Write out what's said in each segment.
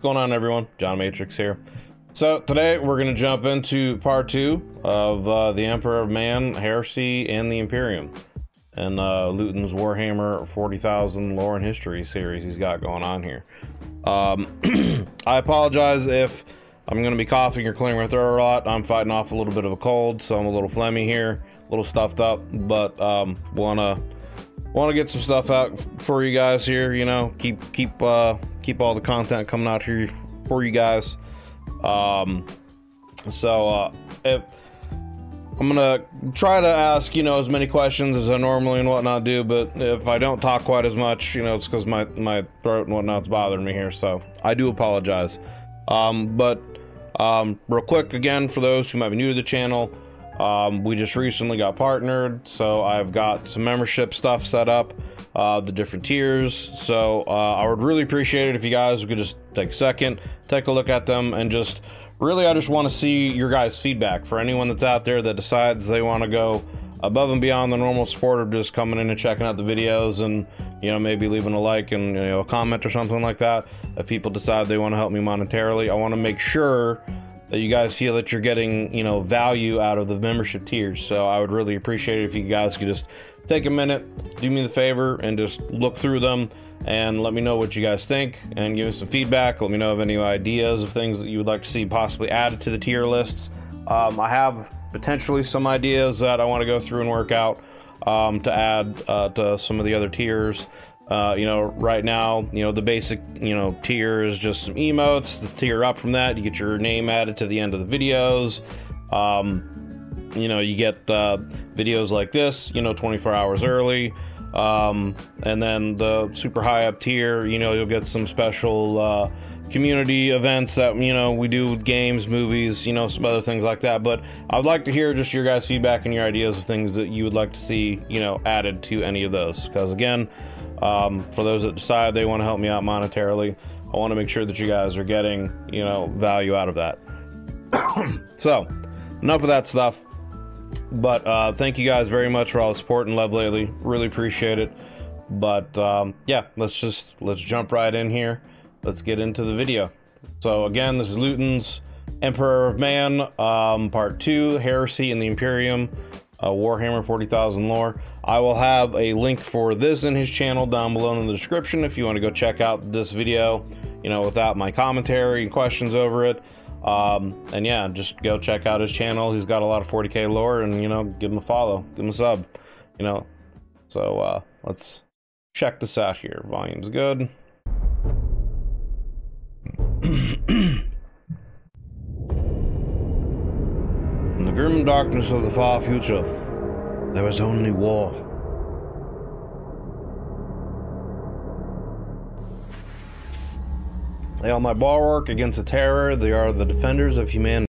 What's going on, everyone? John Matrix here. So today we're going to jump into part 2 of the Emperor of Man, Heresy, and the Imperium, and Luton's Warhammer 40,000 lore and history series he's got going on here. I apologize if I'm going to be coughing or clearing my throat a lot. I'm fighting off a little bit of a cold, so I'm a little phlegmy here, a little stuffed up, but want to get some stuff out for you guys here. You know, keep all the content coming out here for you guys. If I'm gonna try to ask, you know, as many questions as I normally and whatnot do, but if I don't talk quite as much, you know, it's because my throat and whatnot's bothering me here, so I do apologize. Real quick, again, for those who might be new to the channel, we just recently got partnered, so I've got some membership stuff set up, the different tiers. So I would really appreciate it if you guys could just take a second, take a look at them, and just really, I just want to see your guys' feedback. For anyone that's out there that decides they want to go above and beyond the normal support of just coming in and checking out the videos and, you know, maybe leaving a like and, you know, a comment or something like that. If people decide they want to help me monetarily, I want to make sure that you guys feel that you're getting, you know, value out of the membership tiers. So I would really appreciate it if you guys could just take a minute, do me the favor, and just look through them and let me know what you guys think and give me some feedback. Let me know of any ideas of things that you would like to see possibly added to the tier lists. I have potentially some ideas that I want to go through and work out to add to some of the other tiers. You know, right now, you know, the basic, you know, tier is just some emotes. The tier up from that, you get your name added to the end of the videos. You know, you get videos like this, you know, 24 hours early. And then the super high up tier, you know, you'll get some special community events that, you know, we do with games, movies, you know, some other things like that. But I'd like to hear just your guys' feedback and your ideas of things that you would like to see, you know, added to any of those. Because again, for those that decide they want to help me out monetarily, I want to make sure that you guys are getting, you know, value out of that. So, enough of that stuff. But thank you guys very much for all the support and love lately. Really appreciate it. But yeah, let's jump right in here. Let's get into the video. So again, this is Luton's Emperor of Man, part 2, Heresy and the Imperium, Warhammer 40,000 lore. I will have a link for this in his channel down below in the description if you want to go check out this video, you know, without my commentary and questions over it. And yeah, just go check out his channel. He's got a lot of 40k lore, and, you know, give him a follow, give him a sub, you know. So let's check this out here. Volume's good. In the grim darkness of the far future, there is only war. They are my bulwark against the terror. They are the defenders of humanity.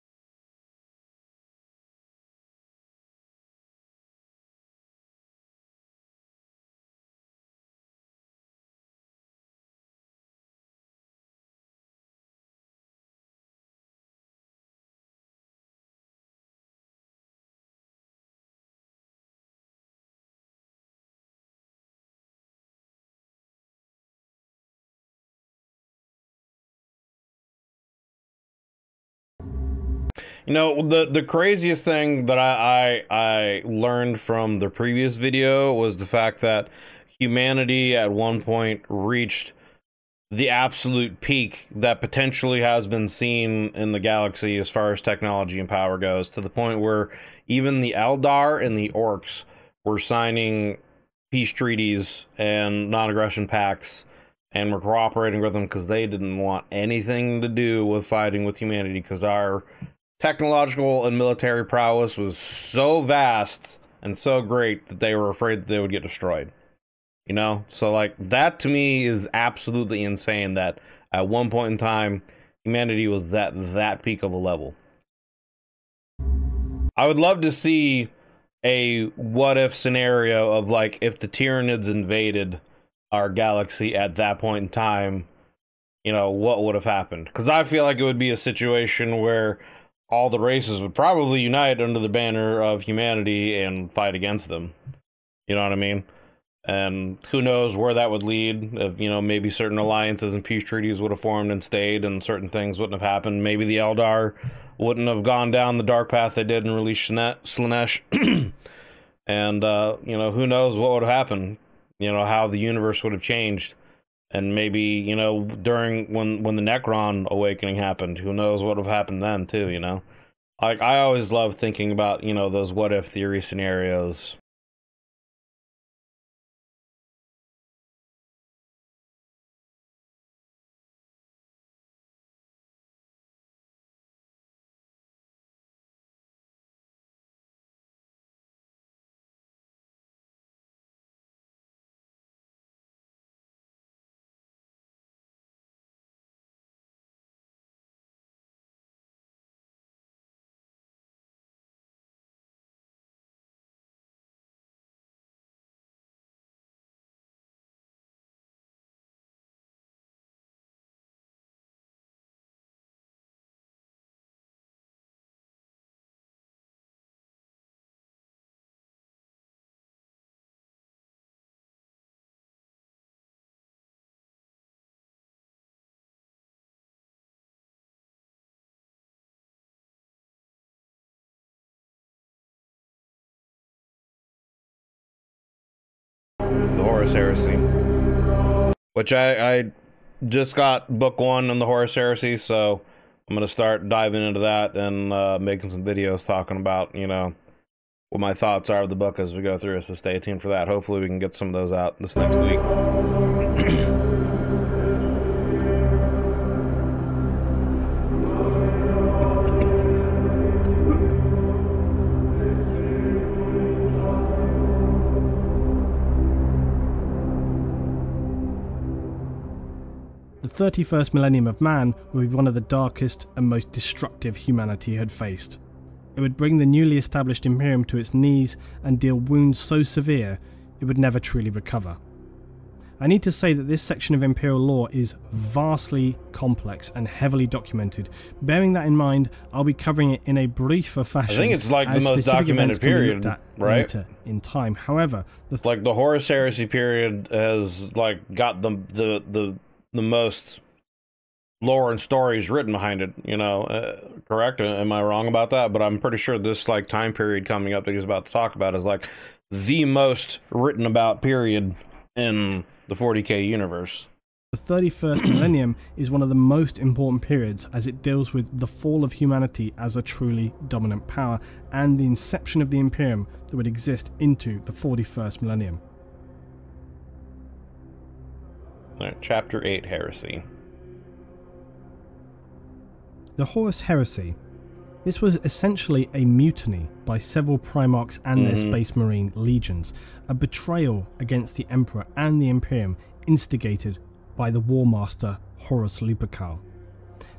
You know, the craziest thing that I learned from the previous video was the fact that humanity at one point reached the absolute peak that potentially has been seen in the galaxy as far as technology and power goes, to the point where even the Eldar and the Orcs were signing peace treaties and non-aggression pacts and were cooperating with them because they didn't want anything to do with fighting with humanity, because our technological and military prowess was so vast and so great that they were afraid that they would get destroyed. You know, so like that to me is absolutely insane that at one point in time humanity was that peak of a level. I would love to see a what if scenario of, like, if the Tyranids invaded our galaxy at that point in time, you know, what would have happened? Because I feel like it would be a situation where all the races would probably unite under the banner of humanity and fight against them. You know what I mean? And who knows where that would lead, if, you know, maybe certain alliances and peace treaties would have formed and stayed, and certain things wouldn't have happened. Maybe the Eldar wouldn't have gone down the dark path they did and released Slaanesh. And, you know, who knows what would have happened, you know, how the universe would have changed. And maybe, you know, during when the Necron awakening happened, who knows what would have happened then, too, you know? Like, I always love thinking about, you know, those what-if theory scenarios. The Horus Heresy, which I just got book 1 in the Horus Heresy, so I'm gonna start diving into that and making some videos talking about, you know, what my thoughts are of the book as we go through. So stay tuned for that. Hopefully we can get some of those out this next week. The 31st millennium of man would be one of the darkest and most destructive humanity had faced. It would bring the newly established Imperium to its knees and deal wounds so severe it would never truly recover. I need to say that this section of Imperial lore is vastly complex and heavily documented. Bearing that in mind, I'll be covering it in a briefer fashion. I think it's like the most documented period, right? Later in time. However, like the Horus Heresy period has like got the most lore and stories written behind it, you know, correct? Am I wrong about that? But I'm pretty sure this like time period coming up that he's about to talk about is like the most written about period in the 40k universe. The 31st millennium is one of the most important periods as it deals with the fall of humanity as a truly dominant power and the inception of the Imperium that would exist into the 41st millennium. All right, Chapter 8, Heresy. The Horus Heresy. This was essentially a mutiny by several Primarchs and their Space Marine legions, a betrayal against the Emperor and the Imperium instigated by the War Master Horus Lupercal.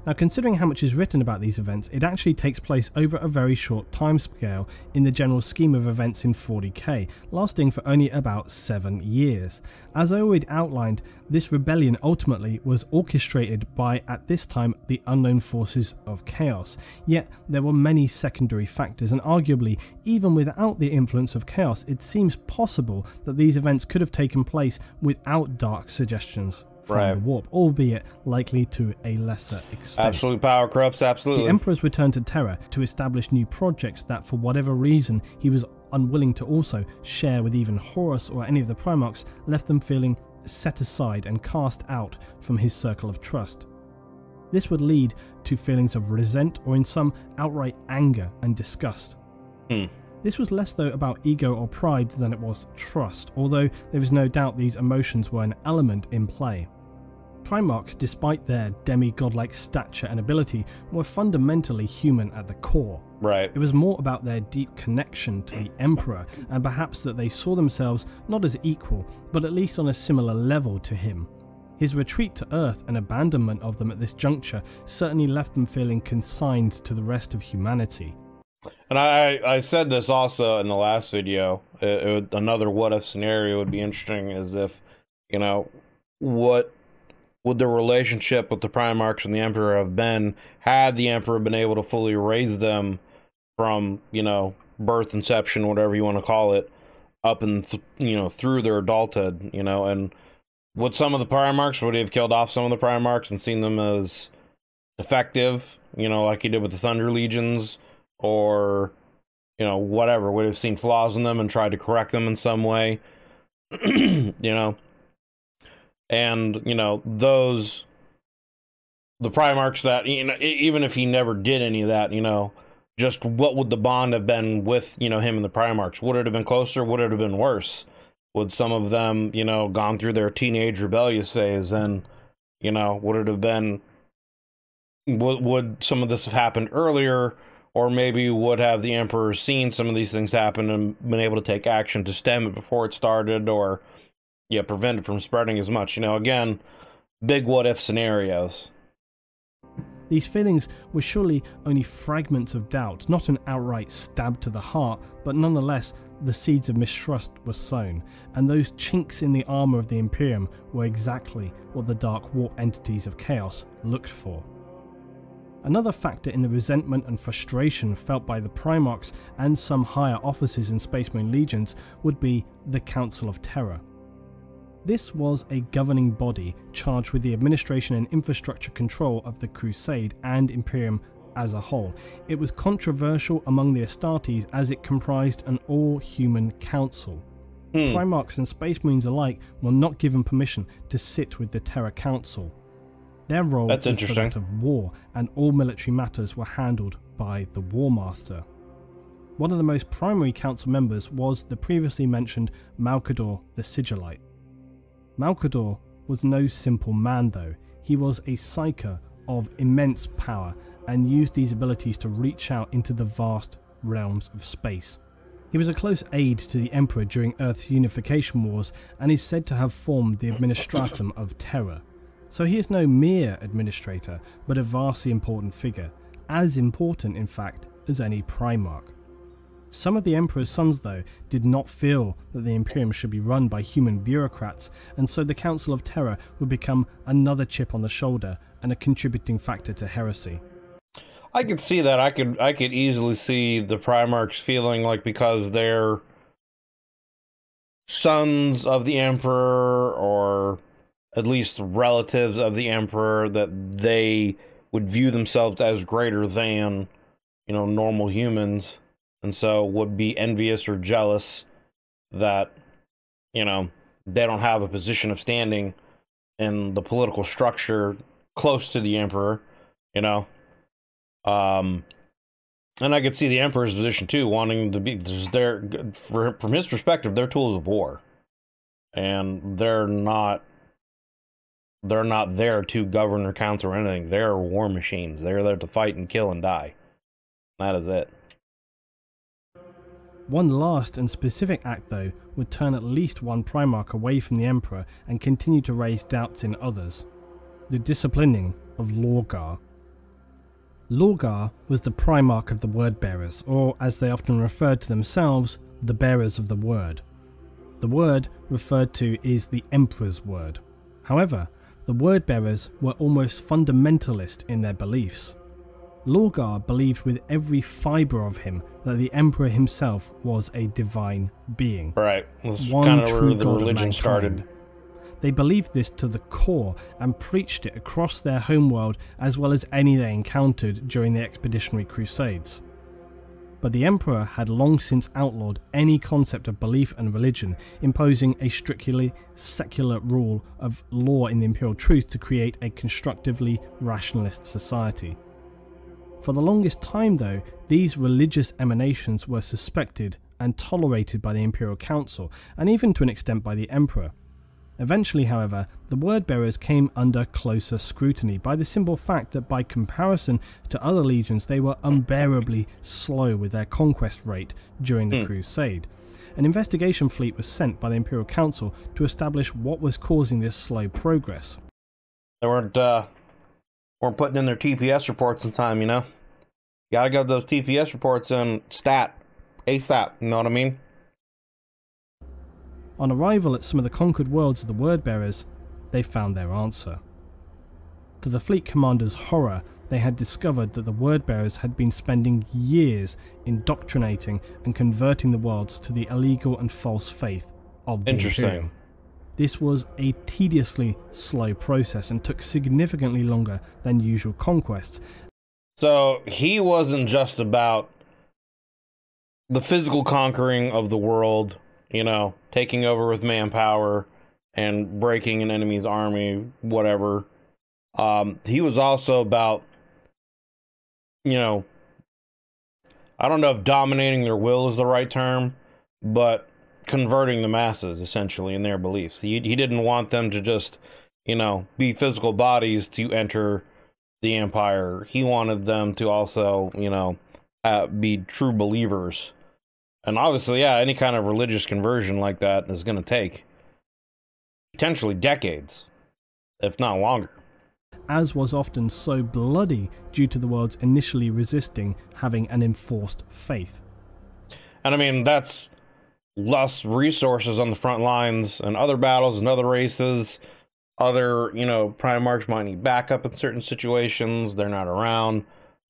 Now, considering how much is written about these events, it actually takes place over a very short timescale in the general scheme of events in 40k, lasting for only about 7 years. As I already outlined, this rebellion ultimately was orchestrated by, at this time, the unknown forces of chaos. Yet, there were many secondary factors, and arguably, even without the influence of chaos, it seems possible that these events could have taken place without dark suggestions from the warp, albeit likely to a lesser extent. Absolute power corrupts absolutely. The Emperor's return to Terra to establish new projects that, for whatever reason, he was unwilling to also share with even Horus or any of the Primarchs, left them feeling set aside and cast out from his circle of trust. This would lead to feelings of resent or in some outright anger and disgust. This was less though about ego or pride than it was trust, although there is no doubt these emotions were an element in play. Primarchs, despite their demi-godlike stature and ability, were fundamentally human at the core. Right. It was more about their deep connection to the Emperor, and perhaps that they saw themselves not as equal, but at least on a similar level to him. His retreat to Earth and abandonment of them at this juncture certainly left them feeling consigned to the rest of humanity. And I said this also in the last video. Another what-if scenario would be interesting is if, you know, what would the relationship with the Primarchs and the Emperor have been had the Emperor been able to fully raise them from, you know, birth, inception, whatever you want to call it, up and through their adulthood, and would some of the Primarchs, would he have killed off some of the Primarchs and seen them as effective, like he did with the Thunder Legions, or whatever, would have seen flaws in them and tried to correct them in some way, and those, the Primarchs that, even if he never did any of that, just what would the bond have been with, him and the Primarchs? Would it have been closer? Would it have been worse? Would some of them, gone through their teenage rebellious phase, and, would it have been, would some of this have happened earlier, or maybe would have the Emperor seen some of these things happen and been able to take action to stem it before it started, or, prevent it from spreading as much? Again, big what-if scenarios. These feelings were surely only fragments of doubt, not an outright stab to the heart, but nonetheless, the seeds of mistrust were sown, and those chinks in the armour of the Imperium were exactly what the dark warp entities of chaos looked for. Another factor in the resentment and frustration felt by the Primarchs and some higher officers in Space Marine legions would be the Council of Terror. This was a governing body charged with the administration and infrastructure control of the Crusade and Imperium as a whole. It was controversial among the Astartes as it comprised an all-human council. Primarchs and Space Marines alike were not given permission to sit with the Terror Council. Their role was that of war, and all military matters were handled by the War Master. One of the most primary council members was the previously mentioned Malcador the Sigillite. Malcador was no simple man though. He was a psyker of immense power and used these abilities to reach out into the vast realms of space. He was a close aide to the Emperor during Earth's unification wars and is said to have formed the Administratum of Terror. So he is no mere administrator, but a vastly important figure, as important in fact as any Primarch. Some of the Emperor's sons though did not feel that the Imperium should be run by human bureaucrats, and so the Council of Terror would become another chip on the shoulder and a contributing factor to heresy. I could see that. I could easily see the Primarchs feeling like, because they're sons of the Emperor, or at least relatives of the Emperor, that they would view themselves as greater than, normal humans, and so would be envious or jealous that, they don't have a position of standing in the political structure close to the Emperor, and I could see the Emperor's position too, wanting to be from his perspective, they're tools of war, and they're not there to govern or counsel or anything. They're war machines. They're there to fight and kill and die. That is it. One last and specific act though would turn at least one Primarch away from the Emperor and continue to raise doubts in others: the disciplining of Lorgar. Lorgar was the Primarch of the Word Bearers, or as they often referred to themselves, the Bearers of the Word. The word referred to is the Emperor's word. However, the Word Bearers were almost fundamentalist in their beliefs. Lorgar believed with every fibre of him that the Emperor himself was a divine being. Right. That's one kind of true where the God religion started. They believed this to the core and preached it across their homeworld as well as any they encountered during the expeditionary crusades. But the Emperor had long since outlawed any concept of belief and religion, imposing a strictly secular rule of law in the Imperial Truth to create a constructively rationalist society. For the longest time though, these religious emanations were suspected and tolerated by the Imperial Council, and even to an extent by the Emperor. Eventually, however, the Word Bearers came under closer scrutiny by the simple fact that by comparison to other legions they were unbearably slow with their conquest rate during the Crusade. An investigation fleet was sent by the Imperial Council to establish what was causing this slow progress. They weren't putting in their TPS reports in time, Gotta get those TPS reports in stat, ASAP, you know what I mean? On arrival at some of the conquered worlds of the Word Bearers, they found their answer. To the fleet commander's horror, they had discovered that the word-bearers had been spending years indoctrinating and converting the worlds to the illegal and false faith of the Imperium. This was a tediously slow process and took significantly longer than usual conquests. So he wasn't just about the physical conquering of the world, you know, taking over with manpower and breaking an enemy's army, whatever. He was also about, you know, I don't know if dominating their will is the right term, but converting the masses, essentially, in their beliefs. He didn't want them to just, you know, be physical bodies to enter the Empire. He wanted them to also, you know, be true believers. And obviously, yeah, any kind of religious conversion like that is going to take potentially decades, if not longer. As was often so bloody due to the world's initially resisting having an enforced faith. And I mean, that's less resources on the front lines and other battles and other races. Other, you know, Primarchs might need backup in certain situations. They're not around.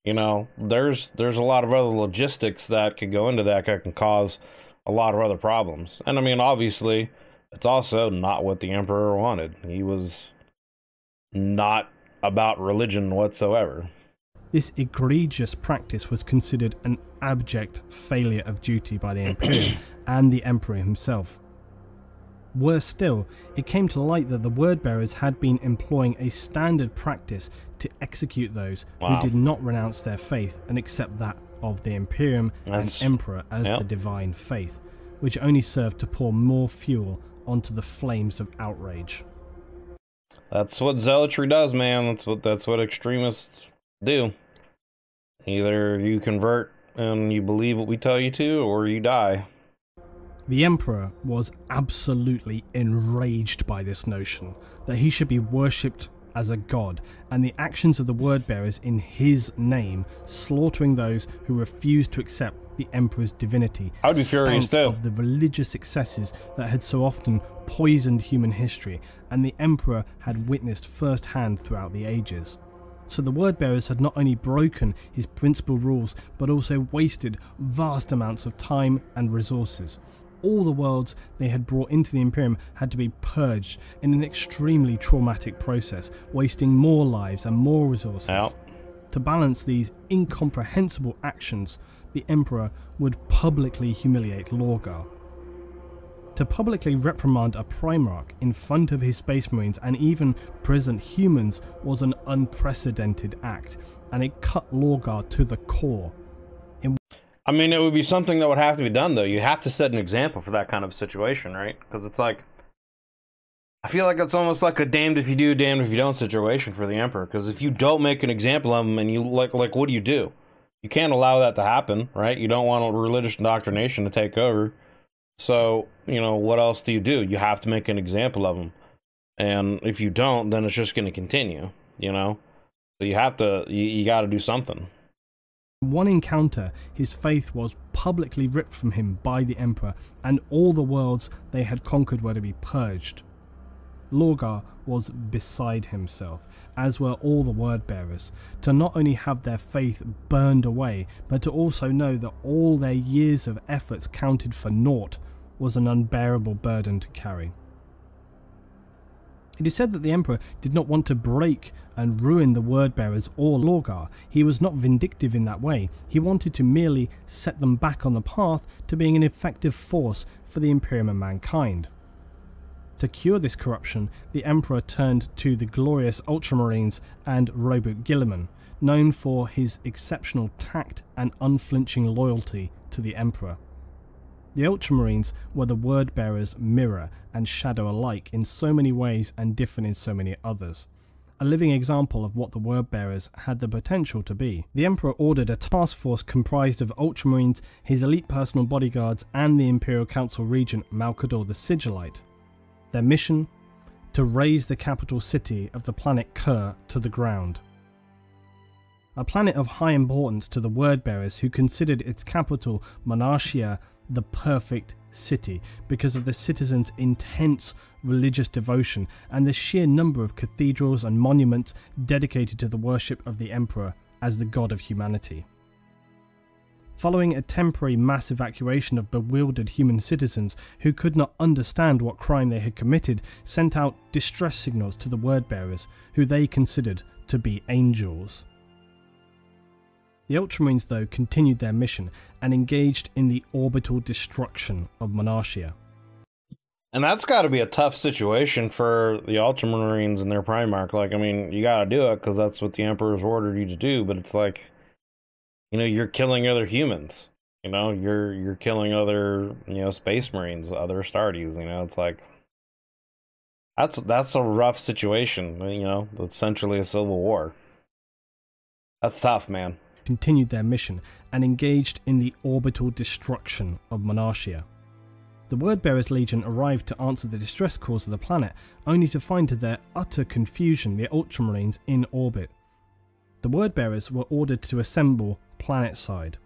You know, there's a lot of other logistics that could go into that can cause a lot of other problems. And I mean, obviously, it's also not what the Emperor wanted. He was not about religion whatsoever. This egregious practice was considered an abject failure of duty by the Imperium and the Emperor himself. Worse still, it came to light that the word-bearers had been employing a standard practice to execute those who did not renounce their faith and accept that of the Imperium and Emperor as the divine faith, which only served to pour more fuel onto the flames of outrage. That's what zealotry does, man. That's what extremists do. Either you convert and you believe what we tell you to, or you die. The Emperor was absolutely enraged by this notion that he should be worshipped as a god, and the actions of the word-bearers in his name, slaughtering those who refused to accept the Emperor's divinity. I would be furious too. Of the religious excesses that had so often poisoned human history, and the Emperor had witnessed firsthand throughout the ages. So the word-bearers had not only broken his principal rules, but also wasted vast amounts of time and resources. All the worlds they had brought into the Imperium had to be purged in an extremely traumatic process, wasting more lives and more resources. To balance these incomprehensible actions, the Emperor would publicly humiliate Lorgar. To publicly reprimand a Primarch in front of his Space Marines and even present humans was an unprecedented act, and it cut Lorgar to the core. I mean, it would be something that would have to be done, though. You have to set an example for that kind of situation, right? Because it's like, I feel like it's almost like a damned if you do, damned if you don't situation for the Emperor. Because if you don't make an example of him, and you like, what do? You can't allow that to happen, right? You don't want a religious indoctrination to take over. So, you know, what else do? You have to make an example of him. And if you don't, then it's just going to continue, you know? So you have to, you got to do something. In one encounter, his faith was publicly ripped from him by the Emperor, and all the worlds they had conquered were to be purged. Lorgar was beside himself, as were all the word-bearers, to not only have their faith burned away, but to also know that all their years of efforts counted for naught was an unbearable burden to carry. It is said that the Emperor did not want to break and ruin the word-bearers or Lorgar. He was not vindictive in that way. He wanted to merely set them back on the path to being an effective force for the Imperium and mankind. To cure this corruption, the Emperor turned to the glorious Ultramarines and Robert Guilliman, known for his exceptional tact and unflinching loyalty to the Emperor. The Ultramarines were the word-bearers' mirror and shadow alike in so many ways and different in so many others. A living example of what the word-bearers had the potential to be. The Emperor ordered a task force comprised of Ultramarines, his elite personal bodyguards, and the Imperial Council Regent Malcador the Sigillite. Their mission? To raze the capital city of the planet Kur to the ground. a planet of high importance to the word-bearers, who considered its capital, Monarchia, the perfect city because of the citizens' intense religious devotion and the sheer number of cathedrals and monuments dedicated to the worship of the Emperor as the god of humanity. Following a temporary mass evacuation of bewildered human citizens who could not understand what crime they had committed, sent out distress signals to the word-bearers, who they considered to be angels. The Ultramarines, though, continued their mission and engaged in the orbital destruction of Monarchia. And that's got to be a tough situation for the Ultramarines and their Primarch. Like, I mean, you got to do it because that's what the Emperor's ordered you to do, but it's like, you know, you're killing other humans. You know, you're killing other, you know, Space Marines, other Astartes. You know, it's like, that's a rough situation. You know, essentially a civil war. That's tough, man. Continued their mission and engaged in the orbital destruction of Monarchia. The Wordbearers Legion arrived to answer the distress calls of the planet, only to find to their utter confusion the Ultramarines in orbit. The Wordbearers were ordered to assemble planetside.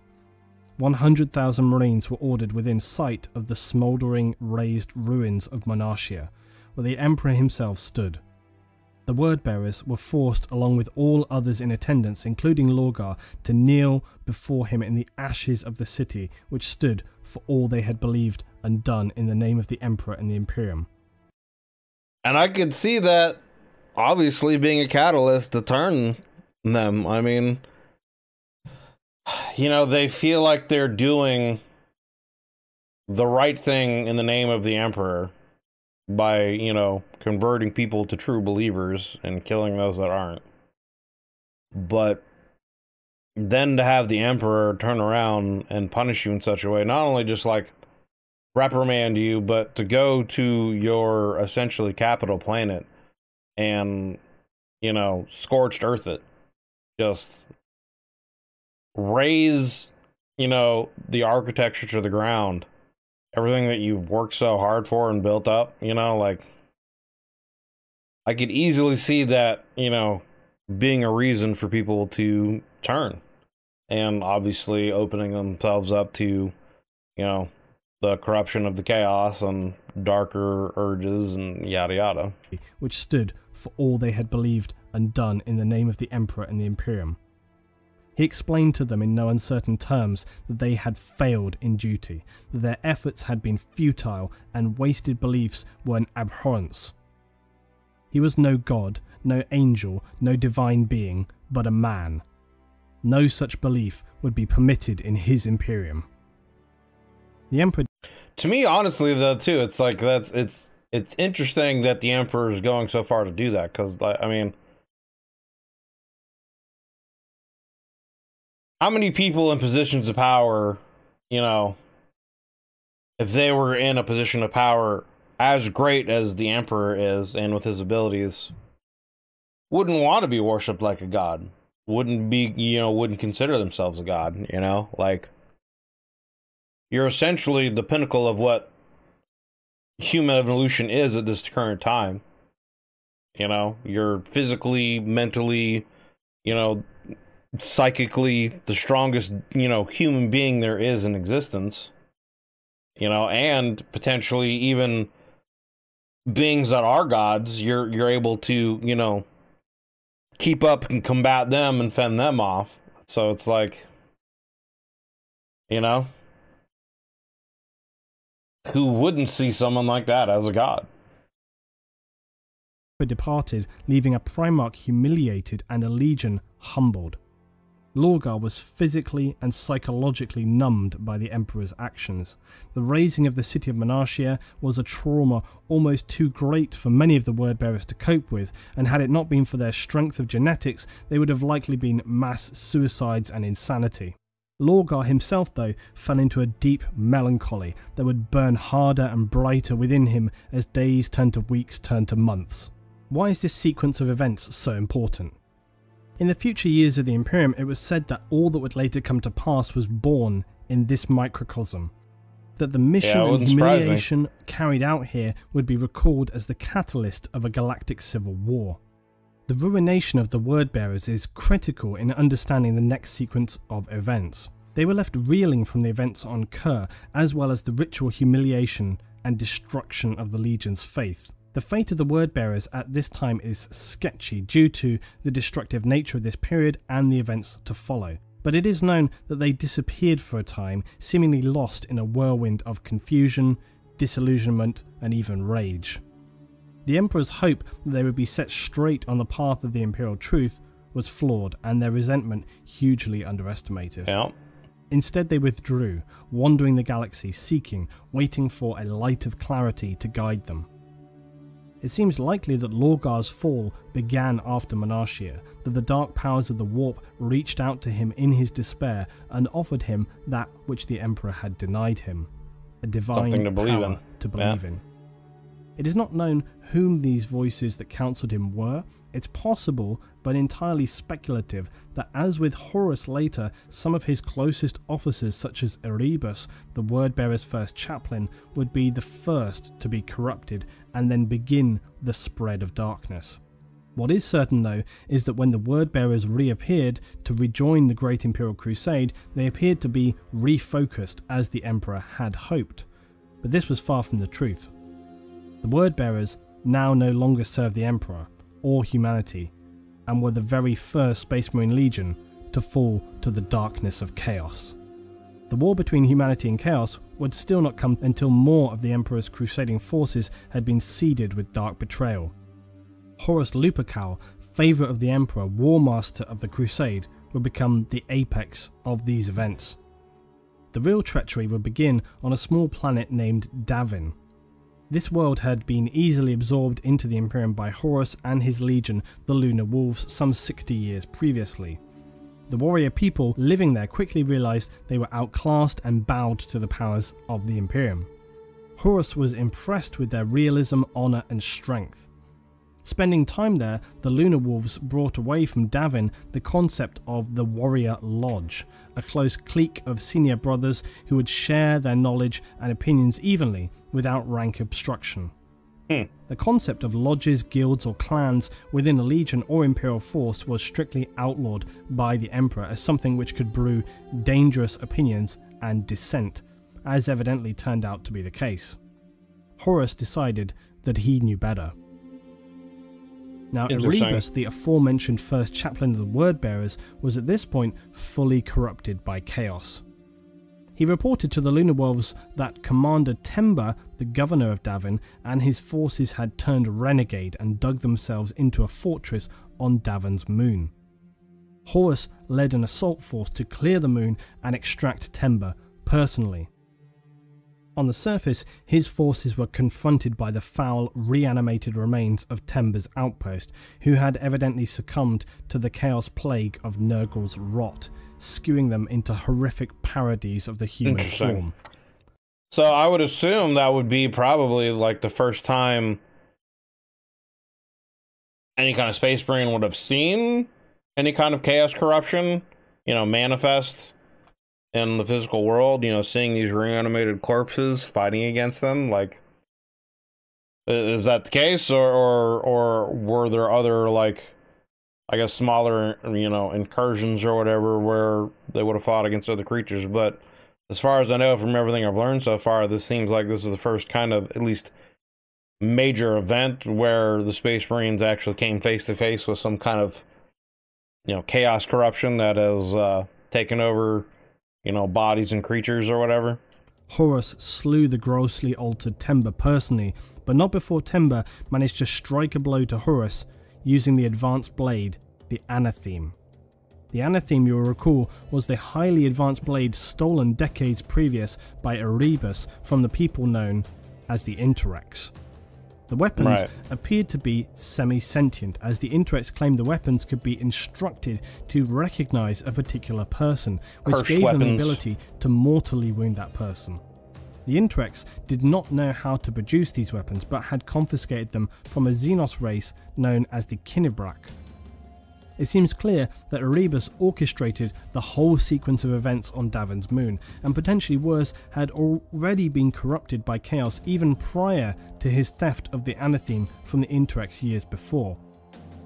100,000 Marines were ordered within sight of the smouldering raised ruins of Monarchia, where the Emperor himself stood. The Wordbearers were forced, along with all others in attendance, including Lorgar, to kneel before him in the ashes of the city, which stood for all they had believed and done in the name of the Emperor and the Imperium. And I could see that, obviously, being a catalyst to turn them. I mean, you know, they feel like they're doing the right thing in the name of the Emperor by, you know, converting people to true believers and killing those that aren't. But then to have the Emperor turn around and punish you in such a way, not only just like reprimand you, but to go to your essentially capital planet and, you know, scorched earth it. Just raise, you know, the architecture to the ground. Everything that you've worked so hard for and built up, you know, like, I could easily see that, you know, being a reason for people to turn. And obviously opening themselves up to, you know, the corruption of the chaos and darker urges and yada yada. Which stood for all they had believed and done in the name of the Emperor and the Imperium. He explained to them in no uncertain terms that they had failed in duty, that their efforts had been futile and wasted beliefs were an abhorrence. He was no god, no angel, no divine being, but a man. No such belief would be permitted in his Imperium. The Emperor... To me, honestly, though, too, it's like, it's interesting that the Emperor is going so far to do that, because, I mean, how many people in positions of power, you know, if they were in a position of power as great as the Emperor is and with his abilities, wouldn't want to be worshipped like a god? Wouldn't be, you know, wouldn't consider themselves a god, you know? Like, you're essentially the pinnacle of what human evolution is at this current time. You know, you're physically, mentally, you know, psychically the strongest, you know, human being there is in existence, you know, and potentially even beings that are gods, you're able to, you know, keep up and combat them and fend them off. So it's like, you know, who wouldn't see someone like that as a god? Departed, leaving a Primarch humiliated and a legion humbled. Lorgar was physically and psychologically numbed by the Emperor's actions. The razing of the city of Monarchia was a trauma almost too great for many of the Wordbearers to cope with, and had it not been for their strength of genetics, they would have likely been mass suicides and insanity. Lorgar himself, though, fell into a deep melancholy that would burn harder and brighter within him as days turned to weeks, turned to months. Why is this sequence of events so important? In the future years of the Imperium, it was said that all that would later come to pass was born in this microcosm. That the mission and humiliation carried out here would be recalled as the catalyst of a galactic civil war. The ruination of the word-bearers is critical in understanding the next sequence of events. They were left reeling from the events on Kur, as well as the ritual humiliation and destruction of the Legion's faith. The fate of the word-bearers at this time is sketchy due to the destructive nature of this period and the events to follow. But it is known that they disappeared for a time, seemingly lost in a whirlwind of confusion, disillusionment, and even rage. The Emperor's hope that they would be set straight on the path of the Imperial truth was flawed, and their resentment hugely underestimated. Yeah. Instead, they withdrew, wandering the galaxy, seeking, waiting for a light of clarity to guide them. It seems likely that Lorgar's fall began after Monarchia, that the dark powers of the Warp reached out to him in his despair and offered him that which the Emperor had denied him, a divine power to believe in. It is not known whom these voices that counselled him were. It's possible, but entirely speculative, that as with Horus later, some of his closest officers such as Erebus, the word-bearer's first chaplain, would be the first to be corrupted and then begin the spread of darkness. What is certain though is that when the word-bearers reappeared to rejoin the Great Imperial Crusade, they appeared to be refocused as the Emperor had hoped. But this was far from the truth. The word-bearers now no longer served the Emperor or humanity, and were the very first Space Marine Legion to fall to the darkness of chaos. The war between humanity and chaos would still not come until more of the Emperor's crusading forces had been seeded with dark betrayal. Horus Lupercal, favourite of the Emperor, War Master of the Crusade, would become the apex of these events. The real treachery would begin on a small planet named Davin. This world had been easily absorbed into the Imperium by Horus and his legion, the Lunar Wolves, some 60 years previously. The warrior people living there quickly realised they were outclassed and bowed to the powers of the Imperium. Horus was impressed with their realism, honour and strength. Spending time there, the Lunar Wolves brought away from Davin the concept of the Warrior Lodge, a close clique of senior brothers who would share their knowledge and opinions evenly, without rank obstruction. The concept of lodges, guilds or clans within a legion or imperial force was strictly outlawed by the Emperor as something which could brew dangerous opinions and dissent, as evidently turned out to be the case. Horus decided that he knew better. Now, Erebus, the aforementioned first chaplain of the Word-Bearers, was at this point fully corrupted by chaos. He reported to the Lunar Wolves that Commander Temba, the governor of Davin, and his forces had turned renegade and dug themselves into a fortress on Davin's moon. Horus led an assault force to clear the moon and extract Temba personally. On the surface, his forces were confronted by the foul, reanimated remains of Temba's outpost, who had evidently succumbed to the chaos plague of Nurgle's rot, skewing them into horrific parodies of the human form. So I would assume that would be probably like the first time any kind of Space Marine would have seen any kind of chaos corruption, you know, manifest in the physical world, you know, seeing these reanimated corpses fighting against them. Like, is that the case, or were there other, like, I guess smaller, you know, incursions or whatever where they would have fought against other creatures? But as far as I know from everything I've learned so far, this seems like this is the first kind of, at least, major event where the Space Marines actually came face to face with some kind of, you know, chaos corruption that has taken over, you know, bodies and creatures or whatever. Horus slew the grossly altered Temba personally, but not before Temba managed to strike a blow to Horus using the advanced blade, the Anatheme. The Anatheme, you will recall, was the highly advanced blade stolen decades previous by Erebus from the people known as the Interrex. The weapons appeared to be semi-sentient, as the Interrex claimed the weapons could be instructed to recognize a particular person, which gave them the ability to mortally wound that person. The Interrex did not know how to produce these weapons, but had confiscated them from a Xenos race known as the Kinebrak. It seems clear that Erebus orchestrated the whole sequence of events on Davin's moon, and potentially worse, had already been corrupted by chaos even prior to his theft of the Anatheme from the Interrex years before.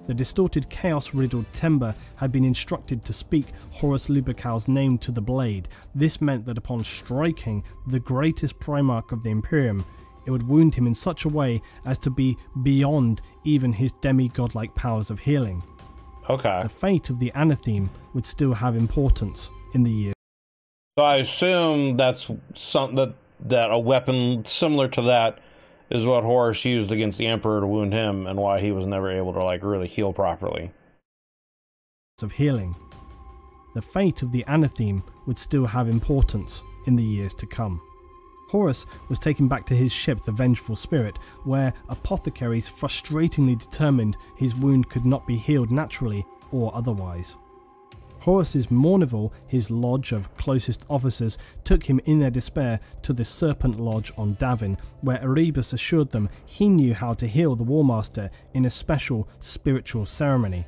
The distorted, chaos-riddled Tember had been instructed to speak Horus Lupercal's name to the blade. This meant that upon striking the greatest Primarch of the Imperium, it would wound him in such a way as to be beyond even his demi-godlike powers of healing. Okay. The fate of the anatheme would still have importance in the years. So I assume that's that a weapon similar to that is what Horus used against the Emperor to wound him, and why he was never able to like really heal properly. Of healing. The fate of the anatheme would still have importance in the years to come. Horus was taken back to his ship, the Vengeful Spirit, where apothecaries frustratingly determined his wound could not be healed naturally or otherwise. Horus's Mournival, his lodge of closest officers, took him in their despair to the Serpent Lodge on Davin, where Erebus assured them he knew how to heal the Warmaster in a special spiritual ceremony.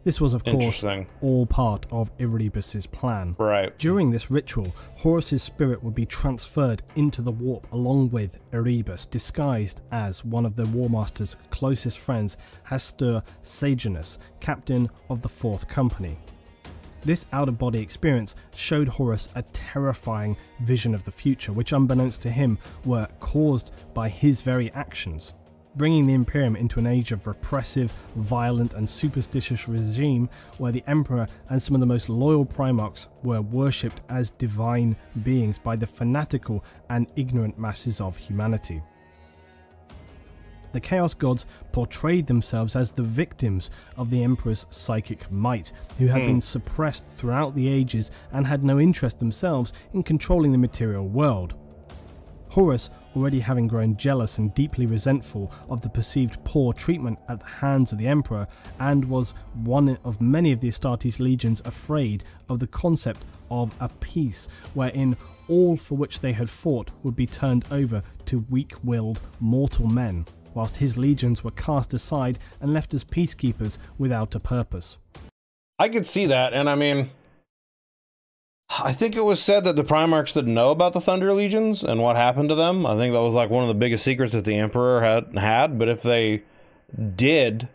This was, of course, all part of Erebus's plan. Right. During this ritual, Horus's spirit would be transferred into the warp along with Erebus, disguised as one of the Warmaster's closest friends, Hastur Sejanus, captain of the 4th Company. This out-of-body experience showed Horus a terrifying vision of the future, which unbeknownst to him were caused by his very actions, bringing the Imperium into an age of repressive, violent and superstitious regime where the Emperor and some of the most loyal Primarchs were worshipped as divine beings by the fanatical and ignorant masses of humanity. The Chaos Gods portrayed themselves as the victims of the Emperor's psychic might, who had been suppressed throughout the ages and had no interest themselves in controlling the material world. Horus, already having grown jealous and deeply resentful of the perceived poor treatment at the hands of the Emperor, and was one of many of the Astartes legions afraid of the concept of a peace wherein all for which they had fought would be turned over to weak-willed mortal men, whilst his legions were cast aside and left as peacekeepers without a purpose. I could see that, and I mean, I think it was said that the Primarchs didn't know about the Thunder Legions and what happened to them. I think that was like one of the biggest secrets that the Emperor had, but if they did,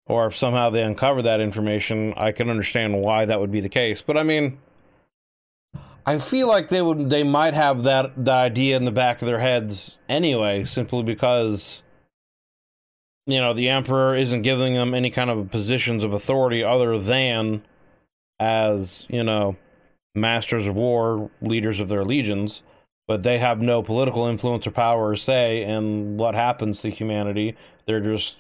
or if somehow they uncovered that information, I can understand why that would be the case. But I mean, I feel like they might have that idea in the back of their heads anyway, simply because, you know, the Emperor isn't giving them any kind of positions of authority other than as, you know, masters of war, leaders of their legions, but they have no political influence or power or say in what happens to humanity. They're just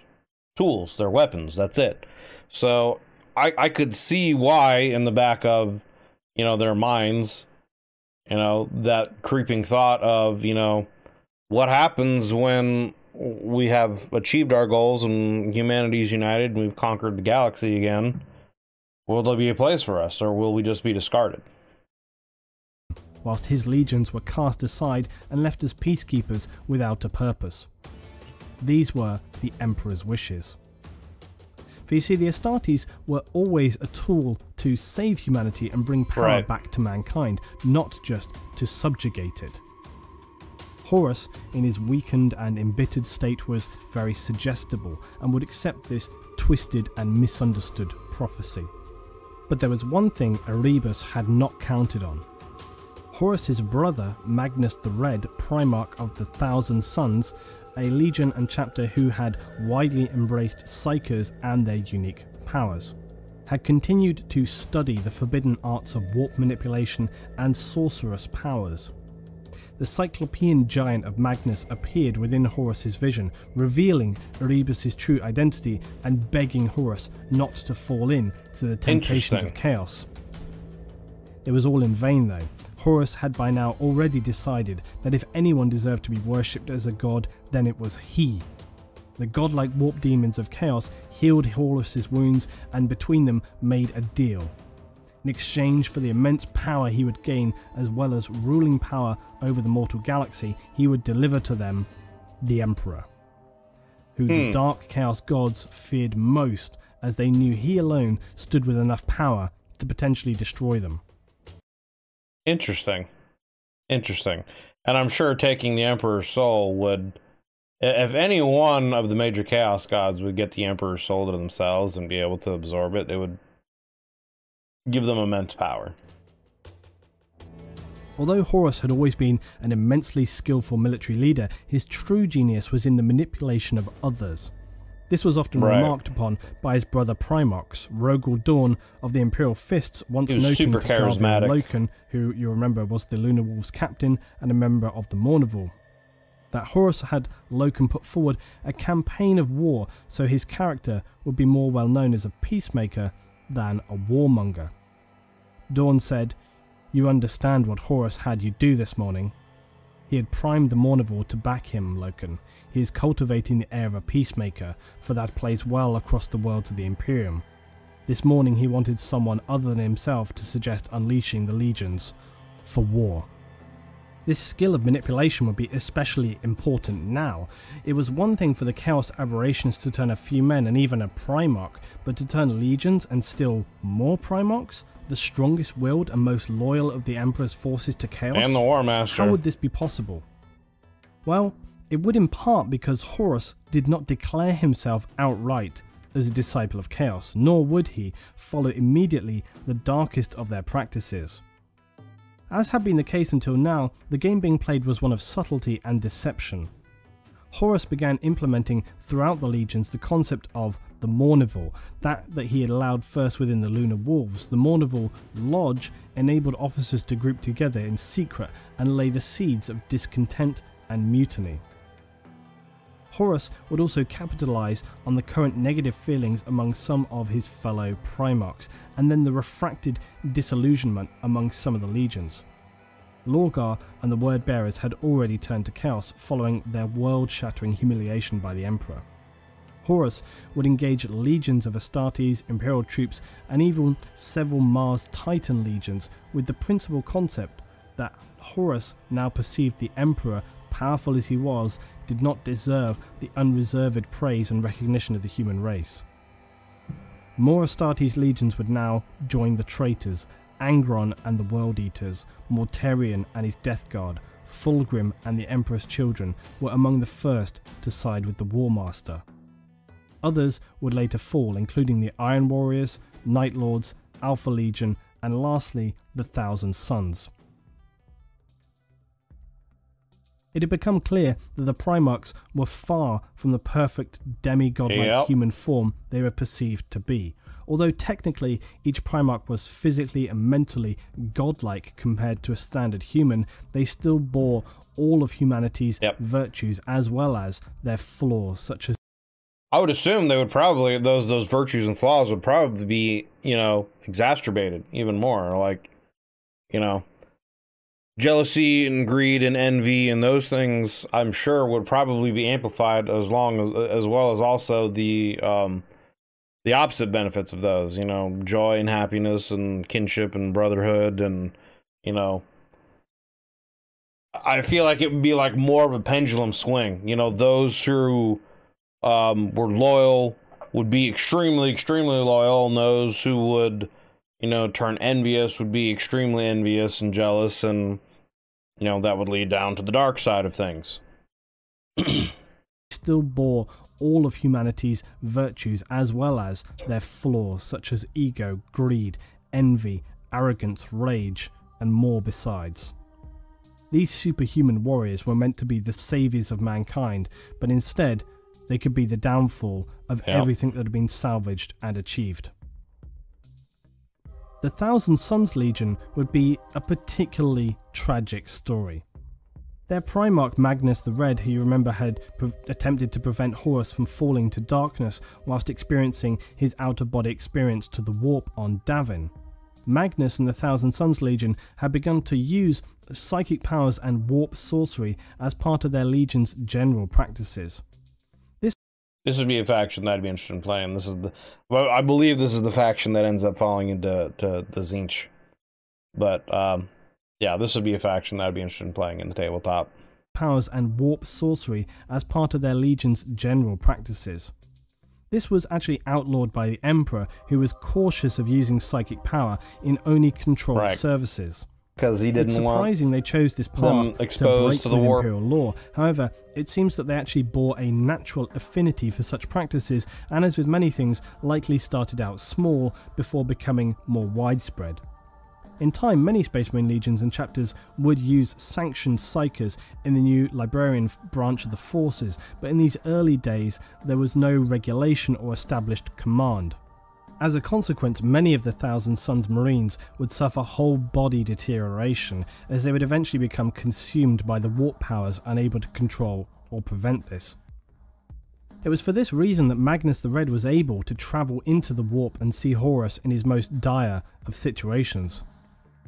tools, they're weapons, that's it. So I could see why in the back of, you know, their minds, you know, that creeping thought of, you know, what happens when we have achieved our goals and humanity's united and we've conquered the galaxy again? Will there be a place for us, or will we just be discarded? Whilst his legions were cast aside and left as peacekeepers without a purpose. These were the Emperor's wishes. For you see, the Astartes were always a tool to save humanity and bring power back to mankind, not just to subjugate it. Horus, in his weakened and embittered state, was very suggestible and would accept this twisted and misunderstood prophecy. But there was one thing Erebus had not counted on. Horus's brother, Magnus the Red, Primarch of the Thousand Sons, a legion and chapter who had widely embraced psychers and their unique powers, had continued to study the forbidden arts of warp manipulation and sorcerous powers. The Cyclopean giant of Magnus appeared within Horus's vision, revealing Erebus's true identity and begging Horus not to fall in to the temptations of chaos. It was all in vain though. Horus had by now already decided that if anyone deserved to be worshipped as a god, then it was he. The godlike warp demons of chaos healed Horus's wounds and between them made a deal. In exchange for the immense power he would gain, as well as ruling power over the mortal galaxy, he would deliver to them the Emperor, who the dark chaos gods feared most, as they knew he alone stood with enough power to potentially destroy them. Interesting. And I'm sure taking the Emperor's soul would If any one of the major Chaos Gods would get the Emperor's soul to themselves and be able to absorb it, it would give them immense power. Although Horus had always been an immensely skillful military leader, his true genius was in the manipulation of others. This was often remarked upon by his brother Primarchs. Rogel Dawn of the Imperial Fists once noting to Calvin Loken, who you remember was the Lunar Wolves captain and a member of the Mournival, that Horus had Loken put forward a campaign of war so his character would be more well known as a peacemaker than a warmonger. Dawn said, "You understand what Horus had you do this morning? He had primed the Mournival to back him, Loken. He is cultivating the air of a peacemaker, for that plays well across the world to the Imperium. This morning he wanted someone other than himself to suggest unleashing the legions for war." This skill of manipulation would be especially important now. It was one thing for the Chaos Aberrations to turn a few men and even a Primarch, but to turn legions and still more Primarchs? The strongest willed and most loyal of the Emperor's forces to Chaos? And the War Master. How would this be possible? Well, it would in part because Horus did not declare himself outright as a disciple of Chaos, nor would he follow immediately the darkest of their practices. As had been the case until now, the game being played was one of subtlety and deception. Horus began implementing throughout the legions the concept of the Mournival, that he had allowed first within the Lunar Wolves. The Mournival Lodge enabled officers to group together in secret and lay the seeds of discontent and mutiny. Horus would also capitalise on the current negative feelings among some of his fellow Primarchs, and then the refracted disillusionment among some of the legions. Lorgar and the Word Bearers had already turned to Chaos following their world-shattering humiliation by the Emperor. Horus would engage legions of Astartes, Imperial troops, and even several Mars Titan legions with the principal concept that Horus now perceived the Emperor, powerful as he was, did not deserve the unreserved praise and recognition of the human race. More Astartes legions would now join the traitors, Angron and the World Eaters, Mortarion and his Death Guard, Fulgrim and the Emperor's children were among the first to side with the War Master. Others would later fall, including the Iron Warriors, Night Lords, Alpha Legion, and lastly, the Thousand Sons. It had become clear that the Primarchs were far from the perfect demigod-like human form they were perceived to be. Although technically each Primarch was physically and mentally godlike compared to a standard human, they still bore all of humanity's virtues as well as their flaws, such as... I would assume they would probably, those virtues and flaws would probably be, you know, exacerbated even more. Like, you know, jealousy and greed and envy and those things, I'm sure, would probably be amplified as well as also the opposite benefits of those, you know, joy and happiness and kinship and brotherhood and, you know, I feel like it would be like more of a pendulum swing. You know, those who were loyal would be extremely, extremely loyal, and those who would, you know, turn envious would be extremely envious and jealous, and, you know, that would lead down to the dark side of things. Still bore all of humanity's virtues as well as their flaws, such as ego, greed, envy, arrogance, rage, and more besides. These superhuman warriors were meant to be the saviors of mankind, but instead they could be the downfall of everything that had been salvaged and achieved. The Thousand Sons Legion would be a particularly tragic story. Their Primarch Magnus the Red, who you remember had attempted to prevent Horus from falling to darkness whilst experiencing his out-of-body experience to the warp on Davin. Magnus and the Thousand Sons Legion had begun to use psychic powers and warp sorcery as part of their legion's general practices. This would be a faction that I'd be interested in playing. This is well, I believe this is the faction that ends up falling into the Tzeentch. But yeah, this would be a faction that I'd be interested in playing in the tabletop. Powers and warp sorcery as part of their legion's general practices. This was actually outlawed by the Emperor, who was cautious of using psychic power in only controlled services. because he didn't it's want surprising they chose this path exposed to break to the with warp. Imperial law. However, it seems that they actually bore a natural affinity for such practices, and as with many things, likely started out small before becoming more widespread. In time, many Space Marine legions and chapters would use sanctioned psychers in the new librarian branch of the forces, but in these early days there was no regulation or established command. As a consequence, many of the Thousand Sons Marines would suffer whole body deterioration, as they would eventually become consumed by the warp powers, unable to control or prevent this. It was for this reason that Magnus the Red was able to travel into the warp and see Horus in his most dire of situations.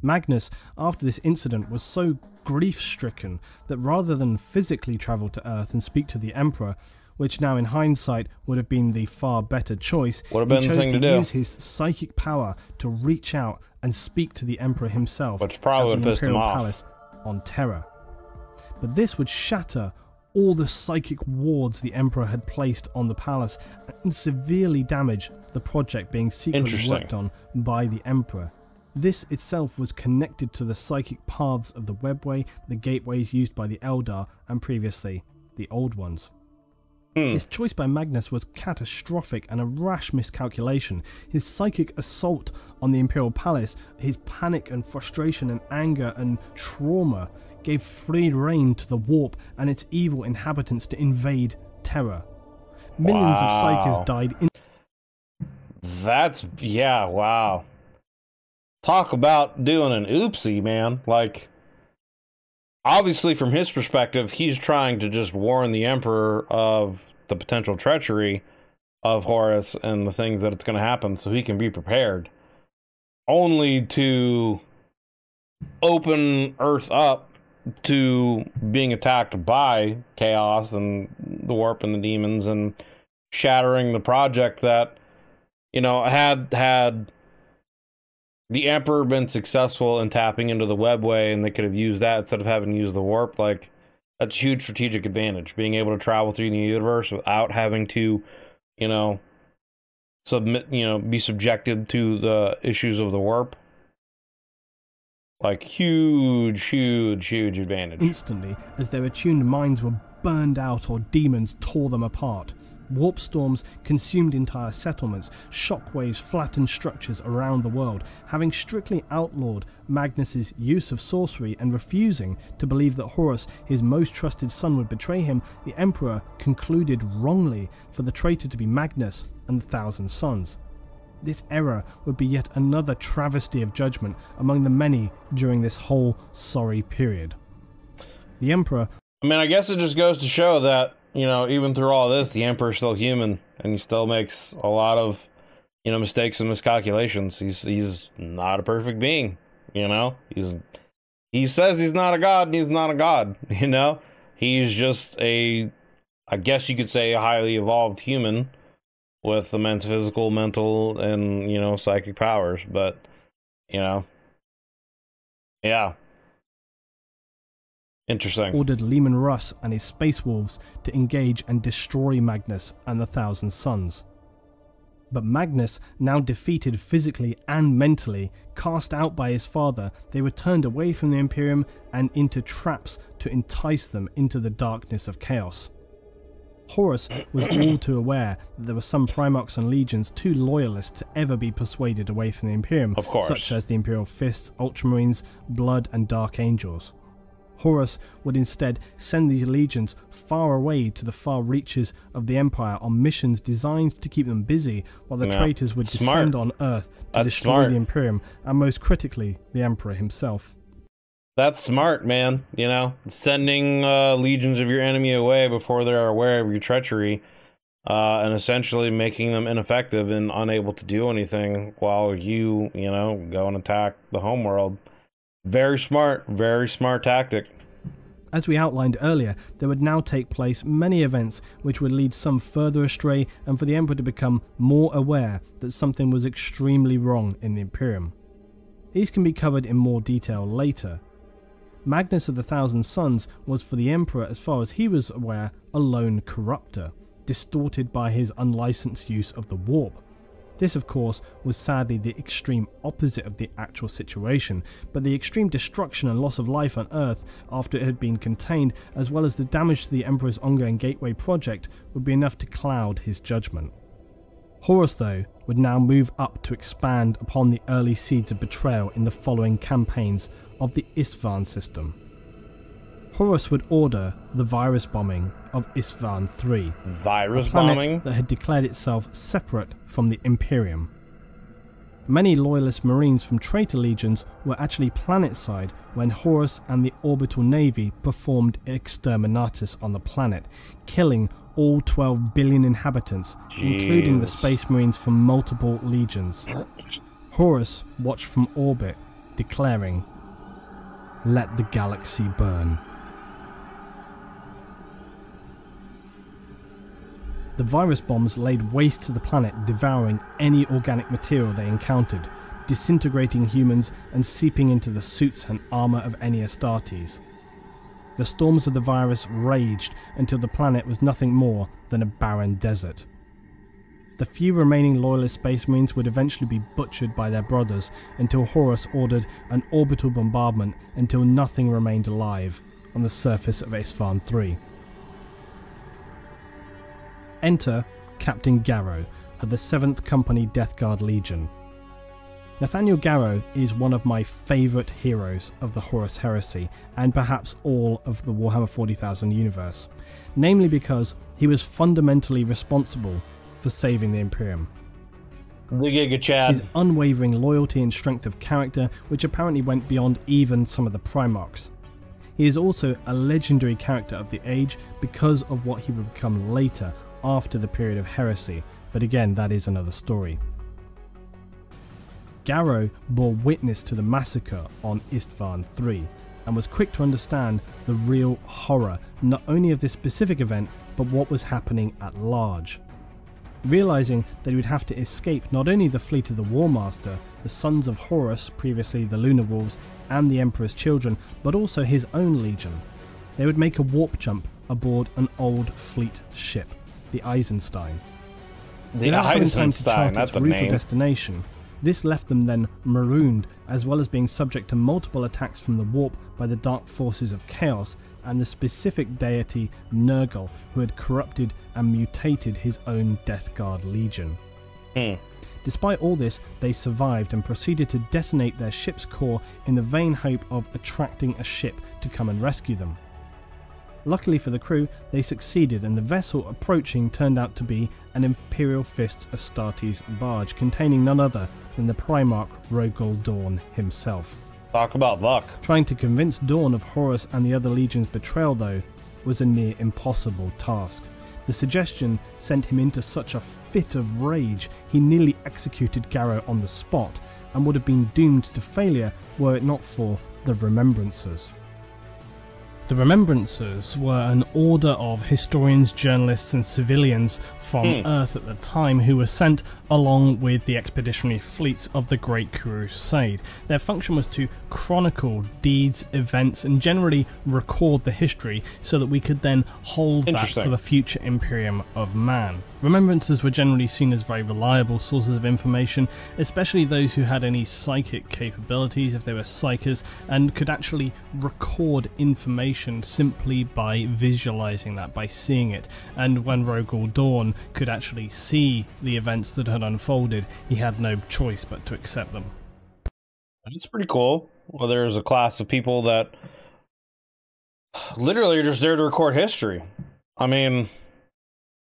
Magnus, after this incident, was so grief-stricken that rather than physically travel to Earth and speak to the Emperor, which now in hindsight would have been the far better choice, he chose to use his psychic power to reach out and speak to the Emperor himself which probably at the pissed him Imperial off. Palace on Terra. But this would shatter all the psychic wards the Emperor had placed on the palace and severely damage the project being secretly worked on by the Emperor. This itself was connected to the psychic paths of the webway, the gateways used by the Eldar, and previously the Old Ones. This choice by Magnus was catastrophic and a rash miscalculation. His psychic assault on the Imperial Palace, his panic and frustration and anger and trauma gave free rein to the warp and its evil inhabitants to invade Terra. Millions of psychers died in... Wow. Talk about doing an oopsie, man. Like, obviously from his perspective, he's trying to just warn the Emperor of the potential treachery of Horus and the things that it's going to happen so he can be prepared. Only to open Earth up to being attacked by chaos and the warp and the demons and shattering the project that, you know, had the Emperor been successful in tapping into the webway and they could have used that instead of having to use the warp, like, that's a huge strategic advantage, being able to travel through the universe without having to, you know, be subjected to the issues of the warp. Like, huge advantage. Instantly, as their attuned minds were burned out or demons tore them apart. Warp storms consumed entire settlements, shockwaves flattened structures around the world. Having strictly outlawed Magnus's use of sorcery and refusing to believe that Horus, his most trusted son, would betray him, the Emperor concluded wrongly for the traitor to be Magnus and the Thousand Sons. This error would be yet another travesty of judgment among the many during this whole sorry period. The Emperor... I mean, I guess it just goes to show that, you know, even through all this, the Emperor's still human, and he still makes a lot of, you know, mistakes and miscalculations. He's not a perfect being, you know? He says he's not a god, and he's not a god, you know? He's just I guess you could say, a highly evolved human with immense physical, mental, and, you know, psychic powers, but, you know, yeah. Interesting. Ordered Leman Russ and his Space Wolves to engage and destroy Magnus and the Thousand Sons. But Magnus, now defeated physically and mentally, cast out by his father, they were turned away from the Imperium and into traps to entice them into the darkness of chaos. Horus was all too aware that there were some Primarchs and Legions too loyalist to ever be persuaded away from the Imperium, of course, such as the Imperial Fists, Ultramarines, Blood and Dark Angels. Horus would instead send these legions far away to the far reaches of the Empire on missions designed to keep them busy, while the traitors would descend on Earth to destroy the Imperium, and most critically, the Emperor himself. That's smart, man. You know, sending legions of your enemy away before they're aware of your treachery, and essentially making them ineffective and unable to do anything while you know, go and attack the homeworld. Very smart tactic. As we outlined earlier, there would now take place many events which would lead some further astray and for the Emperor to become more aware that something was extremely wrong in the Imperium. These can be covered in more detail later. Magnus of the Thousand Sons was for the Emperor, as far as he was aware, a lone corruptor, distorted by his unlicensed use of the warp. This, of course, was sadly the extreme opposite of the actual situation, but the extreme destruction and loss of life on Earth after it had been contained, as well as the damage to the Emperor's ongoing Gateway project, would be enough to cloud his judgment. Horus, though, would now move up to expand upon the early seeds of betrayal in the following campaigns of the Isstvan system. Horus would order the virus bombing of Isstvan III, Virus a planet bombing? that had declared itself separate from the Imperium. Many loyalist marines from traitor legions were actually planetside when Horus and the orbital navy performed exterminatus on the planet, killing all 12 billion inhabitants, including the space marines from multiple legions. Horus watched from orbit, declaring, "Let the galaxy burn." The virus bombs laid waste to the planet, devouring any organic material they encountered, disintegrating humans and seeping into the suits and armour of any Astartes. The storms of the virus raged until the planet was nothing more than a barren desert. The few remaining loyalist space marines would eventually be butchered by their brothers until Horus ordered an orbital bombardment until nothing remained alive on the surface of Isstvan III. Enter Captain Garrow of the 7th Company Death Guard Legion. Nathaniel Garrow is one of my favourite heroes of the Horus Heresy and perhaps all of the Warhammer 40,000 universe, namely because he was fundamentally responsible for saving the Imperium. The Giga Chad. His unwavering loyalty and strength of character, which apparently went beyond even some of the Primarchs. He is also a legendary character of the age because of what he would become later after the period of heresy, but again, that is another story. Garrow bore witness to the massacre on Isstvan III and was quick to understand the real horror not only of this specific event but what was happening at large. Realising that he would have to escape not only the fleet of the War Master, the sons of Horus, previously the Lunar Wolves, and the Emperor's children, but also his own legion, they would make a warp jump aboard an old fleet ship, the Eisenstein. The Eisenstein, that's a name. Destination, this left them then marooned, as well as being subject to multiple attacks from the warp by the dark forces of chaos and the specific deity Nurgle, who had corrupted and mutated his own Death Guard Legion. Despite all this, they survived and proceeded to detonate their ship's core in the vain hope of attracting a ship to come and rescue them. Luckily for the crew, they succeeded, and the vessel approaching turned out to be an Imperial Fist's Astartes barge containing none other than the Primarch Rogol Dawn himself. Talk about luck. Trying to convince Dawn of Horus and the other legion's betrayal, though, was a near impossible task. The suggestion sent him into such a fit of rage he nearly executed Garrow on the spot, and would have been doomed to failure were it not for the Remembrancers. The Remembrancers were an order of historians, journalists and civilians from Earth at the time who were sent along with the expeditionary fleets of the Great Crusade. Their function was to chronicle deeds, events and generally record the history so that we could then hold that for the future Imperium of Man. Remembrancers were generally seen as very reliable sources of information, especially those who had any psychic capabilities, if they were psychers, and could actually record information simply by visualizing that, by seeing it. And when Rogol Dawn could actually see the events that had unfolded, he had no choice but to accept them. It's pretty cool. Well, there's a class of people that literally are just there to record history. I mean,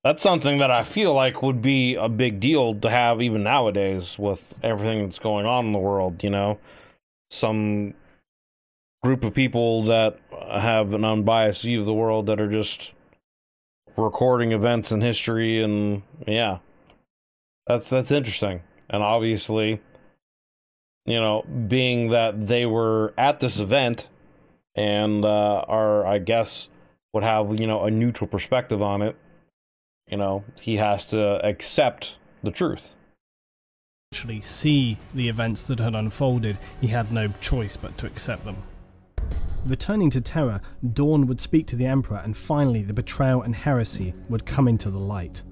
that's something that I feel like would be a big deal to have even nowadays with everything that's going on in the world, you know? Some group of people that have an unbiased view of the world that are just recording events in history, and yeah. That's interesting. And obviously, you know, being that they were at this event and are, I guess, would have, you know, a neutral perspective on it, you know, he has to accept the truth. Actually see the events that had unfolded, he had no choice but to accept them. Returning to Terra, Dawn would speak to the Emperor, and finally the betrayal and heresy would come into the light.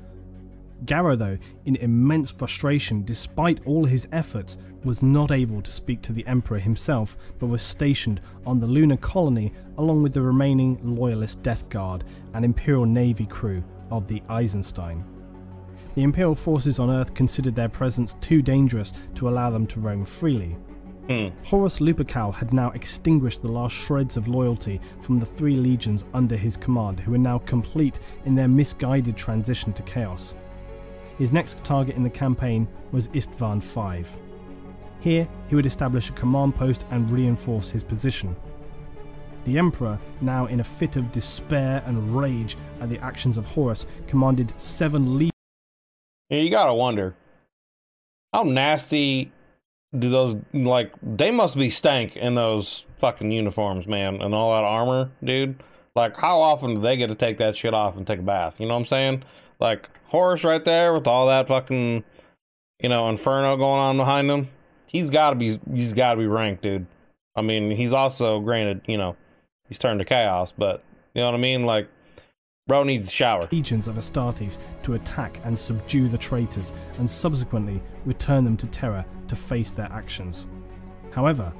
Garrow, though, in immense frustration despite all his efforts, was not able to speak to the Emperor himself, but was stationed on the lunar colony along with the remaining Loyalist Death Guard and Imperial Navy crew of the Eisenstein. The Imperial forces on Earth considered their presence too dangerous to allow them to roam freely. Horus Lupercal had now extinguished the last shreds of loyalty from the 3 legions under his command, who were now complete in their misguided transition to chaos. His next target in the campaign was Istvan V. Here, he would establish a command post and reinforce his position. The Emperor, now in a fit of despair and rage at the actions of Horus, commanded 7 legions. Yeah, you gotta wonder, how nasty do those, like, they must be stank in those fucking uniforms, man, and all that armor, dude. Like, how often do they get to take that shit off and take a bath? You know what I'm saying? Like, Horus right there with all that fucking, you know, inferno going on behind him. He's gotta be ranked, dude. I mean, he's also, granted, you know, he's turned to chaos, but, you know what I mean? Like, bro needs a shower. Legions of Astartes to attack and subdue the traitors, and subsequently return them to Terra to face their actions. However,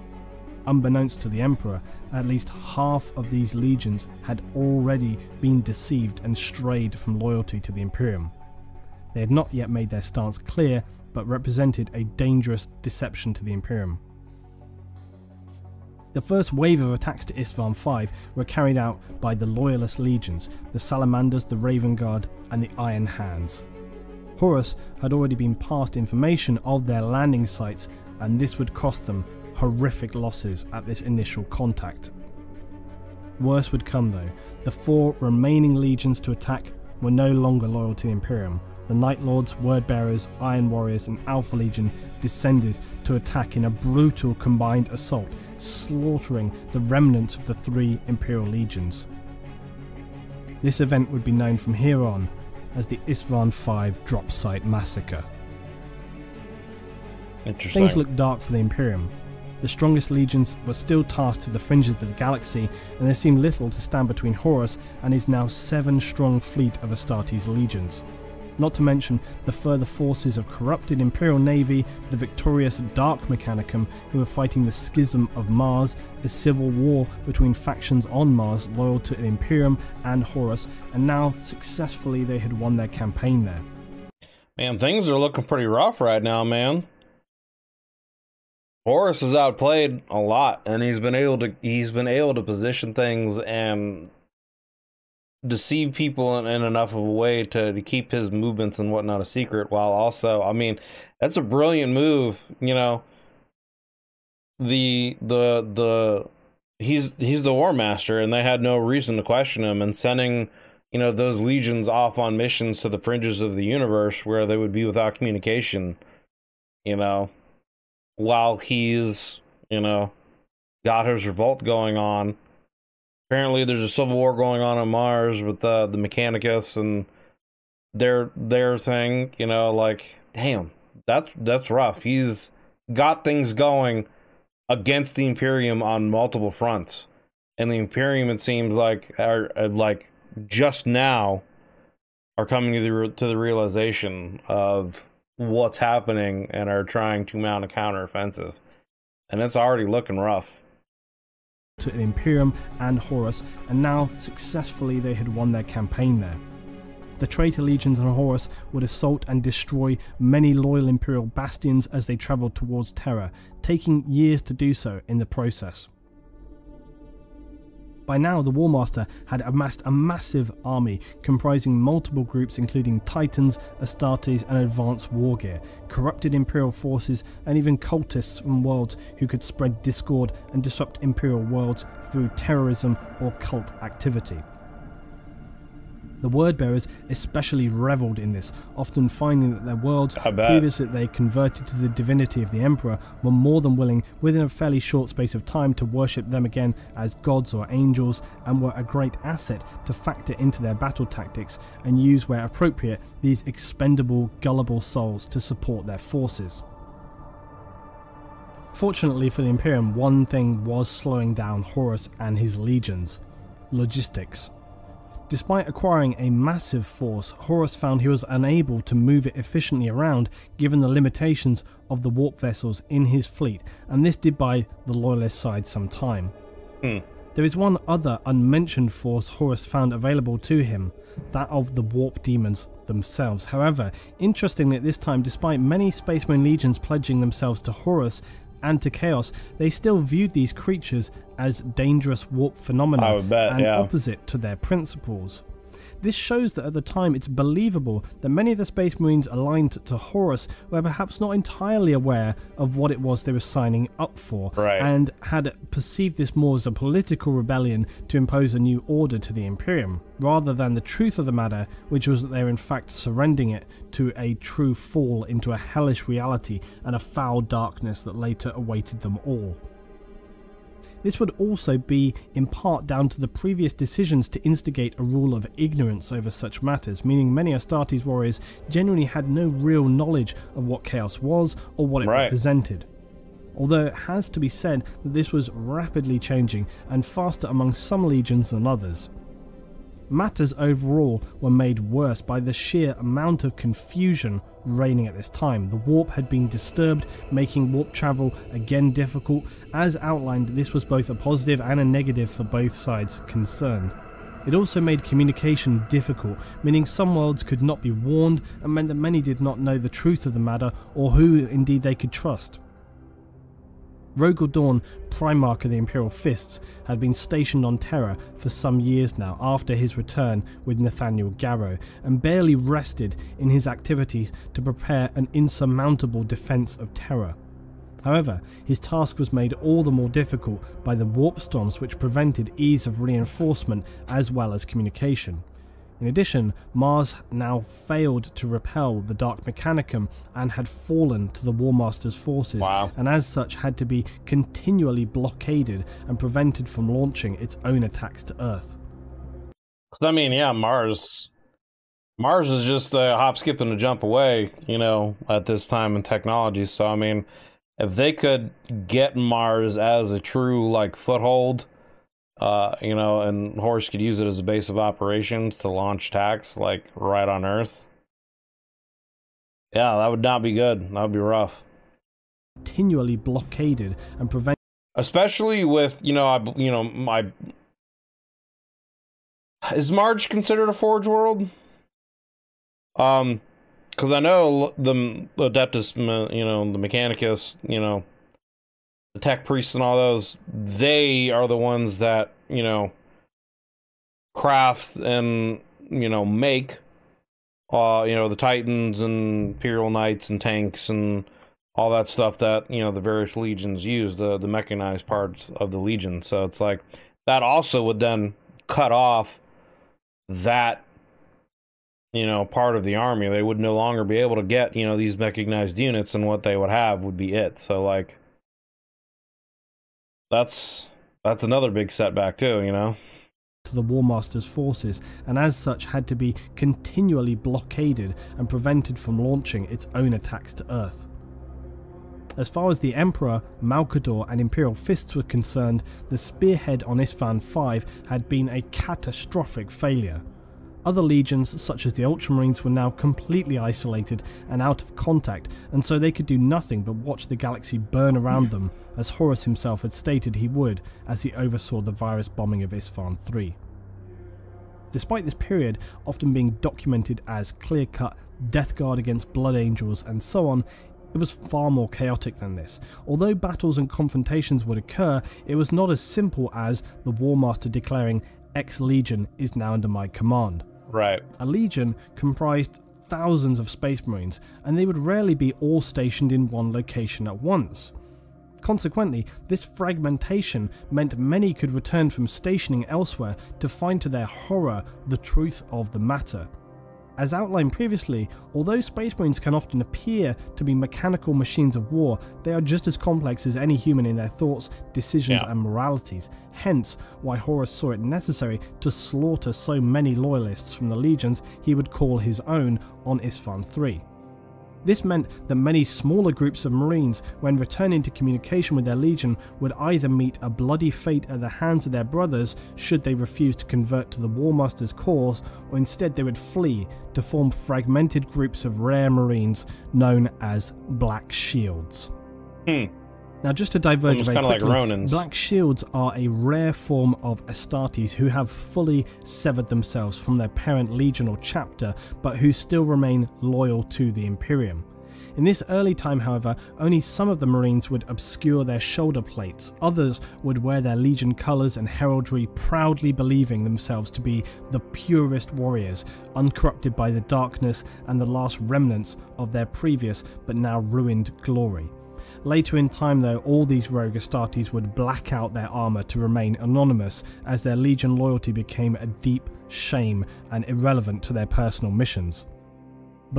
unbeknownst to the Emperor, at least half of these legions had already been deceived and strayed from loyalty to the Imperium. They had not yet made their stance clear, but represented a dangerous deception to the Imperium. The first wave of attacks to Istvan V were carried out by the Loyalist legions, the Salamanders, the Raven Guard, and the Iron Hands. Horus had already been passed information of their landing sites, and this would cost them horrific losses at this initial contact. Worse would come though. The 4 remaining legions to attack were no longer loyal to the Imperium. The Night Lords, Wordbearers, Iron Warriors, and Alpha Legion descended to attack in a brutal combined assault, slaughtering the remnants of the 3 Imperial legions. This event would be known from here on as the Istvan V Drop Site Massacre. Interesting. Things looked dark for the Imperium. The strongest legions were still tasked to the fringes of the galaxy, and there seemed little to stand between Horus and his now 7-strong fleet of Astartes legions. Not to mention the further forces of corrupted Imperial Navy, the victorious Dark Mechanicum, who were fighting the Schism of Mars, a civil war between factions on Mars loyal to the Imperium and Horus, and now successfully they had won their campaign there. Man, things are looking pretty rough right now, man. Horus is outplayed a lot, and he's been able to position things and deceive people in enough of a way to keep his movements and whatnot a secret, while also, I mean, that's a brilliant move, you know. He's the War Master, and they had no reason to question him, and sending, you know, those legions off on missions to the fringes of the universe where they would be without communication, you know, while he's, you know, got his revolt going on. Apparently there's a civil war going on Mars with the Mechanicus and their thing, you know, like, damn, that's rough. He's got things going against the Imperium on multiple fronts, and the Imperium, it seems like, are like just now are coming to the realization of what's happening and are trying to mount a counteroffensive, and it's already looking rough to the Imperium and Horus, and now successfully they had won their campaign there. The traitor legions on Horus would assault and destroy many loyal Imperial bastions as they travelled towards Terra, taking years to do so in the process. By now, the Warmaster had amassed a massive army comprising multiple groups including Titans, Astartes and advanced war gear, corrupted Imperial forces, and even cultists from worlds who could spread discord and disrupt Imperial worlds through terrorism or cult activity. The Wordbearers especially revelled in this, often finding that their worlds, previously they converted to the divinity of the Emperor, were more than willing, within a fairly short space of time, to worship them again as gods or angels, and were a great asset to factor into their battle tactics and use where appropriate these expendable, gullible souls to support their forces. Fortunately for the Imperium, one thing was slowing down Horus and his legions: logistics. Despite acquiring a massive force, Horus found he was unable to move it efficiently around given the limitations of the warp vessels in his fleet, and this did buy the Loyalist side some time. There is one other unmentioned force Horus found available to him, that of the warp demons themselves. However, interestingly at this time, despite many Space Marine legions pledging themselves to Horus and to Chaos, they still viewed these creatures as dangerous warp phenomena and opposite to their principles. This shows that at the time it's believable that many of the Space Marines aligned to Horus were perhaps not entirely aware of what it was they were signing up for, and had perceived this more as a political rebellion to impose a new order to the Imperium, rather than the truth of the matter, which was that they were in fact surrendering it to a true fall into a hellish reality and a foul darkness that later awaited them all. This would also be in part down to the previous decisions to instigate a rule of ignorance over such matters, meaning many Astartes warriors genuinely had no real knowledge of what Chaos was or what it represented. Although it has to be said that this was rapidly changing and faster among some legions than others. Matters overall were made worse by the sheer amount of confusion reigning at this time. The warp had been disturbed, making warp travel again difficult. As outlined, this was both a positive and a negative for both sides concerned. It also made communication difficult, meaning some worlds could not be warned, and meant that many did not know the truth of the matter or who indeed they could trust. Rogel Dawn, Primarch of the Imperial Fists, had been stationed on Terra for some years now after his return with Nathaniel Garrow, and barely rested in his activities to prepare an insurmountable defence of Terra. However, his task was made all the more difficult by the warp storms which prevented ease of reinforcement as well as communication. In addition, Mars now failed to repel the Dark Mechanicum and had fallen to the War Master's forces, and as such had to be continually blockaded and prevented from launching its own attacks to Earth. I mean, yeah, Mars is just a hop, skip, and a jump away, you know, at this time in technology. So, I mean, if they could get Mars as a true, like, foothold, you know, and Horus could use it as a base of operations to launch attacks, like, right on Earth. Yeah, that would not be good. That would be rough. Continually blockaded and prevented. Especially with, is Mars considered a Forge world? Because I know the Adeptus, the Mechanicus, the Tech Priests and all those, they are the ones that, craft and, make, the Titans and Imperial Knights and tanks and all that stuff that, the various legions use, the mechanized parts of the legion. So it's like, that also would then cut off that, part of the army. They would no longer be able to get, these mechanized units, and what they would have would be it. So, like, that's another big setback too, to the War Master's forces, and as such had to be continually blockaded and prevented from launching its own attacks to Earth. As far as the Emperor, Malkador and Imperial Fists were concerned, the spearhead on Isfahan V had been a catastrophic failure. Other legions, such as the Ultramarines, were now completely isolated and out of contact, and so they could do nothing but watch the galaxy burn around them, as Horus himself had stated he would as he oversaw the virus bombing of Isfahan III. Despite this period often being documented as clear-cut death guard against Blood Angels and so on, it was far more chaotic than this. Although battles and confrontations would occur, it was not as simple as the War Master declaring, "X Legion is now under my command." Right. A legion comprised thousands of Space Marines, and they would rarely be all stationed in one location at once. Consequently, this fragmentation meant many could return from stationing elsewhere to find to their horror the truth of the matter. As outlined previously, although Space Marines can often appear to be mechanical machines of war, they are just as complex as any human in their thoughts, decisions and moralities, hence why Horus saw it necessary to slaughter so many loyalists from the legions he would call his own on Isfahan III. This meant that many smaller groups of Marines, when returning to communication with their legion, would either meet a bloody fate at the hands of their brothers should they refuse to convert to the War Master's cause, or instead they would flee to form fragmented groups of rare Marines known as Black Shields. Now, just to diverge very quickly, like Black Shields are a rare form of Astartes who have fully severed themselves from their parent legion or chapter, but who still remain loyal to the Imperium. In this early time, however, only some of the Marines would obscure their shoulder plates. Others would wear their legion colours and heraldry, proudly believing themselves to be the purest warriors, uncorrupted by the darkness and the last remnants of their previous but now ruined glory. Later in time, though, all these rogue Astartes would black out their armour to remain anonymous, as their legion loyalty became a deep shame and irrelevant to their personal missions.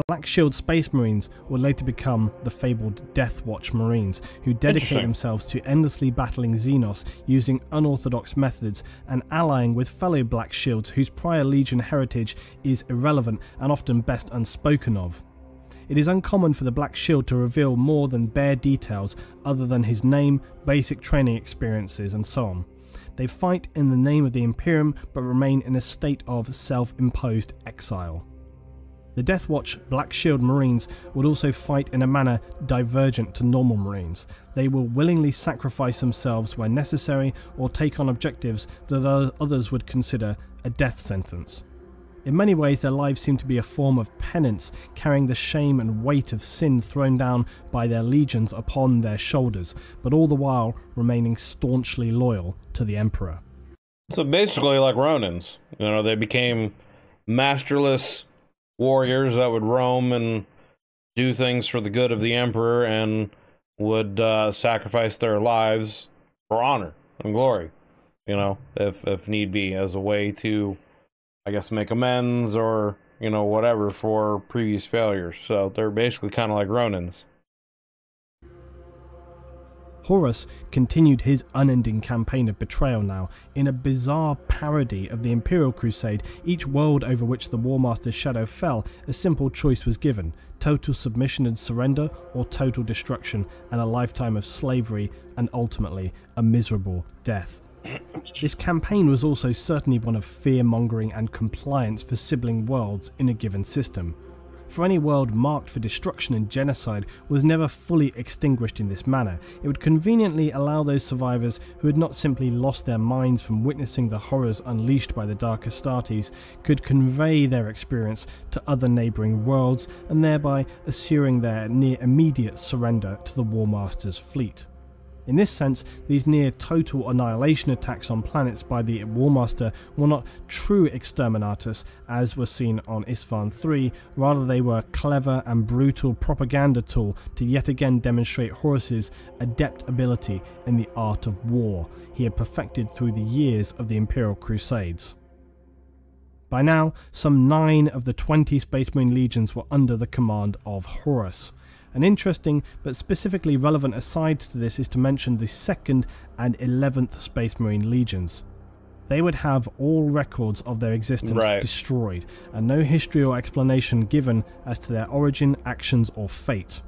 Black Shield Space Marines would later become the fabled Death Watch Marines, who dedicate themselves to endlessly battling Xenos using unorthodox methods and allying with fellow Black Shields whose prior legion heritage is irrelevant and often best unspoken of. It is uncommon for the Black Shield to reveal more than bare details other than his name, basic training experiences, and so on. They fight in the name of the Imperium but remain in a state of self-imposed exile. The Death Watch Black Shield Marines would also fight in a manner divergent to normal Marines. They will willingly sacrifice themselves when necessary or take on objectives that others would consider a death sentence. In many ways, their lives seem to be a form of penance, carrying the shame and weight of sin thrown down by their legions upon their shoulders, but all the while remaining staunchly loyal to the Emperor. So basically like Ronins. You know, they became masterless warriors that would roam and do things for the good of the Emperor and would sacrifice their lives for honor and glory, you know, if need be, as a way to, I guess, make amends or, you know, whatever for previous failures. So they're basically kind of like Ronins. Horus continued his unending campaign of betrayal now, in a bizarre parody of the Imperial Crusade. Each world over which the War Master's shadow fell, a simple choice was given: total submission and surrender, or total destruction and a lifetime of slavery, and ultimately a miserable death. This campaign was also certainly one of fear-mongering and compliance for sibling worlds in a given system. For any world marked for destruction and genocide was never fully extinguished in this manner. It would conveniently allow those survivors who had not simply lost their minds from witnessing the horrors unleashed by the Dark Astartes could convey their experience to other neighbouring worlds, and thereby assuring their near immediate surrender to the War Master's fleet. In this sense, these near-total annihilation attacks on planets by the War Master were not true exterminatus as was seen on Isstvan III, rather they were a clever and brutal propaganda tool to yet again demonstrate Horus's adept ability in the art of war he had perfected through the years of the Imperial Crusades. By now, some 9 of the 20 Space Marine legions were under the command of Horus. An interesting but specifically relevant aside to this is to mention the 2nd and 11th Space Marine legions. They would have all records of their existence destroyed, and no history or explanation given as to their origin, actions, or fate.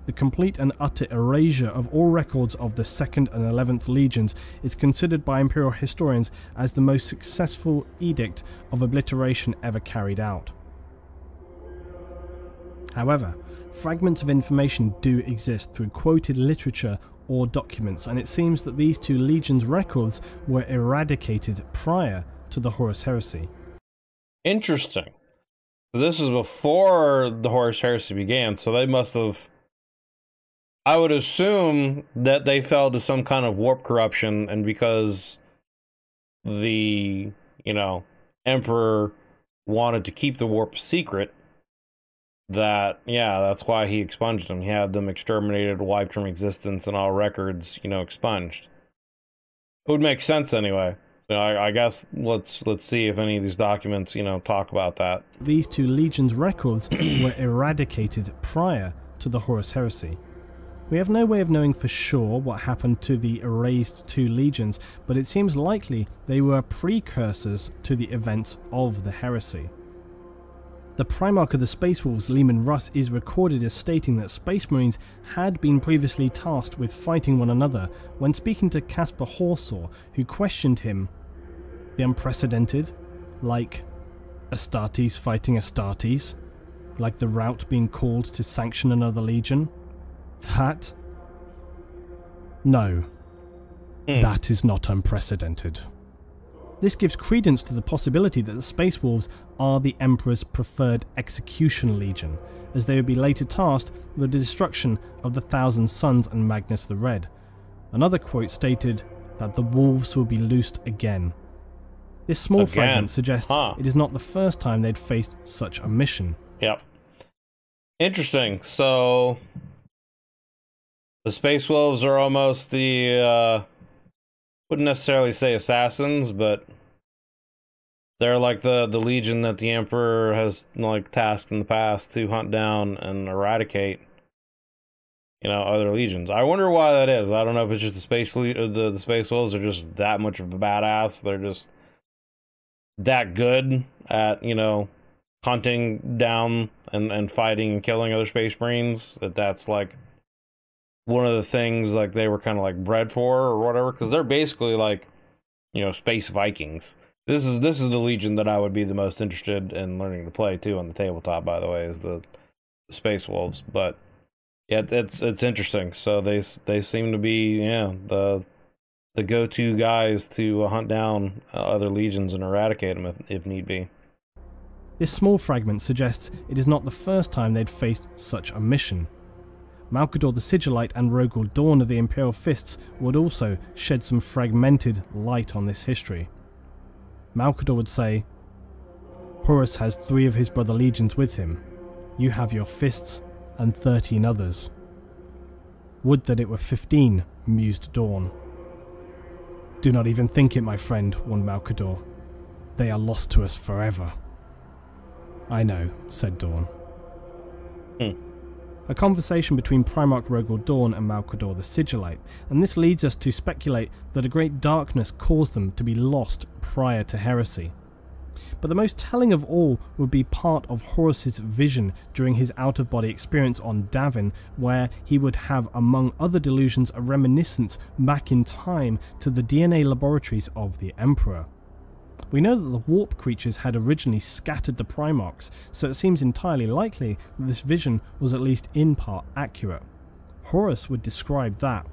The complete and utter erasure of all records of the 2nd and 11th legions is considered by Imperial historians as the most successful edict of obliteration ever carried out. However, fragments of information do exist through quoted literature or documents, and it seems that these 2 legions' records were eradicated prior to the Horus Heresy. Interesting. This is before the Horus Heresy began, so they must have... I would assume that they fell to some kind of warp corruption, and because the, you know, Emperor wanted to keep the warp secret, that, yeah, that's why he expunged them. He had them exterminated, wiped from existence, and all records, you know, expunged. It would make sense anyway. So I guess let's see if any of these documents, you know, talk about that. These 2 legions' records were eradicated prior to the Horus Heresy. We have no way of knowing for sure what happened to the erased 2 legions, but it seems likely they were precursors to the events of the Heresy. The Primarch of the Space Wolves, Leman Russ, is recorded as stating that Space Marines had been previously tasked with fighting one another when speaking to Caspar Horsaw, who questioned him. The unprecedented, like Astartes fighting Astartes, like the rout being called to sanction another legion. That? No. That is not unprecedented. This gives credence to the possibility that the Space Wolves are the Emperor's preferred execution legion, as they would be later tasked with the destruction of the Thousand Sons and Magnus the Red. Another quote stated that the wolves will be loosed again. This small fragment suggests it is not the first time they'd faced such a mission. Yep. Interesting. So the Space Wolves are almost the wouldn't necessarily say assassins, but they're like the legion that the Emperor has like tasked in the past to hunt down and eradicate, you know, other legions. I wonder why that is. I don't know if it's just the Space Wolves are just that much of a badass. They're just that good at, you know, hunting down and fighting and killing other Space Marines, that's like one of the things like they were kind of like bred for or whatever, because they're basically like, you know, space Vikings. This is the legion that I would be the most interested in learning to play too on the tabletop, by the way, is the Space Wolves. But yeah, it's interesting. So they seem to be, yeah, the go-to guys to hunt down other legions and eradicate them if need be. This small fragment suggests it is not the first time they'd faced such a mission. Malkador the Sigillite and Rogel Dawn of the Imperial Fists would also shed some fragmented light on this history. Malkador would say, Horus has 3 of his brother legions with him. You have your fists and 13 others. Would that it were 15, mused Dawn. Do not even think it, my friend, warned Malkador. They are lost to us forever. I know, said Dawn. A conversation between Primarch Rogel Dawn and Malkador the Sigillite, and this leads us to speculate that a great darkness caused them to be lost prior to heresy. But the most telling of all would be part of Horus's vision during his out-of-body experience on Davin, where he would have, among other delusions, a reminiscence back in time to the DNA laboratories of the Emperor. We know that the warp creatures had originally scattered the Primarchs, so it seems entirely likely that this vision was at least in part accurate. Horus would describe that.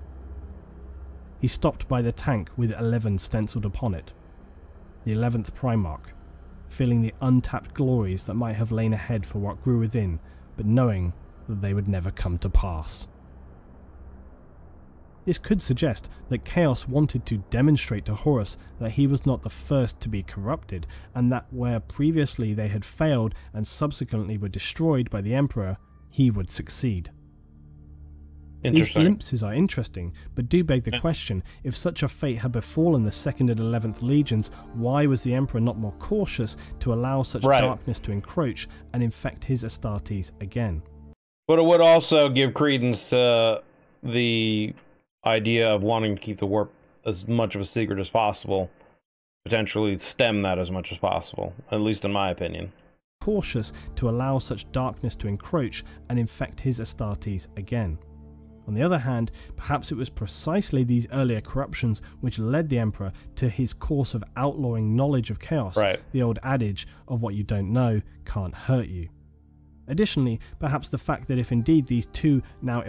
He stopped by the tank with 11 stenciled upon it. The 11th Primarch, feeling the untapped glories that might have lain ahead for what grew within, but knowing that they would never come to pass. This could suggest that Chaos wanted to demonstrate to Horus that he was not the first to be corrupted, and that where previously they had failed and subsequently were destroyed by the Emperor, he would succeed. These glimpses are interesting, but do beg the question, if such a fate had befallen the 2nd and 11th Legions, why was the Emperor not more cautious to allow such darkness to encroach and infect his Astartes again? But it would also give credence to the idea of wanting to keep the warp as much of a secret as possible, potentially stem that as much as possible, at least in my opinion. Cautious to allow such darkness to encroach and infect his Astartes again. On the other hand, perhaps it was precisely these earlier corruptions which led the Emperor to his course of outlawing knowledge of chaos, the old adage of what you don't know can't hurt you. Additionally, perhaps the fact that if indeed these two now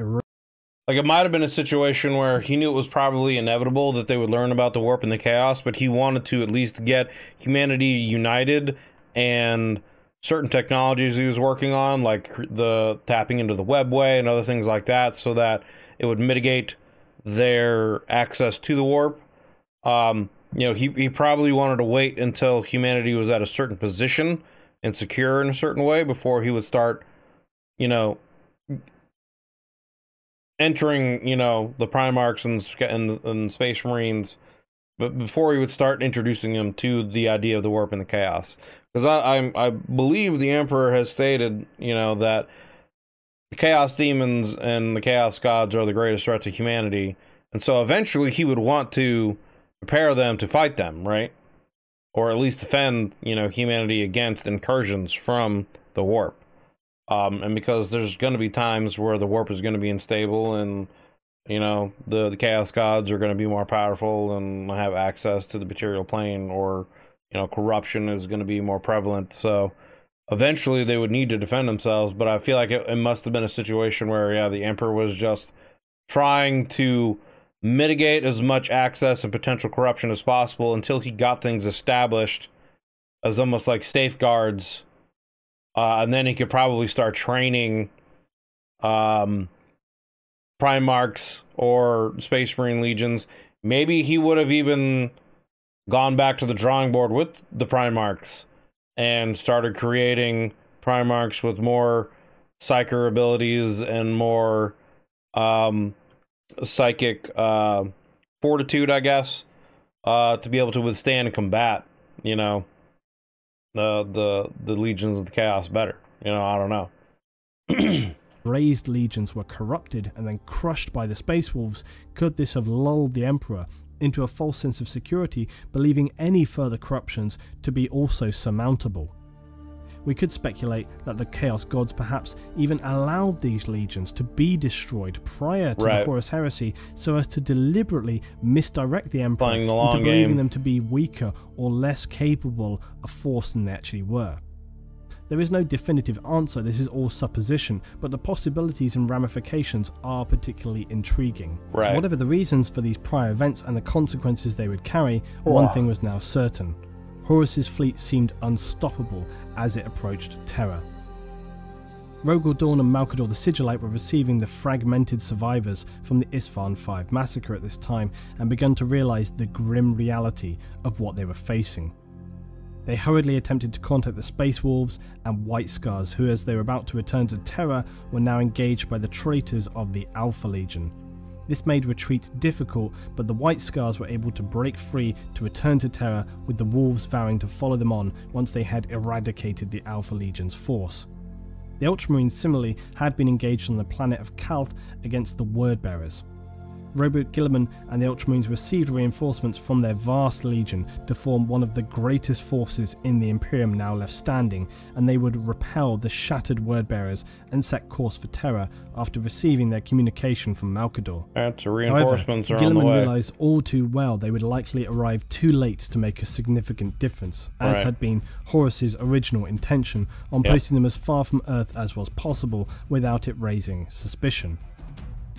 like, it might have been a situation where he knew it was probably inevitable that they would learn about the warp and the chaos, but he wanted to at least get humanity united, and certain technologies he was working on, like the tapping into the webway and other things like that, so that it would mitigate their access to the warp. You know, he probably wanted to wait until humanity was at a certain position and secure in a certain way before he would start, you know, entering, you know, the Primarchs and Space Marines, but before he would start introducing them to the idea of the warp and the chaos. Because I believe the Emperor has stated, you know, that the Chaos Demons and the Chaos Gods are the greatest threat to humanity, and so eventually he would want to prepare them to fight them, right? Or at least defend, you know, humanity against incursions from the warp. And because there's going to be times where the warp is going to be unstable, and you know, the chaos gods are going to be more powerful and have access to the material plane, or you know, corruption is going to be more prevalent. So eventually they would need to defend themselves. But I feel like it must have been a situation where, yeah, the Emperor was just trying to mitigate as much access and potential corruption as possible until he got things established as almost like safeguards, and then he could probably start training Primarchs or Space Marine legions. Maybe he would have even gone back to the drawing board with the Primarchs and started creating Primarchs with more psyker abilities and more psychic fortitude, I guess, to be able to withstand and combat, you know, the legions of the chaos better. You know, I don't know. Raised legions were corrupted and then crushed by the Space Wolves. Could this have lulled the Emperor into a false sense of security, believing any further corruptions to be also surmountable? We could speculate that the Chaos Gods perhaps even allowed these legions to be destroyed prior to the Horus Heresy, so as to deliberately misdirect the Emperor into believing them to be weaker or less capable of force than they actually were. There is no definitive answer, this is all supposition, but the possibilities and ramifications are particularly intriguing. Whatever the reasons for these prior events and the consequences they would carry, one thing was now certain. Horus's fleet seemed unstoppable as it approached Terra. Rogel Dawn and Malkador the Sigillite were receiving the fragmented survivors from the Isfahan 5 massacre at this time and begun to realise the grim reality of what they were facing. They hurriedly attempted to contact the Space Wolves and White Scars, who, as they were about to return to Terra, were now engaged by the traitors of the Alpha Legion. This made retreat difficult, but the White Scars were able to break free to return to Terra, with the Wolves vowing to follow them on once they had eradicated the Alpha Legion's force. The Ultramarines similarly had been engaged on the planet of Kalth against the Wordbearers. Robert Gilliman and the Ultramarines received reinforcements from their vast legion to form one of the greatest forces in the Imperium now left standing, and they would repel the shattered Wordbearers and set course for Terra after receiving their communication from Malkador. So reinforcements are on the way. Gilliman realised all too well they would likely arrive too late to make a significant difference, as had been Horus's original intention on posting them as far from Earth as was possible without it raising suspicion.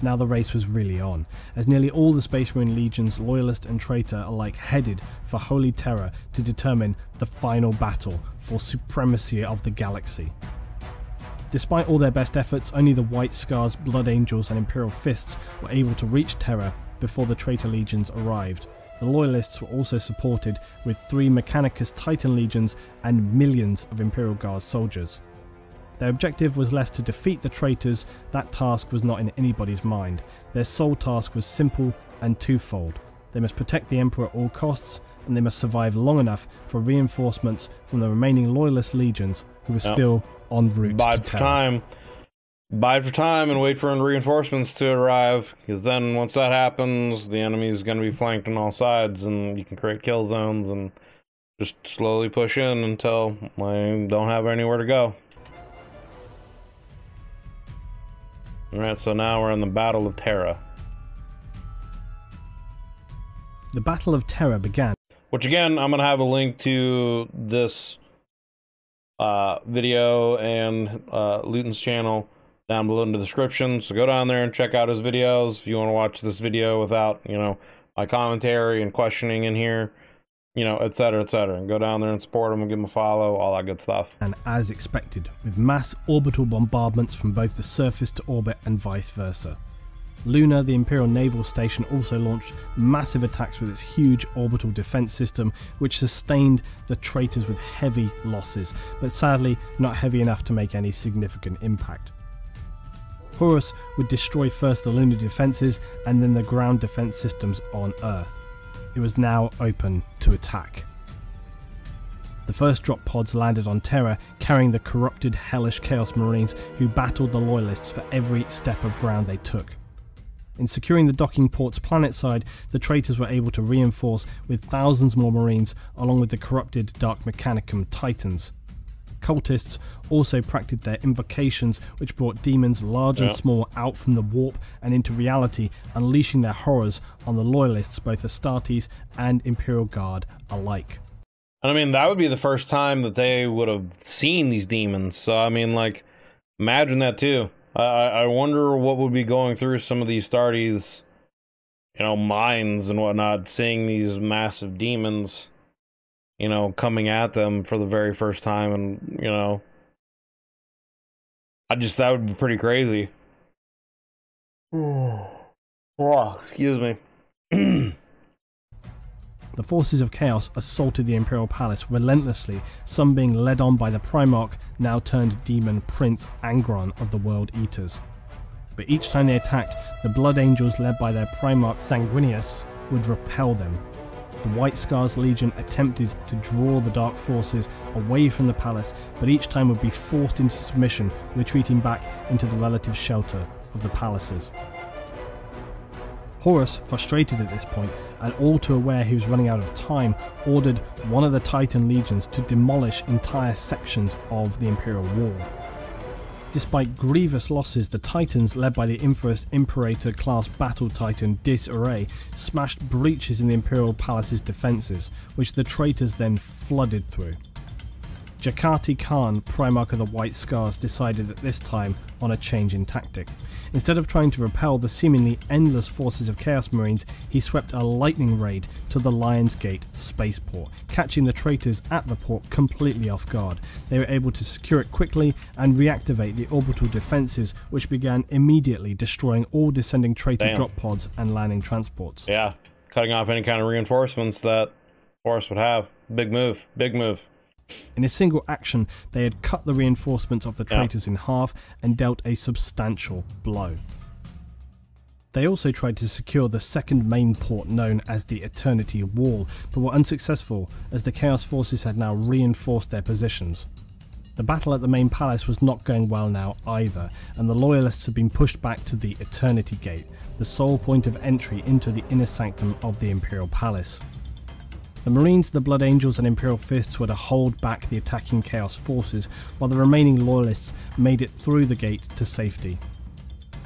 Now the race was really on, as nearly all the Space Marine legions, loyalist and traitor alike, headed for Holy Terra to determine the final battle for supremacy of the galaxy. Despite all their best efforts, only the White Scars, Blood Angels and Imperial Fists were able to reach Terra before the traitor legions arrived. The loyalists were also supported with 3 Mechanicus Titan legions and millions of Imperial Guard soldiers. Their objective was less to defeat the traitors. That task was not in anybody's mind. Their sole task was simple and twofold. They must protect the Emperor at all costs, and they must survive long enough for reinforcements from the remaining loyalist legions who were still en route to Terra. Bide for time and wait for reinforcements to arrive, because then once that happens, the enemy is going to be flanked on all sides, and you can create kill zones and just slowly push in until I don't have anywhere to go. Alright, so now we're in the Battle of Terra. The Battle of Terra began. Which again, I'm going to have a link to this video and Luton's channel down below in the description. So go down there and check out his videos if you want to watch this video without, you know, my commentary and questioning in here, you know, etc., etc. And go down there and support him and give him a follow, all that good stuff. And as expected, with mass orbital bombardments from both the surface to orbit and vice versa. Luna, the Imperial Naval Station, also launched massive attacks with its huge orbital defense system, which sustained the traitors with heavy losses, but sadly not heavy enough to make any significant impact. Horus would destroy first the lunar defenses and then the ground defense systems on Earth. It was now open to attack. The first drop pods landed on Terra, carrying the corrupted hellish Chaos Marines who battled the Loyalists for every step of ground they took. In securing the docking port's planetside, the traitors were able to reinforce with thousands more Marines along with the corrupted Dark Mechanicum Titans. Cultists also practiced their invocations, which brought demons large and small out from the warp and into reality, unleashing their horrors on the loyalists, both Astartes and Imperial Guard alike. And I mean, that would be the first time that they would have seen these demons. So, I mean, like, imagine that too. I wonder what would be going through some of these Astartes, you know, minds and whatnot, seeing these massive demons, you know, coming at them for the very first time. And, you know, that would be pretty crazy. Oh, excuse me. The forces of chaos assaulted the Imperial Palace relentlessly, some being led on by the Primarch, now turned demon Prince Angron of the World Eaters. But each time they attacked, the Blood Angels led by their Primarch Sanguinius would repel them. The White Scars Legion attempted to draw the dark forces away from the palace, but each time would be forced into submission, retreating back into the relative shelter of the palaces. Horus, frustrated at this point, and all too aware he was running out of time, ordered one of the Titan legions to demolish entire sections of the Imperial Wall. Despite grievous losses, the Titans, led by the infamous Imperator-class battle titan Disarray, smashed breaches in the Imperial Palace's defences, which the traitors then flooded through. Jakati Khan, Primarch of the White Scars, decided at this time on a change in tactic. Instead of trying to repel the seemingly endless forces of Chaos Marines, he swept a lightning raid to the Lion's Gate spaceport, catching the traitors at the port completely off guard. They were able to secure it quickly and reactivate the orbital defences, which began immediately destroying all descending traitor drop pods and landing transports. Yeah, cutting off any kind of reinforcements that Horus would have. Big move, big move. In a single action, they had cut the reinforcements of the traitors in half and dealt a substantial blow. They also tried to secure the second main port known as the Eternity Wall, but were unsuccessful as the Chaos Forces had now reinforced their positions. The battle at the main palace was not going well now either, and the Loyalists had been pushed back to the Eternity Gate, the sole point of entry into the inner sanctum of the Imperial Palace. The Marines, the Blood Angels and Imperial Fists were to hold back the attacking Chaos Forces, while the remaining Loyalists made it through the gate to safety.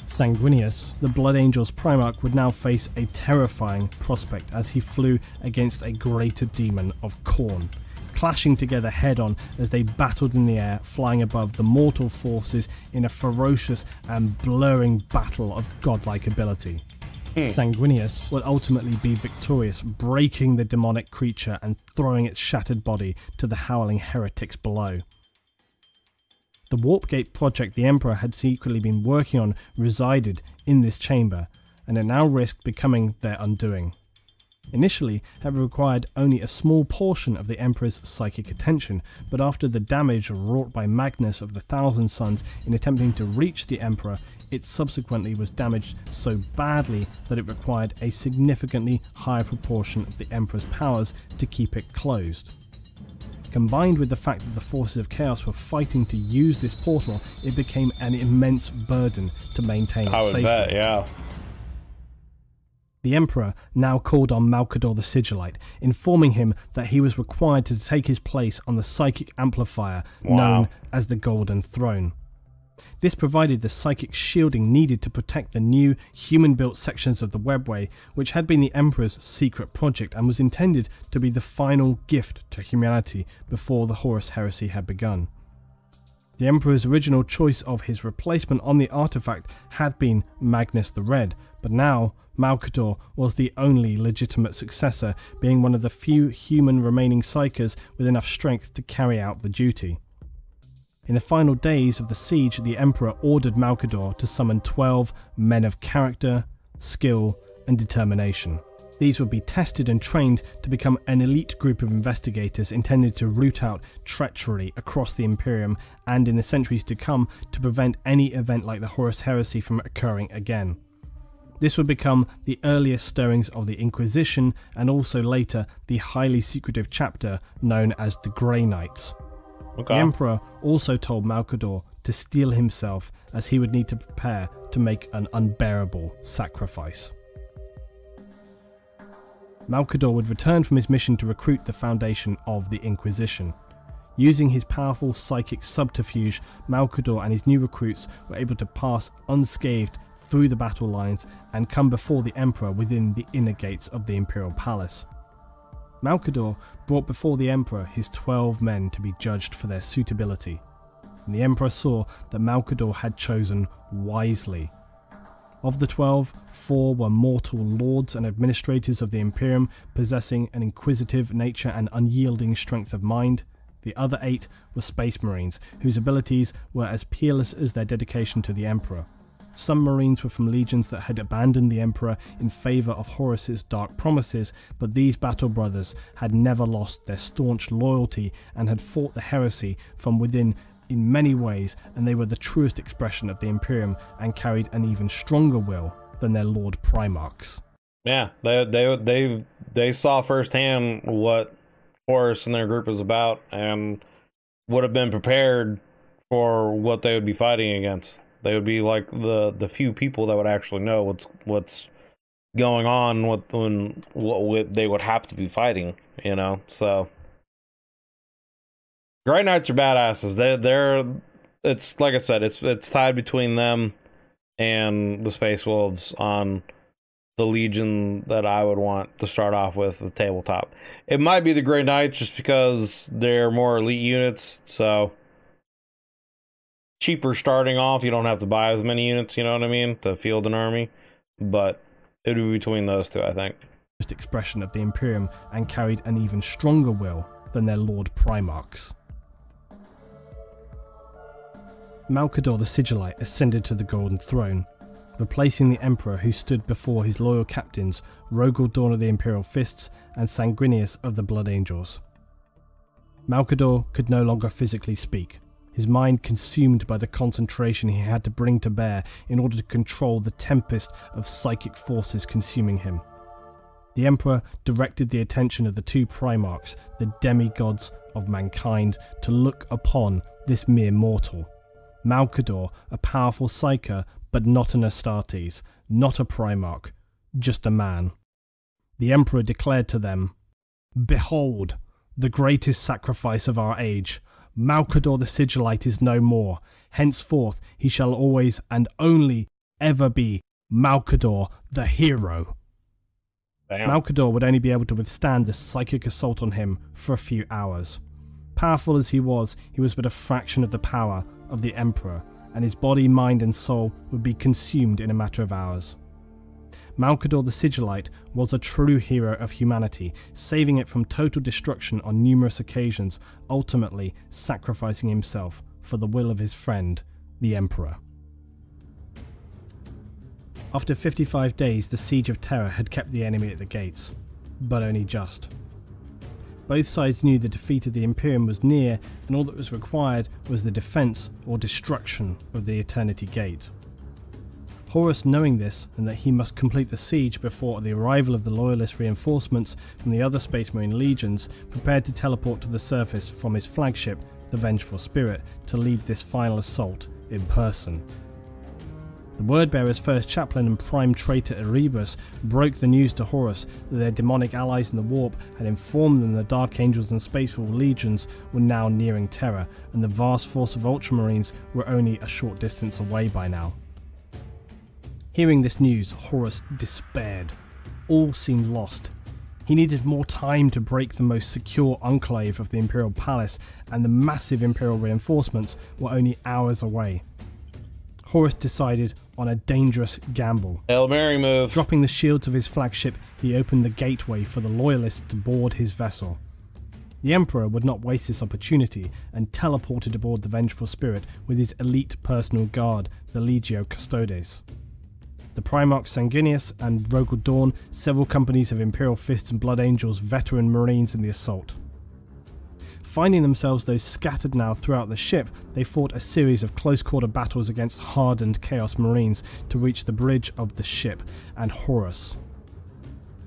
Sanguinius, the Blood Angels Primarch, would now face a terrifying prospect as he flew against a greater demon of Khorne, clashing together head-on as they battled in the air, flying above the mortal forces in a ferocious and blurring battle of godlike ability. Sanguinius would ultimately be victorious, breaking the demonic creature and throwing its shattered body to the howling heretics below. The Warp Gate project the Emperor had secretly been working on resided in this chamber, and it now risked becoming their undoing. Initially, it required only a small portion of the Emperor's psychic attention, but after the damage wrought by Magnus of the Thousand Suns in attempting to reach the Emperor, it subsequently was damaged so badly that it required a significantly higher proportion of the Emperor's powers to keep it closed. Combined with the fact that the forces of Chaos were fighting to use this portal, it became an immense burden to maintain its safety. I would bet, yeah. The Emperor now called on Malcador the Sigillite, informing him that he was required to take his place on the psychic amplifier known as the Golden Throne. This provided the psychic shielding needed to protect the new human-built sections of the webway, which had been the Emperor's secret project and was intended to be the final gift to humanity before the Horus Heresy had begun. The Emperor's original choice of his replacement on the artifact had been Magnus the Red, but now Malcador was the only legitimate successor, being one of the few human remaining psykers with enough strength to carry out the duty. In the final days of the siege, the Emperor ordered Malcador to summon 12 men of character, skill and determination. These would be tested and trained to become an elite group of investigators intended to root out treachery across the Imperium and in the centuries to come to prevent any event like the Horus Heresy from occurring again. This would become the earliest stirrings of the Inquisition and also later the highly secretive chapter known as the Grey Knights. The Emperor also told Malcador to steel himself as he would need to prepare to make an unbearable sacrifice. Malcador would return from his mission to recruit the foundation of the Inquisition. Using his powerful psychic subterfuge, Malcador and his new recruits were able to pass unscathed through the battle lines and come before the Emperor within the inner gates of the Imperial Palace. Malcador brought before the Emperor his 12 men to be judged for their suitability, and the Emperor saw that Malcador had chosen wisely. Of the 12, 4 were mortal lords and administrators of the Imperium, possessing an inquisitive nature and unyielding strength of mind. The other 8 were Space Marines, whose abilities were as peerless as their dedication to the Emperor. Some Marines were from legions that had abandoned the Emperor in favour of Horus's dark promises, but these battle brothers had never lost their staunch loyalty and had fought the heresy from within in many ways, and they were the truest expression of the Imperium and carried an even stronger will than their Lord Primarchs. Yeah, they saw firsthand what Horus and their group is about and would have been prepared for what they would be fighting against. They would be like the few people that would actually know what's going on, what they would have to be fighting, you know. So Grey Knights are badasses. It's like I said, it's tied between them and the Space Wolves on the Legion that I would want to start off with tabletop. It might be the Grey Knights just because they're more elite units, so cheaper starting off. You don't have to buy as many units, you know what I mean, to field an army, but it would be between those two, I think. Just expression of the Imperium and carried an even stronger will than their Lord Primarchs. Malcador the Sigillite ascended to the Golden Throne, replacing the Emperor who stood before his loyal captains, Rogel Dawn of the Imperial Fists and Sanguinius of the Blood Angels. Malcador could no longer physically speak, his mind consumed by the concentration he had to bring to bear in order to control the tempest of psychic forces consuming him. The Emperor directed the attention of the 2 Primarchs, the demigods of mankind, to look upon this mere mortal. Malcador, a powerful Psyker, but not an Astartes, not a Primarch, just a man. The Emperor declared to them, "Behold, the greatest sacrifice of our age. Malcador the Sigillite is no more. Henceforth he shall always and only ever be Malcador the Hero." Damn. Malcador would only be able to withstand the psychic assault on him for a few hours. Powerful as he was but a fraction of the power of the Emperor, and his body, mind and soul would be consumed in a matter of hours. Malcador the Sigillite was a true hero of humanity, saving it from total destruction on numerous occasions, ultimately sacrificing himself for the will of his friend, the Emperor. After 55 days, the Siege of Terror had kept the enemy at the gates, but only just. Both sides knew the defeat of the Imperium was near, and all that was required was the defence or destruction of the Eternity Gate. Horus, knowing this and that he must complete the siege before the arrival of the Loyalist reinforcements from the other Space Marine legions, prepared to teleport to the surface from his flagship, the Vengeful Spirit, to lead this final assault in person. The Wordbearer's first chaplain and prime traitor Erebus broke the news to Horus that their demonic allies in the Warp had informed them the Dark Angels and Space Wolf legions were now nearing Terra, and the vast force of Ultramarines were only a short distance away by now. Hearing this news, Horus despaired. All seemed lost. He needed more time to break the most secure enclave of the Imperial Palace, and the massive Imperial reinforcements were only hours away. Horus decided on a dangerous gamble. Hail Mary move. Dropping the shields of his flagship, he opened the gateway for the Loyalists to board his vessel. The Emperor would not waste this opportunity and teleported aboard the Vengeful Spirit with his elite personal guard, the Legio Custodes. The Primarch Sanguinius and Rogel Dawn, several companies of Imperial Fists and Blood Angels veteran Marines in the assault. Finding themselves though scattered now throughout the ship, they fought a series of close-quarter battles against hardened Chaos Marines to reach the bridge of the ship and Horus.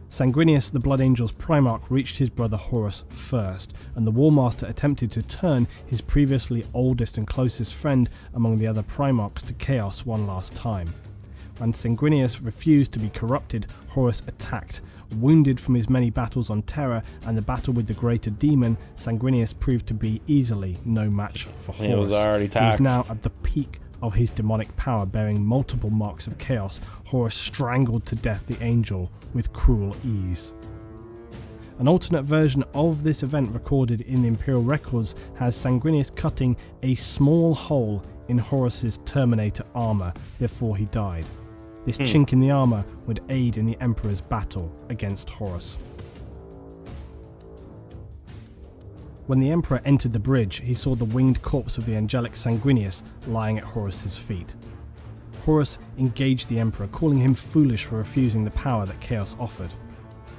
Sanguinius, the Blood Angel's Primarch, reached his brother Horus first, and the Warmaster attempted to turn his previously oldest and closest friend among the other Primarchs to Chaos one last time. When Sanguinius refused to be corrupted, Horus attacked, wounded from his many battles on Terra and the battle with the greater demon, Sanguinius proved to be easily no match for Horus. He was already taxed. He was now at the peak of his demonic power, bearing multiple marks of chaos. Horus strangled to death the angel with cruel ease. An alternate version of this event recorded in the Imperial records has Sanguinius cutting a small hole in Horus's Terminator armor before he died. This chink in the armor would aid in the Emperor's battle against Horus. When the Emperor entered the bridge, he saw the winged corpse of the angelic Sanguinius lying at Horus's feet. Horus engaged the Emperor, calling him foolish for refusing the power that Chaos offered.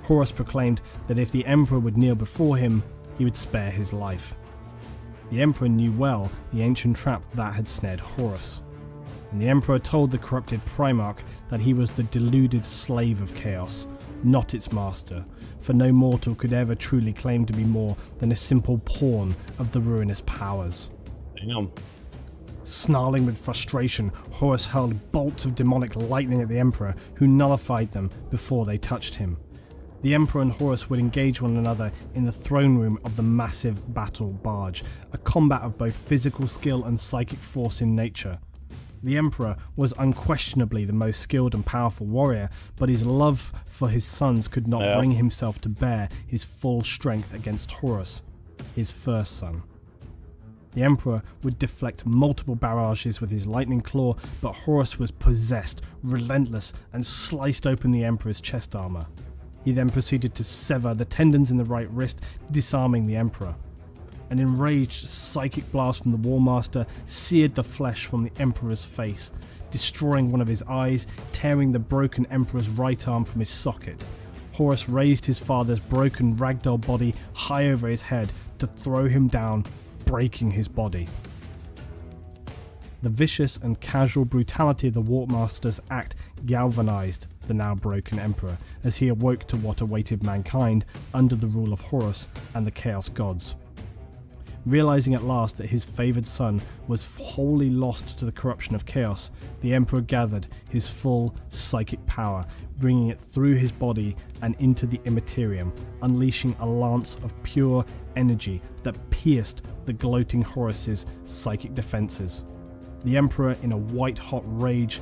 Horus proclaimed that if the Emperor would kneel before him, he would spare his life. The Emperor knew well the ancient trap that had snared Horus, and the Emperor told the corrupted Primarch that he was the deluded slave of Chaos, not its master, for no mortal could ever truly claim to be more than a simple pawn of the ruinous powers. Damn. Snarling with frustration, Horus hurled bolts of demonic lightning at the Emperor, who nullified them before they touched him. The Emperor and Horus would engage one another in the throne room of the massive battle barge, a combat of both physical skill and psychic force in nature. The Emperor was unquestionably the most skilled and powerful warrior, but his love for his sons could not bring himself to bear his full strength against Horus, his first son. The Emperor would deflect multiple barrages with his lightning claw, but Horus was possessed, relentless, and sliced open the Emperor's chest armor. He then proceeded to sever the tendons in the right wrist, disarming the Emperor. An enraged psychic blast from the War Master seared the flesh from the Emperor's face, destroying one of his eyes, tearing the broken Emperor's right arm from his socket. Horus raised his father's broken ragdoll body high over his head to throw him down, breaking his body. The vicious and casual brutality of the War Master's act galvanized the now broken Emperor as he awoke to what awaited mankind under the rule of Horus and the Chaos Gods. Realizing at last that his favoured son was wholly lost to the corruption of Chaos, the Emperor gathered his full psychic power, bringing it through his body and into the Immaterium, unleashing a lance of pure energy that pierced the gloating Horus's psychic defences. The Emperor, in a white-hot rage,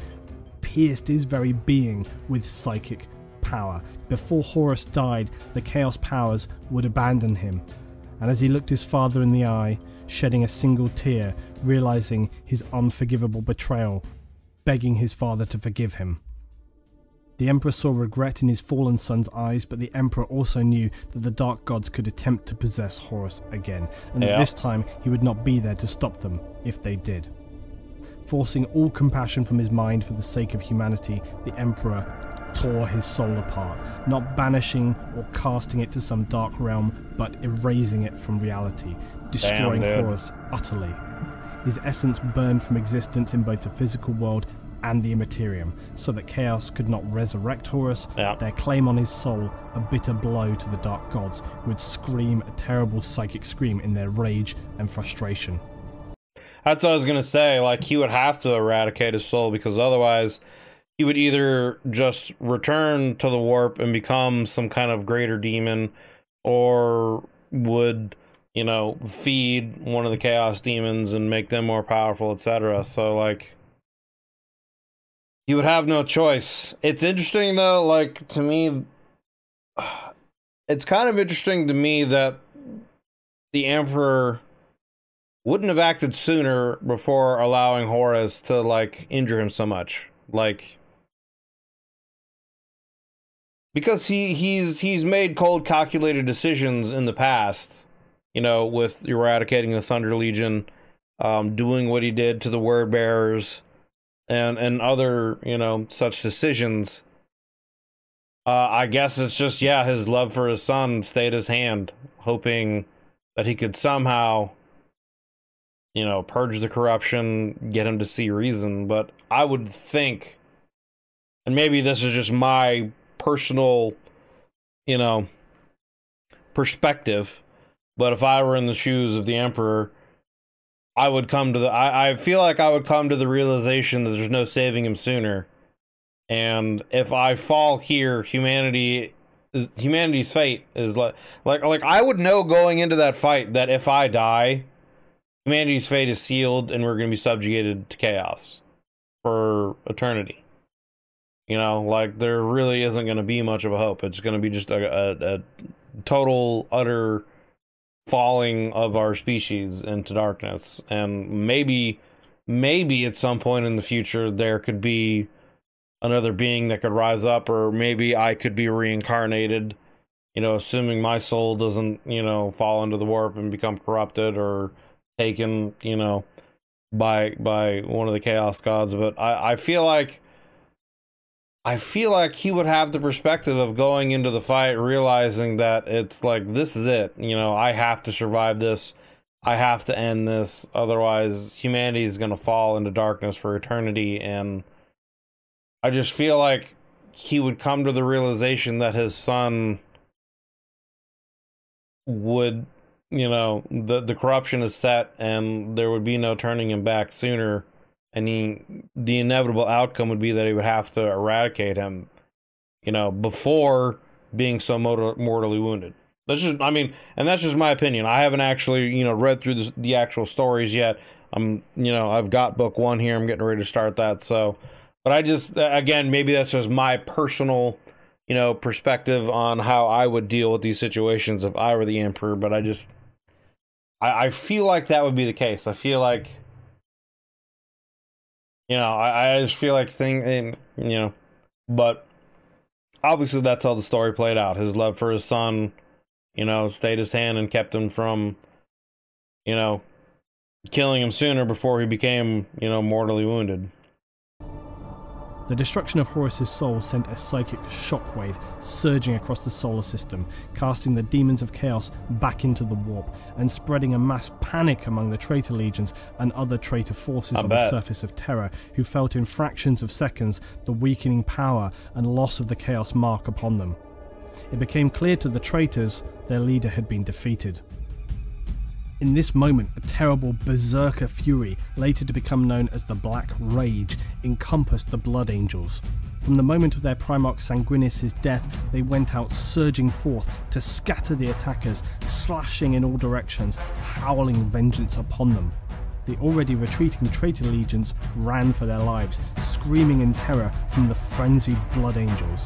pierced his very being with psychic power. Before Horus died, the Chaos powers would abandon him, and as he looked his father in the eye, shedding a single tear, realizing his unforgivable betrayal, begging his father to forgive him. The Emperor saw regret in his fallen son's eyes, but the Emperor also knew that the Dark Gods could attempt to possess Horus again, and that this time he would not be there to stop them if they did. Forcing all compassion from his mind for the sake of humanity, the Emperor tore his soul apart, not banishing or casting it to some dark realm, but erasing it from reality, destroying Horus utterly. His essence burned from existence in both the physical world and the Immaterium, so that Chaos could not resurrect Horus, their claim on his soul a bitter blow to the Dark Gods, who would scream a terrible psychic scream in their rage and frustration. That's what I was gonna say, like, he would have to eradicate his soul, because otherwise he would either just return to the warp and become some kind of greater demon, or would, you know, feed one of the chaos demons and make them more powerful, etc. So, like, he would have no choice. It's interesting, though, like, to me, it's kind of interesting to me that the Emperor wouldn't have acted sooner before allowing Horus to, like, injure him so much. Like, because he's made cold, calculated decisions in the past, you know, with eradicating the Thunder Legion, doing what he did to the Word Bearers, and other, you know, such decisions. I guess it's just, his love for his son stayed his hand, hoping that he could somehow, you know, purge the corruption, get him to see reason. But I would think, and maybe this is just my personal, you know, perspective, but if I were in the shoes of the Emperor, I would come to the, I feel like I would come to the realization that there's no saving him sooner. And if I fall here, humanity humanity's fate is like I would know going into that fight that if I die, humanity's fate is sealed and we're going to be subjugated to chaos for eternity. You know, like there really isn't going to be much of a hope. It's going to be just a total, utter falling of our species into darkness. And maybe at some point in the future there could be another being that could rise up, or maybe I could be reincarnated, you know, assuming my soul doesn't, you know, fall into the warp and become corrupted or taken, you know, by one of the chaos gods. But I feel like he would have the perspective of going into the fight realizing that it's like, this is it, you know, I have to survive this, I have to end this, otherwise humanity is going to fall into darkness for eternity. And I just feel like he would come to the realization that his son would, you know, the corruption is set and there would be no turning him back sooner, and the inevitable outcome would be that he would have to eradicate him, you know, before being so mortally wounded. That's just, I mean, and that's just my opinion. I haven't actually, you know, read through the actual stories yet. You know, I've got book 1 here. I'm getting ready to start that. So, but I just, again, maybe that's just my personal, you know, perspective on how I would deal with these situations if I were the Emperor. But I feel like that would be the case. I feel like, you know, I just feel like you know, but obviously that's how the story played out. His love for his son, you know, stayed his hand and kept him from, you know, killing him sooner before he became, you know, mortally wounded. The destruction of Horus's soul sent a psychic shockwave surging across the solar system, casting the demons of chaos back into the warp and spreading a mass panic among the traitor legions and other traitor forces on the surface of Terra, who felt in fractions of seconds the weakening power and loss of the chaos mark upon them. It became clear to the traitors their leader had been defeated. In this moment, a terrible berserker fury, later to become known as the Black Rage, encompassed the Blood Angels. From the moment of their Primarch Sanguinius' death, they went out surging forth to scatter the attackers, slashing in all directions, howling vengeance upon them. The already retreating traitor legions ran for their lives, screaming in terror from the frenzied Blood Angels.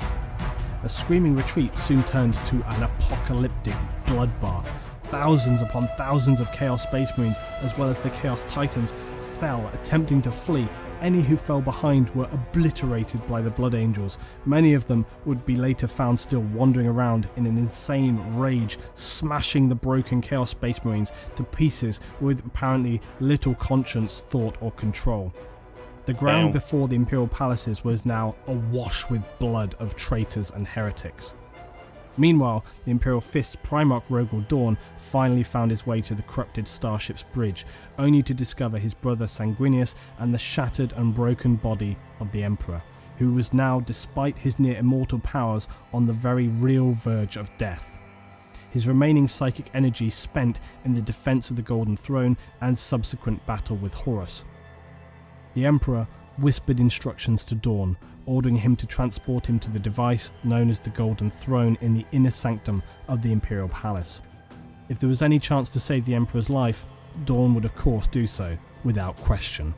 A screaming retreat soon turned to an apocalyptic bloodbath. Thousands upon thousands of Chaos Space Marines, as well as the Chaos Titans, fell attempting to flee. Any who fell behind were obliterated by the Blood Angels. Many of them would be later found still wandering around in an insane rage, smashing the broken Chaos Space Marines to pieces with apparently little conscience, thought or control. The ground before the Imperial palaces was now awash with blood of traitors and heretics. Meanwhile, the Imperial Fist's Primarch Rogel Dawn finally found his way to the corrupted starship's bridge, only to discover his brother Sanguinius and the shattered and broken body of the Emperor, who was now, despite his near immortal powers, on the very real verge of death. His remaining psychic energy spent in the defense of the Golden Throne and subsequent battle with Horus. The Emperor whispered instructions to Dawn, ordering him to transport him to the device known as the Golden Throne in the inner sanctum of the Imperial Palace. If there was any chance to save the Emperor's life, Dawn would of course do so, without question.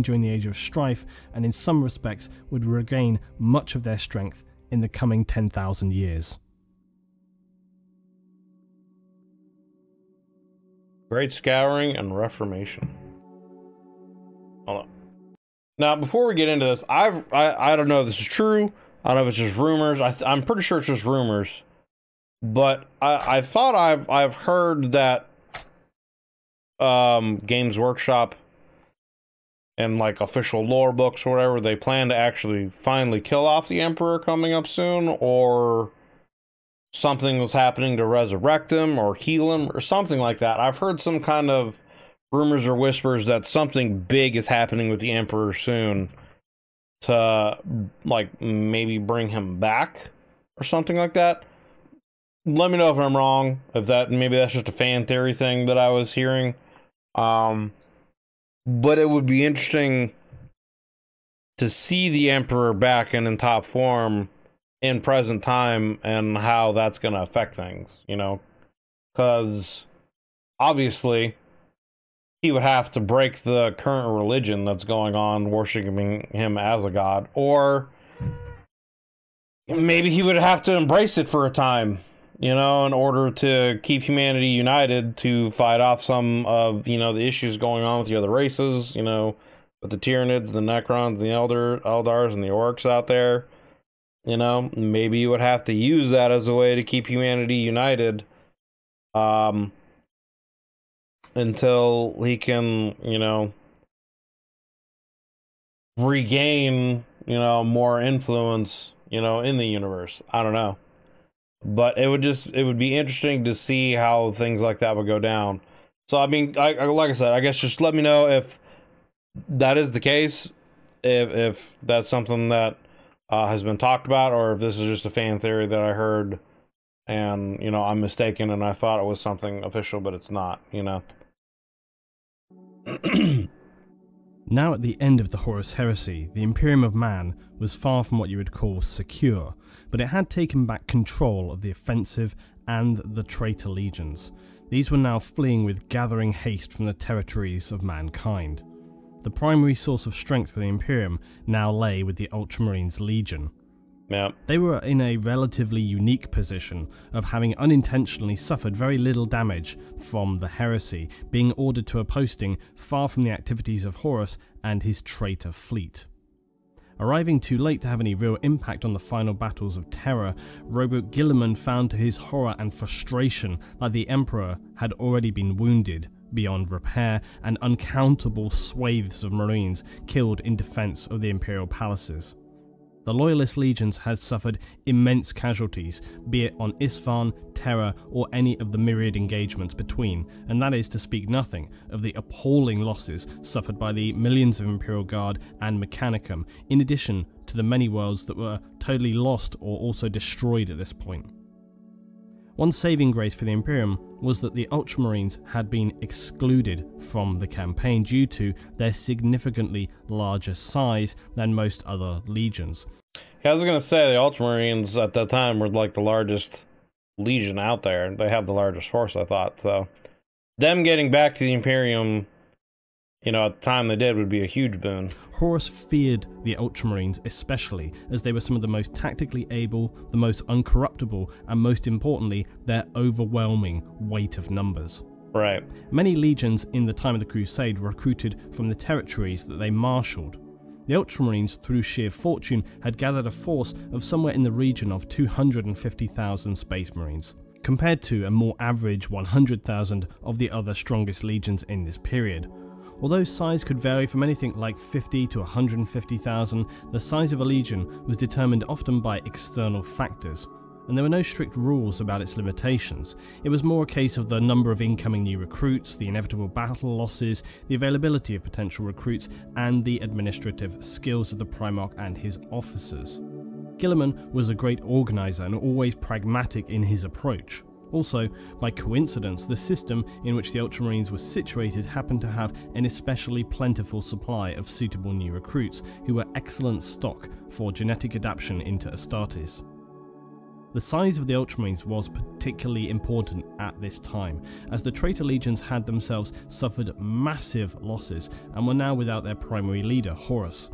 during the Age of Strife, and in some respects would regain much of their strength in the coming 10,000 years. Great Scouring and Reformation. Hold on. Now, before we get into this, I don't know if this is true. I don't know if it's just rumors. I'm pretty sure it's just rumors. But I thought I've heard that Games Workshop and like official lore books or whatever, they plan to actually finally kill off the Emperor coming up soon, or something was happening to resurrect him or heal him or something like that. I've heard some kind of rumors or whispers that something big is happening with the Emperor soon to like maybe bring him back or something like that. Let me know if I'm wrong, if that maybe that's just a fan theory thing that I was hearing. But it would be interesting to see the Emperor back and in top form in present time and how that's going to affect things, you know, because obviously he would have to break the current religion that's going on, worshiping him as a god, or maybe he would have to embrace it for a time, you know, in order to keep humanity united to fight off some of, you know, the issues going on with the other races, you know, with the Tyranids, the Necrons, the Eldars, and the Orcs out there. You know, maybe you would have to use that as a way to keep humanity united until he can, you know, regain, you know, more influence, you know, in the universe. I don't know. But it would be interesting to see how things like that would go down. So, I mean, like I said, I guess just let me know if that is the case, if that's something that has been talked about, or if this is just a fan theory that I heard and, you know, I'm mistaken and I thought it was something official, but it's not, you know. Now at the end of the Horus Heresy, the Imperium of Man was far from what you would call secure, but it had taken back control of the offensive and the traitor legions. These were now fleeing with gathering haste from the territories of mankind. The primary source of strength for the Imperium now lay with the Ultramarines Legion. Yep. They were in a relatively unique position of having unintentionally suffered very little damage from the heresy, being ordered to a posting far from the activities of Horus and his traitor fleet. Arriving too late to have any real impact on the final battles of Terror, Robert Guilliman found to his horror and frustration that the Emperor had already been wounded beyond repair, and uncountable swathes of Marines killed in defense of the Imperial palaces. The Loyalist legions had suffered immense casualties, be it on Isfahan, Terror, or any of the myriad engagements between, and that is to speak nothing of the appalling losses suffered by the millions of Imperial Guard and Mechanicum, in addition to the many worlds that were totally lost or also destroyed at this point. One saving grace for the Imperium was that the Ultramarines had been excluded from the campaign due to their significantly larger size than most other legions. Yeah, I was going to say the Ultramarines at that time were like the largest legion out there. They have the largest force, I thought. So them getting back to the Imperium, you know, at the time they did, would be a huge boon. Horus feared the Ultramarines especially, as they were some of the most tactically able, the most uncorruptible, and most importantly, their overwhelming weight of numbers. Right. Many legions in the time of the Crusade recruited from the territories that they marshalled. The Ultramarines, through sheer fortune, had gathered a force of somewhere in the region of 250,000 Space Marines, compared to a more average 100,000 of the other strongest legions in this period. Although size could vary from anything like 50 to 150,000, the size of a legion was determined often by external factors, and there were no strict rules about its limitations. It was more a case of the number of incoming new recruits, the inevitable battle losses, the availability of potential recruits, and the administrative skills of the Primarch and his officers. Guilliman was a great organiser and always pragmatic in his approach. Also, by coincidence, the system in which the Ultramarines were situated happened to have an especially plentiful supply of suitable new recruits, who were excellent stock for genetic adaptation into Astartes. The size of the Ultramarines was particularly important at this time, as the traitor legions had themselves suffered massive losses and were now without their primary leader, Horus.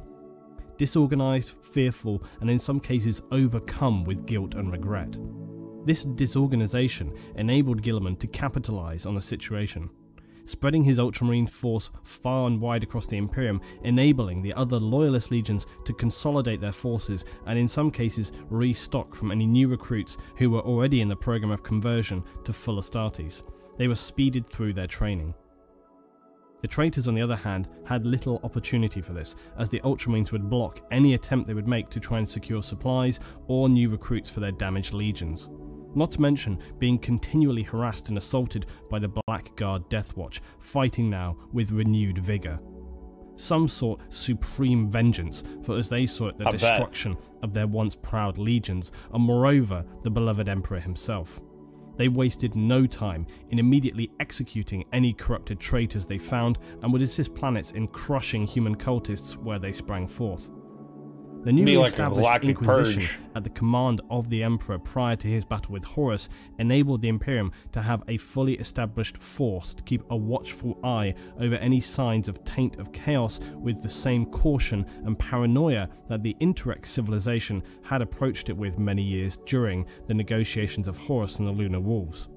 Disorganized, fearful, and in some cases overcome with guilt and regret. This disorganization enabled Guilliman to capitalize on the situation, spreading his Ultramarine force far and wide across the Imperium, enabling the other loyalist legions to consolidate their forces and in some cases restock from any new recruits who were already in the program of conversion to full Astartes. They were speeded through their training. The traitors, on the other hand, had little opportunity for this, as the Ultramarines would block any attempt they would make to try and secure supplies or new recruits for their damaged legions. Not to mention being continually harassed and assaulted by the Blackguard Death Watch, fighting now with renewed vigour. Some sought supreme vengeance, for as they saw it, the destruction of their once proud legions, and moreover the beloved Emperor himself. They wasted no time in immediately executing any corrupted traitors they found, and would assist planets in crushing human cultists where they sprang forth. The newly established Inquisition at the command of the Emperor prior to his battle with Horus enabled the Imperium to have a fully established force to keep a watchful eye over any signs of taint of chaos with the same caution and paranoia that the Interrex civilization had approached it with many years during the negotiations of Horus and the Lunar Wolves.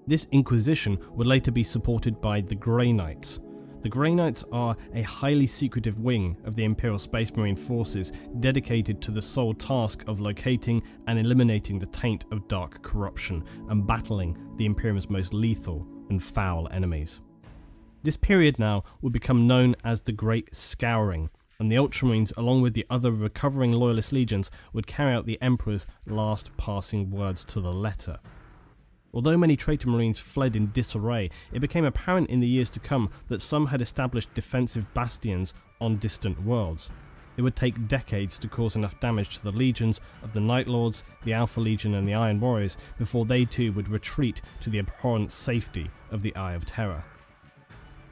This Inquisition would later be supported by the Grey Knights. The Grey Knights are a highly secretive wing of the Imperial Space Marine forces dedicated to the sole task of locating and eliminating the taint of dark corruption and battling the Imperium's most lethal and foul enemies. This period now would become known as the Great Scouring, and the Ultramarines, along with the other recovering loyalist legions, would carry out the Emperor's last passing words to the letter. Although many traitor marines fled in disarray, it became apparent in the years to come that some had established defensive bastions on distant worlds. It would take decades to cause enough damage to the legions of the Night Lords, the Alpha Legion and the Iron Warriors before they too would retreat to the abhorrent safety of the Eye of Terror.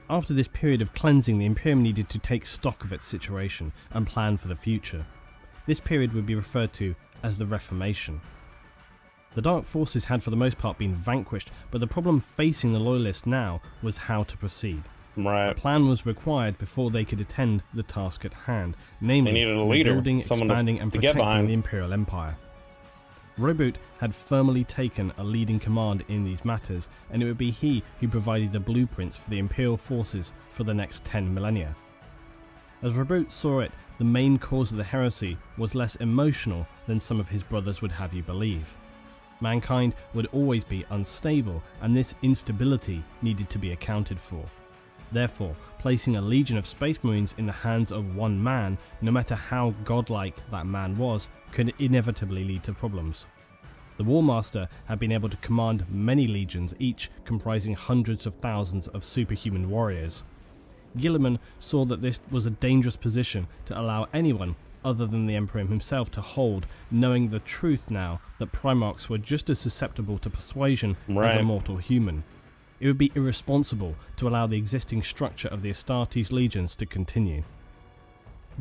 After this period of cleansing, the Imperium needed to take stock of its situation and plan for the future. This period would be referred to as the Reformation. The Dark Forces had for the most part been vanquished, but the problem facing the Loyalists now was how to proceed. Right. A plan was required before they could attend the task at hand, namely rebuilding, expanding and protecting the Imperial Empire. Roboute had firmly taken a leading command in these matters, and it would be he who provided the blueprints for the Imperial forces for the next 10 millennia. As Roboute saw it, the main cause of the heresy was less emotional than some of his brothers would have you believe. Mankind would always be unstable, and this instability needed to be accounted for. Therefore, placing a legion of Space Marines in the hands of one man, no matter how godlike that man was, could inevitably lead to problems. The War Master had been able to command many legions, each comprising hundreds of thousands of superhuman warriors. Guilliman saw that this was a dangerous position to allow anyone other than the Emperor himself to hold, knowing the truth now that Primarchs were just as susceptible to persuasion as a mortal human. It would be irresponsible to allow the existing structure of the Astartes legions to continue.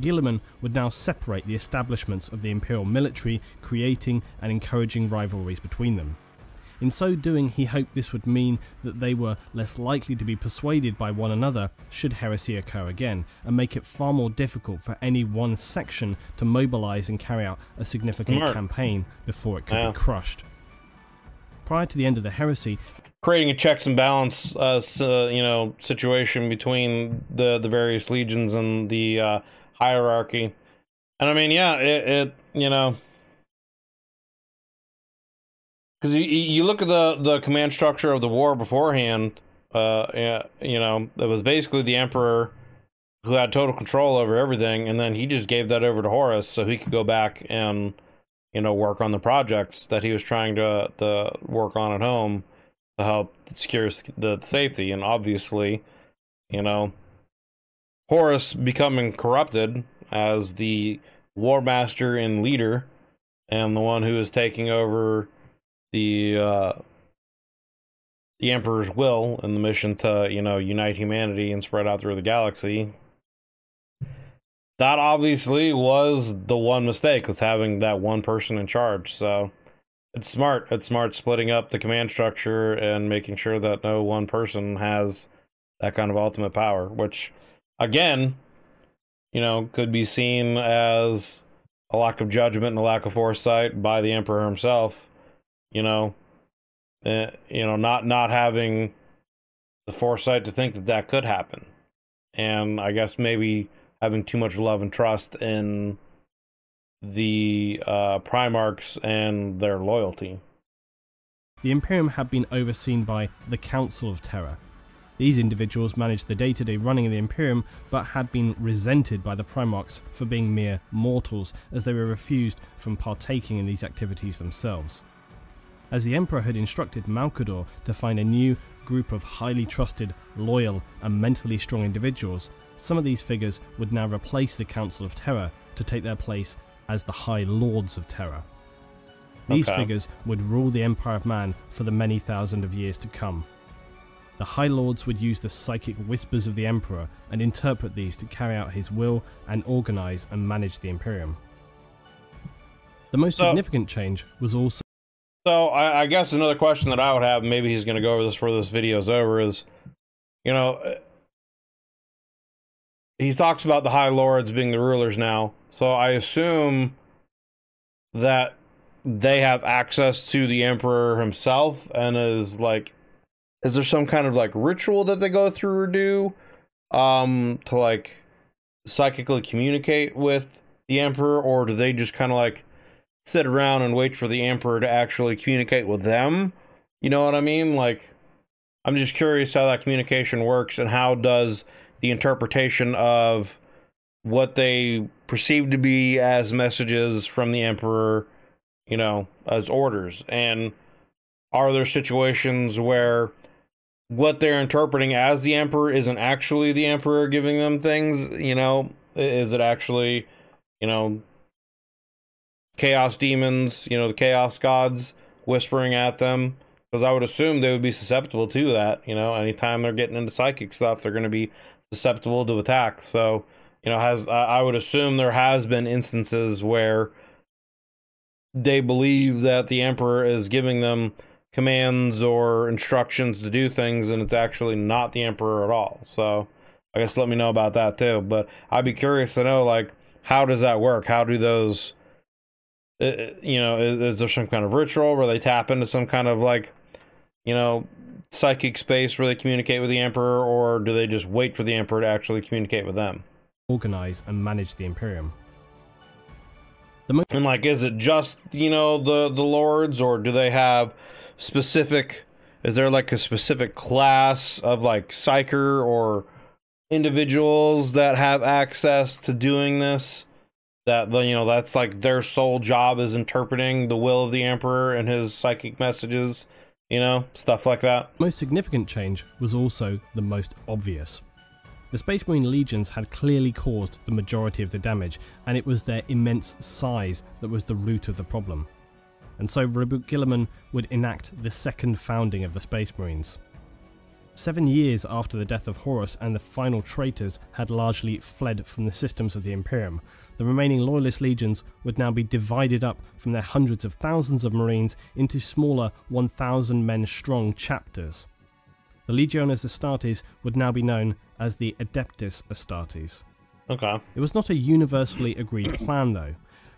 Guilliman would now separate the establishments of the Imperial military, creating and encouraging rivalries between them. In so doing, he hoped this would mean that they were less likely to be persuaded by one another should heresy occur again, and make it far more difficult for any one section to mobilize and carry out a significant campaign before it could be crushed. Prior to the end of the heresy, creating a checks and balance, situation between the various legions and the hierarchy. And I mean, yeah, because you look at the command structure of the war beforehand, it was basically the Emperor who had total control over everything, and then he just gave that over to Horus so he could go back and, work on the projects that he was trying to work on at home to help secure the safety. And obviously, Horus becoming corrupted as the War Master and leader, and the one who is taking over the Emperor's will in the mission to, unite humanity and spread out through the galaxy. That obviously was the one mistake, was having that one person in charge. So It's smart. It's smart splitting up the command structure and making sure that no one person has that kind of ultimate power, which, again, you know, could be seen as a lack of judgment and a lack of foresight by the Emperor himself. You know, not having the foresight to think that that could happen, and I guess maybe having too much love and trust in the Primarchs and their loyalty. The Imperium had been overseen by the Council of Terror. These individuals managed the day-to-day running of the Imperium, but had been resented by the Primarchs for being mere mortals, as they were refused from partaking in these activities themselves. As the Emperor had instructed Malcador to find a new group of highly trusted, loyal and mentally strong individuals, some of these figures would now replace the Council of Terror to take their place as the High Lords of Terror. These figures would rule the Empire of Man for the many thousand of years to come. The High Lords would use the psychic whispers of the Emperor and interpret these to carry out his will and organize and manage the Imperium. The most significant change was also... So I guess another question that I would have, maybe he's going to go over this before this video's over, is, you know, he talks about the High Lords being the rulers now, so I assume that they have access to the Emperor himself, and is there some kind of like ritual that they go through or do to like psychically communicate with the Emperor, or do they just kind of like sit around and wait for the Emperor to actually communicate with them? You know what I mean? Like, I'm just curious how that communication works, and how does the interpretation of what they perceive to be as messages from the Emperor, you know, as orders. And are there situations where what they're interpreting as the Emperor isn't actually the Emperor giving them things? You know, is it actually, you know, chaos demons, you know, the chaos gods whispering at them? Because I would assume they would be susceptible to that. You know, anytime they're getting into psychic stuff, they're going to be susceptible to attack. So, you know, I would assume there has been instances where they believe that the Emperor is giving them commands or instructions to do things, and it's actually not the Emperor at all. So I guess let me know about that too. But I'd be curious to know, like, how does that work? How do those, you know, is there some kind of ritual where they tap into some kind of, like, you know, psychic space where they communicate with the Emperor, or do they just wait for the Emperor to actually communicate with them? Organize and manage the Imperium. And like, is it just, you know, the lords, or do they have specific, is there like a specific class of like psyker or individuals that have access to doing this, that, you know, that's like their sole job is interpreting the will of the Emperor and his psychic messages, you know, stuff like that? The most significant change was also the most obvious. The Space Marine legions had clearly caused the majority of the damage, and it was their immense size that was the root of the problem. And so Roboute Guilliman would enact the second founding of the Space Marines. 7 years after the death of Horus and the final traitors had largely fled from the systems of the Imperium, the remaining loyalist legions would now be divided up from their hundreds of thousands of Marines into smaller 1,000 men strong chapters. The Legiones Astartes would now be known as the Adeptus Astartes. Okay. It was not a universally agreed plan though.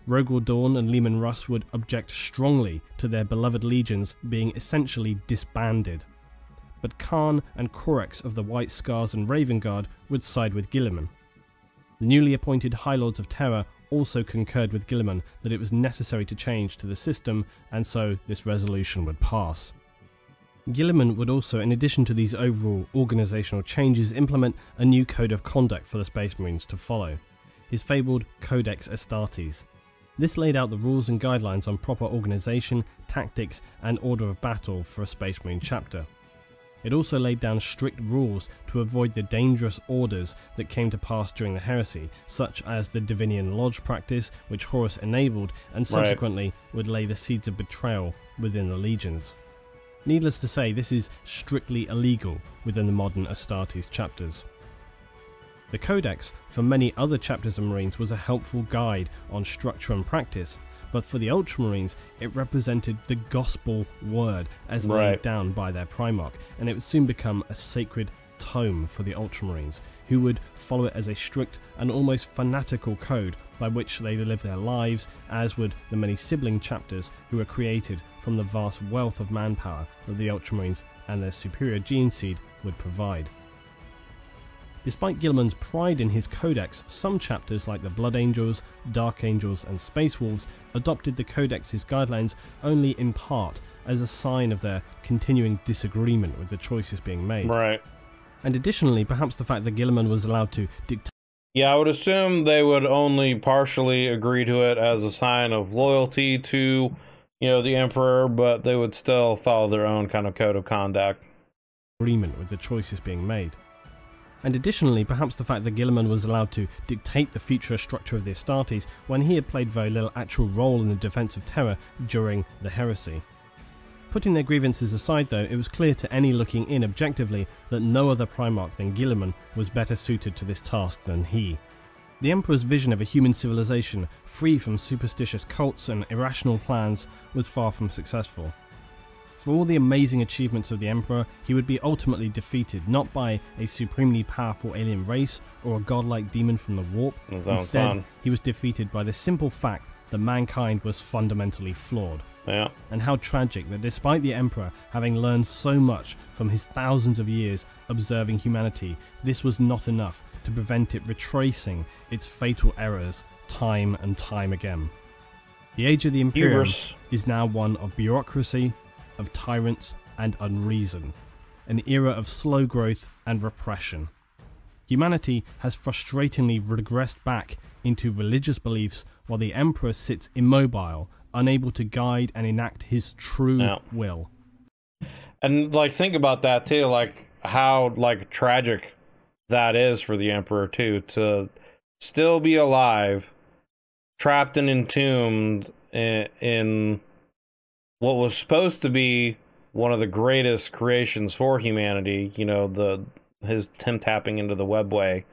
Rogel Dawn and Leman Russ would object strongly to their beloved legions being essentially disbanded. But Khan and Korax of the White Scars and Raven Guard would side with Guilliman. The newly appointed High Lords of Terror also concurred with Guilliman that it was necessary to change to the system, and so this resolution would pass. Guilliman would also, in addition to these overall organisational changes, implement a new code of conduct for the Space Marines to follow, his fabled Codex Astartes. This laid out the rules and guidelines on proper organisation, tactics and order of battle for a Space Marine chapter. It also laid down strict rules to avoid the dangerous orders that came to pass during the Heresy, such as the Divinian Lodge practice, which Horus enabled and subsequently would lay the seeds of betrayal within the legions. Needless to say, this is strictly illegal within the modern Astartes chapters. The Codex for many other chapters of Marines was a helpful guide on structure and practice, but for the Ultramarines, it represented the gospel word as laid down by their Primarch, and it would soon become a sacred tome for the Ultramarines, who would follow it as a strict and almost fanatical code by which they live their lives, as would the many sibling chapters who were created from the vast wealth of manpower that the Ultramarines and their superior gene seed would provide. Despite Guilliman's pride in his codex, some chapters like the Blood Angels, Dark Angels and Space Wolves adopted the codex's guidelines only in part as a sign of their continuing disagreement with the choices being made. Right. And additionally, perhaps the fact that Guilliman was allowed to dictate... Yeah, I would assume they would only partially agree to it as a sign of loyalty to, the Emperor, but they would still follow their own kind of code of conduct. ...agreement with the choices being made. And additionally, perhaps the fact that Guilliman was allowed to dictate the future structure of the Astartes when he had played very little actual role in the defense of Terra during the Heresy. Putting their grievances aside though, it was clear to any looking in objectively that no other Primarch than Guilliman was better suited to this task than he. The Emperor's vision of a human civilization free from superstitious cults and irrational plans was far from successful. For all the amazing achievements of the Emperor, he would be ultimately defeated not by a supremely powerful alien race or a godlike demon from the warp. Instead, he was defeated by the simple fact that mankind was fundamentally flawed. Yeah. And how tragic that despite the Emperor having learned so much from his thousands of years observing humanity, this was not enough to prevent it retracing its fatal errors time and time again. The age of the Imperium is now one of bureaucracy, of tyrants and unreason, an era of slow growth and repression. Humanity has frustratingly regressed back into religious beliefs while the Emperor sits immobile, unable to guide and enact his true will. And think about that too, how tragic that is for the Emperor too, to still be alive, trapped and entombed in what was supposed to be one of the greatest creations for humanity, him tapping into the webway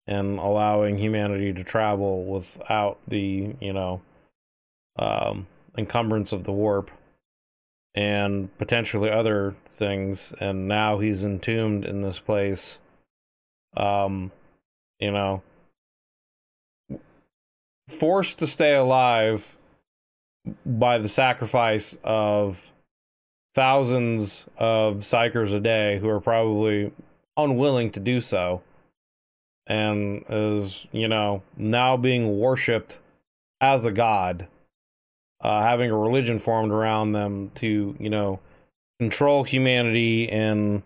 and allowing humanity to travel without the, encumbrance of the warp and potentially other things. And now he's entombed in this place, forced to stay alive by the sacrifice of thousands of psychers a day who are probably unwilling to do so, and is, now being worshipped as a god, having a religion formed around them to, control humanity and,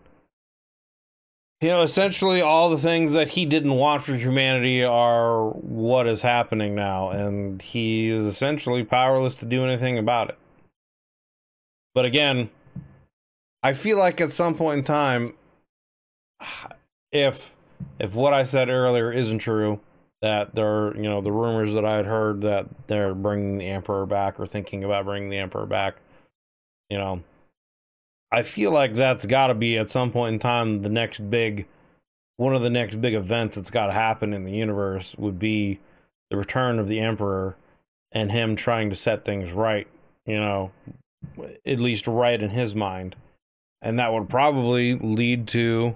essentially all the things that he didn't want for humanity are what is happening now, and he is essentially powerless to do anything about it. But again, I feel like at some point in time, if what I said earlier isn't true, that there are, the rumors that I had heard that they're bringing the Emperor back or thinking about bringing the Emperor back, I feel like that's got to be at some point in time one of the next big events that's got to happen in the universe would be the return of the Emperor and him trying to set things right, at least right in his mind. And that would probably lead to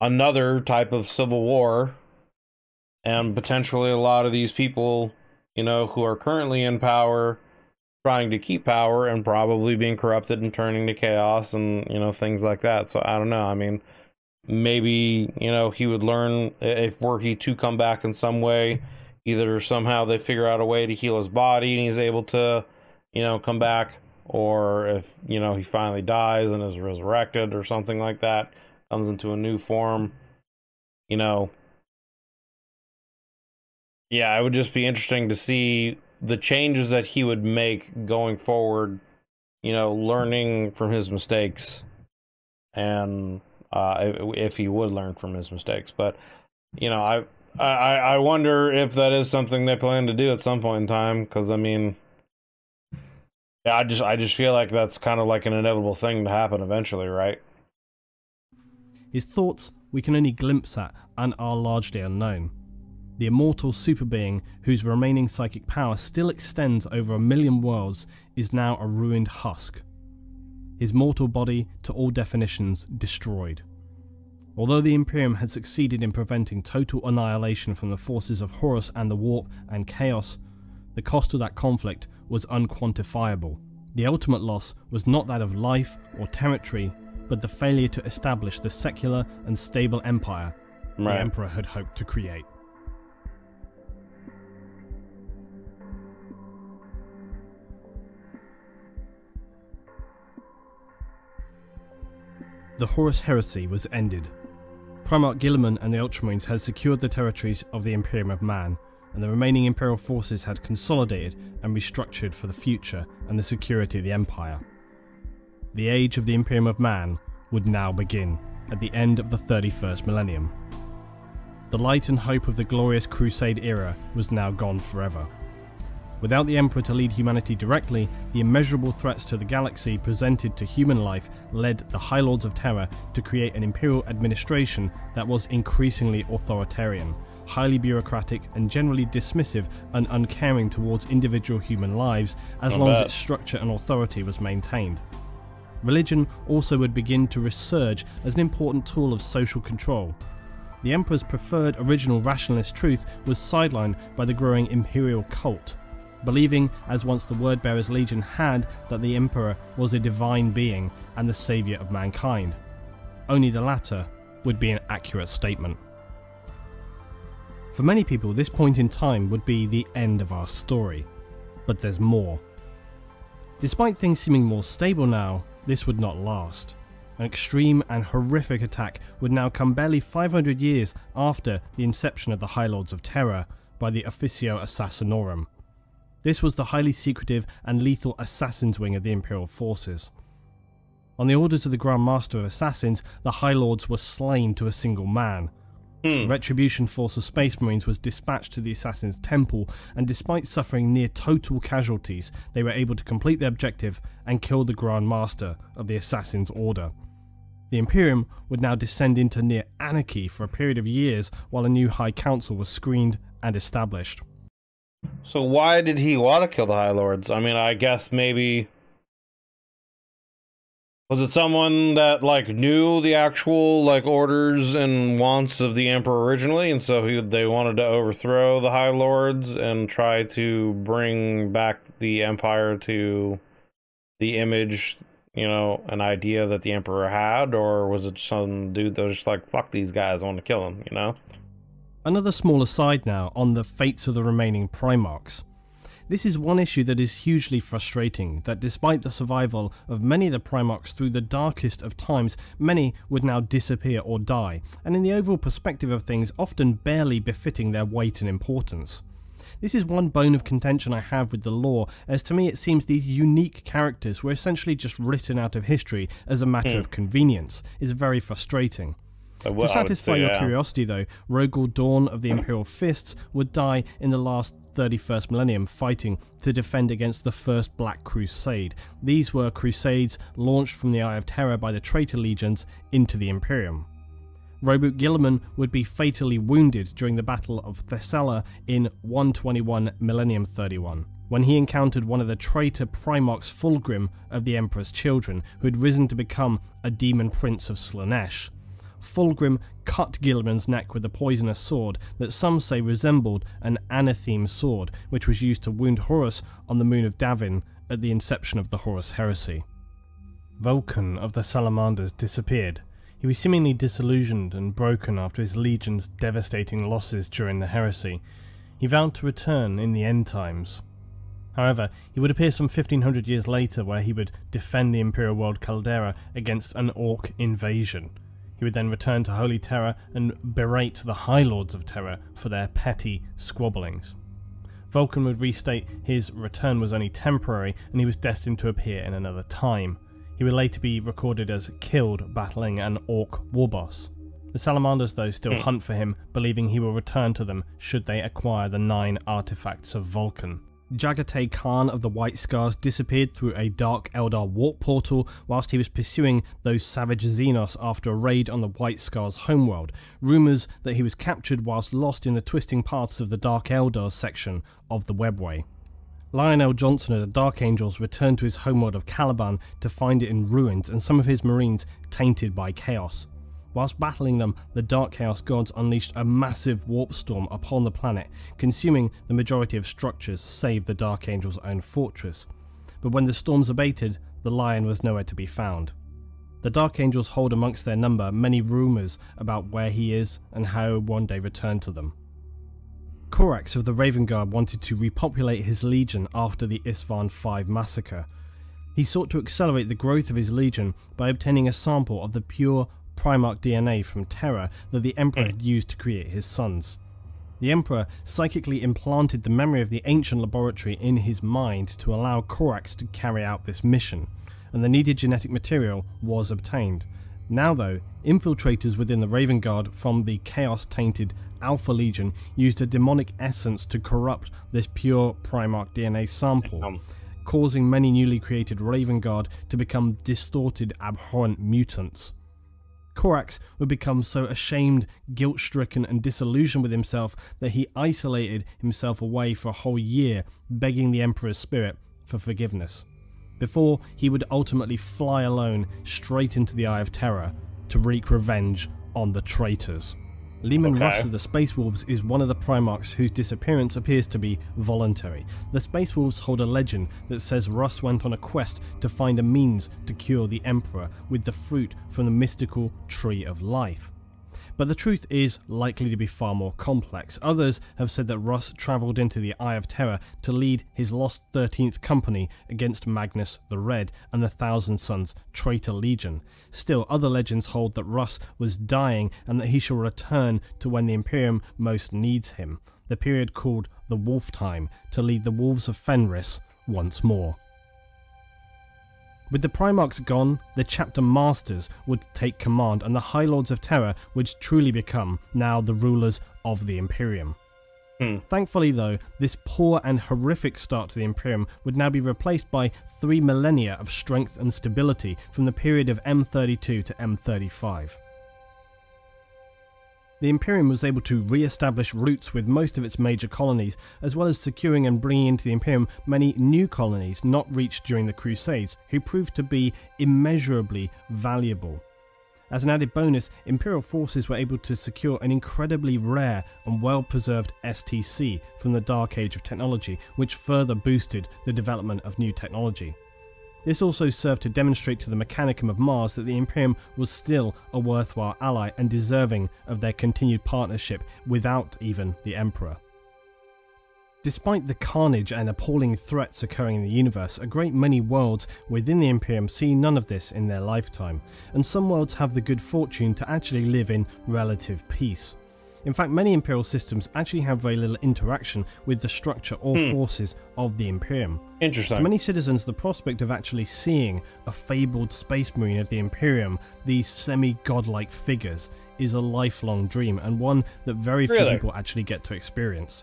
another type of civil war, and potentially a lot of these people, who are currently in power, trying to keep power and probably being corrupted and turning to chaos and, things like that. So I don't know. I mean, maybe, he would learn, if were he to come back in some way, either somehow they figure out a way to heal his body and he's able to, come back, or if, he finally dies and is resurrected or something like that, comes into a new form, yeah, it would just be interesting to see the changes that he would make going forward, learning from his mistakes, and if he would learn from his mistakes. But, I wonder if that is something they plan to do at some point in time, because, I mean, yeah, I just feel like that's kind of like an inevitable thing to happen eventually, right? His thoughts we can only glimpse at and are largely unknown. The immortal super being, whose remaining psychic power still extends over 1,000,000 worlds, is now a ruined husk. His mortal body, to all definitions, destroyed. Although the Imperium had succeeded in preventing total annihilation from the forces of Horus and the Warp and Chaos, the cost of that conflict was unquantifiable. The ultimate loss was not that of life or territory, but the failure to establish the secular and stable empire the Emperor had hoped to create. The Horus Heresy was ended. Primarch Guilliman and the Ultramarines had secured the territories of the Imperium of Man, and the remaining Imperial forces had consolidated and restructured for the future and the security of the Empire. The age of the Imperium of Man would now begin, at the end of the 31st millennium. The light and hope of the glorious Crusade era was now gone forever. Without the Emperor to lead humanity directly, the immeasurable threats to the galaxy presented to human life led the High Lords of Terror to create an imperial administration that was increasingly authoritarian, highly bureaucratic and generally dismissive and uncaring towards individual human lives as long as its structure and authority was maintained. Religion also would begin to resurge as an important tool of social control. The Emperor's preferred original rationalist truth was sidelined by the growing imperial cult, believing, as once the Wordbearers Legion had, that the Emperor was a divine being and the saviour of mankind. Only the latter would be an accurate statement. For many people, this point in time would be the end of our story. But there's more. Despite things seeming more stable now, this would not last. An extreme and horrific attack would now come barely 500 years after the inception of the High Lords of Terror by the Officio Assassinorum. This was the highly secretive and lethal Assassins wing of the Imperial forces. On the orders of the Grand Master of Assassins, the High Lords were slain to a single man. The Retribution Force of Space Marines was dispatched to the Assassin's Temple, and despite suffering near total casualties, they were able to complete their objective and kill the Grand Master of the Assassin's Order. The Imperium would now descend into near anarchy for a period of years while a new High Council was screened and established. So why did he want to kill the High Lords? I mean, I guess maybe... Was it someone that, like, knew the actual, like, orders and wants of the Emperor originally, and so they wanted to overthrow the High Lords and try to bring back the Empire to the image, you know, an idea that the Emperor had? Or was it some dude that was just like, fuck these guys, I want to kill them, you know? Another small aside now on the fates of the remaining Primarchs. This is one issue that is hugely frustrating, that despite the survival of many of the Primarchs through the darkest of times, many would now disappear or die, and in the overall perspective of things, often barely befitting their weight and importance. This is one bone of contention I have with the lore, as to me it seems these unique characters were essentially just written out of history as a matter of convenience. It's very frustrating. To satisfy your curiosity though, Rogel Dawn of the Imperial Fists would die in the last 31st millennium fighting to defend against the First Black Crusade. These were crusades launched from the Eye of Terror by the traitor legions into the Imperium. Roboute Guilliman would be fatally wounded during the Battle of Thessala in 121 Millennium 31, when he encountered one of the traitor Primarchs Fulgrim of the Emperor's Children, who had risen to become a demon prince of Slaanesh. Fulgrim cut Guilliman's neck with a poisonous sword that some say resembled an anatheme sword, which was used to wound Horus on the moon of Davin at the inception of the Horus Heresy. Vulcan of the Salamanders disappeared. He was seemingly disillusioned and broken after his legion's devastating losses during the Heresy. He vowed to return in the end times. However, he would appear some 1500 years later, where he would defend the Imperial world Caldera against an Orc invasion. He would then return to Holy Terror and berate the High Lords of Terror for their petty squabblings. Vulcan would restate his return was only temporary and he was destined to appear in another time. He would later be recorded as killed battling an Orc warboss. The Salamanders though still hunt for him, believing he will return to them should they acquire the 9 artifacts of Vulcan. Jagate Khan of the White Scars disappeared through a Dark Eldar warp portal whilst he was pursuing those savage Xenos after a raid on the White Scars' homeworld. Rumours that he was captured whilst lost in the twisting paths of the Dark Eldar section of the Webway. Lionel Johnson of the Dark Angels returned to his homeworld of Caliban to find it in ruins and some of his marines tainted by chaos. Whilst battling them, the Dark Chaos gods unleashed a massive warp storm upon the planet, consuming the majority of structures save the Dark Angel's own fortress. But when the storms abated, the Lion was nowhere to be found. The Dark Angels hold amongst their number many rumours about where he is and how he will one day return to them. Korax of the Raven Guard wanted to repopulate his legion after the Isfahan 5 massacre. He sought to accelerate the growth of his legion by obtaining a sample of the pure Primarch DNA from Terra that the Emperor had used to create his sons. The Emperor psychically implanted the memory of the ancient laboratory in his mind to allow Korax to carry out this mission, and the needed genetic material was obtained. Now though, infiltrators within the Raven Guard from the chaos-tainted Alpha Legion used a demonic essence to corrupt this pure Primarch DNA sample, causing many newly created Raven Guard to become distorted, abhorrent mutants. Korax would become so ashamed, guilt-stricken and disillusioned with himself that he isolated himself away for a whole year, begging the Emperor's spirit for forgiveness, before he would ultimately fly alone straight into the Eye of Terror to wreak revenge on the traitors. Leman Russ of the Space Wolves is one of the Primarchs whose disappearance appears to be voluntary. The Space Wolves hold a legend that says Russ went on a quest to find a means to cure the Emperor with the fruit from the mystical Tree of Life. But the truth is likely to be far more complex. Others have said that Russ travelled into the Eye of Terror to lead his lost 13th Company against Magnus the Red and the Thousand Sons Traitor Legion. Still, other legends hold that Russ was dying and that he shall return to when the Imperium most needs him, the period called the Wolf Time, to lead the Wolves of Fenris once more. With the Primarchs gone, the Chapter Masters would take command and the High Lords of Terror would truly become now the rulers of the Imperium. Thankfully though, this poor and horrific start to the Imperium would now be replaced by 3 millennia of strength and stability from the period of M32 to M35. The Imperium was able to re-establish roots with most of its major colonies, as well as securing and bringing into the Imperium many new colonies not reached during the Crusades, who proved to be immeasurably valuable. As an added bonus, Imperial forces were able to secure an incredibly rare and well-preserved STC from the Dark Age of technology, which further boosted the development of new technology. This also served to demonstrate to the Mechanicum of Mars that the Imperium was still a worthwhile ally and deserving of their continued partnership without even the Emperor. Despite the carnage and appalling threats occurring in the universe, a great many worlds within the Imperium see none of this in their lifetime, and some worlds have the good fortune to actually live in relative peace. In fact, many Imperial systems actually have very little interaction with the structure or forces of the Imperium. Interesting. To many citizens, the prospect of actually seeing a fabled space marine of the Imperium, these semi-godlike figures, is a lifelong dream, and one that very few people actually get to experience.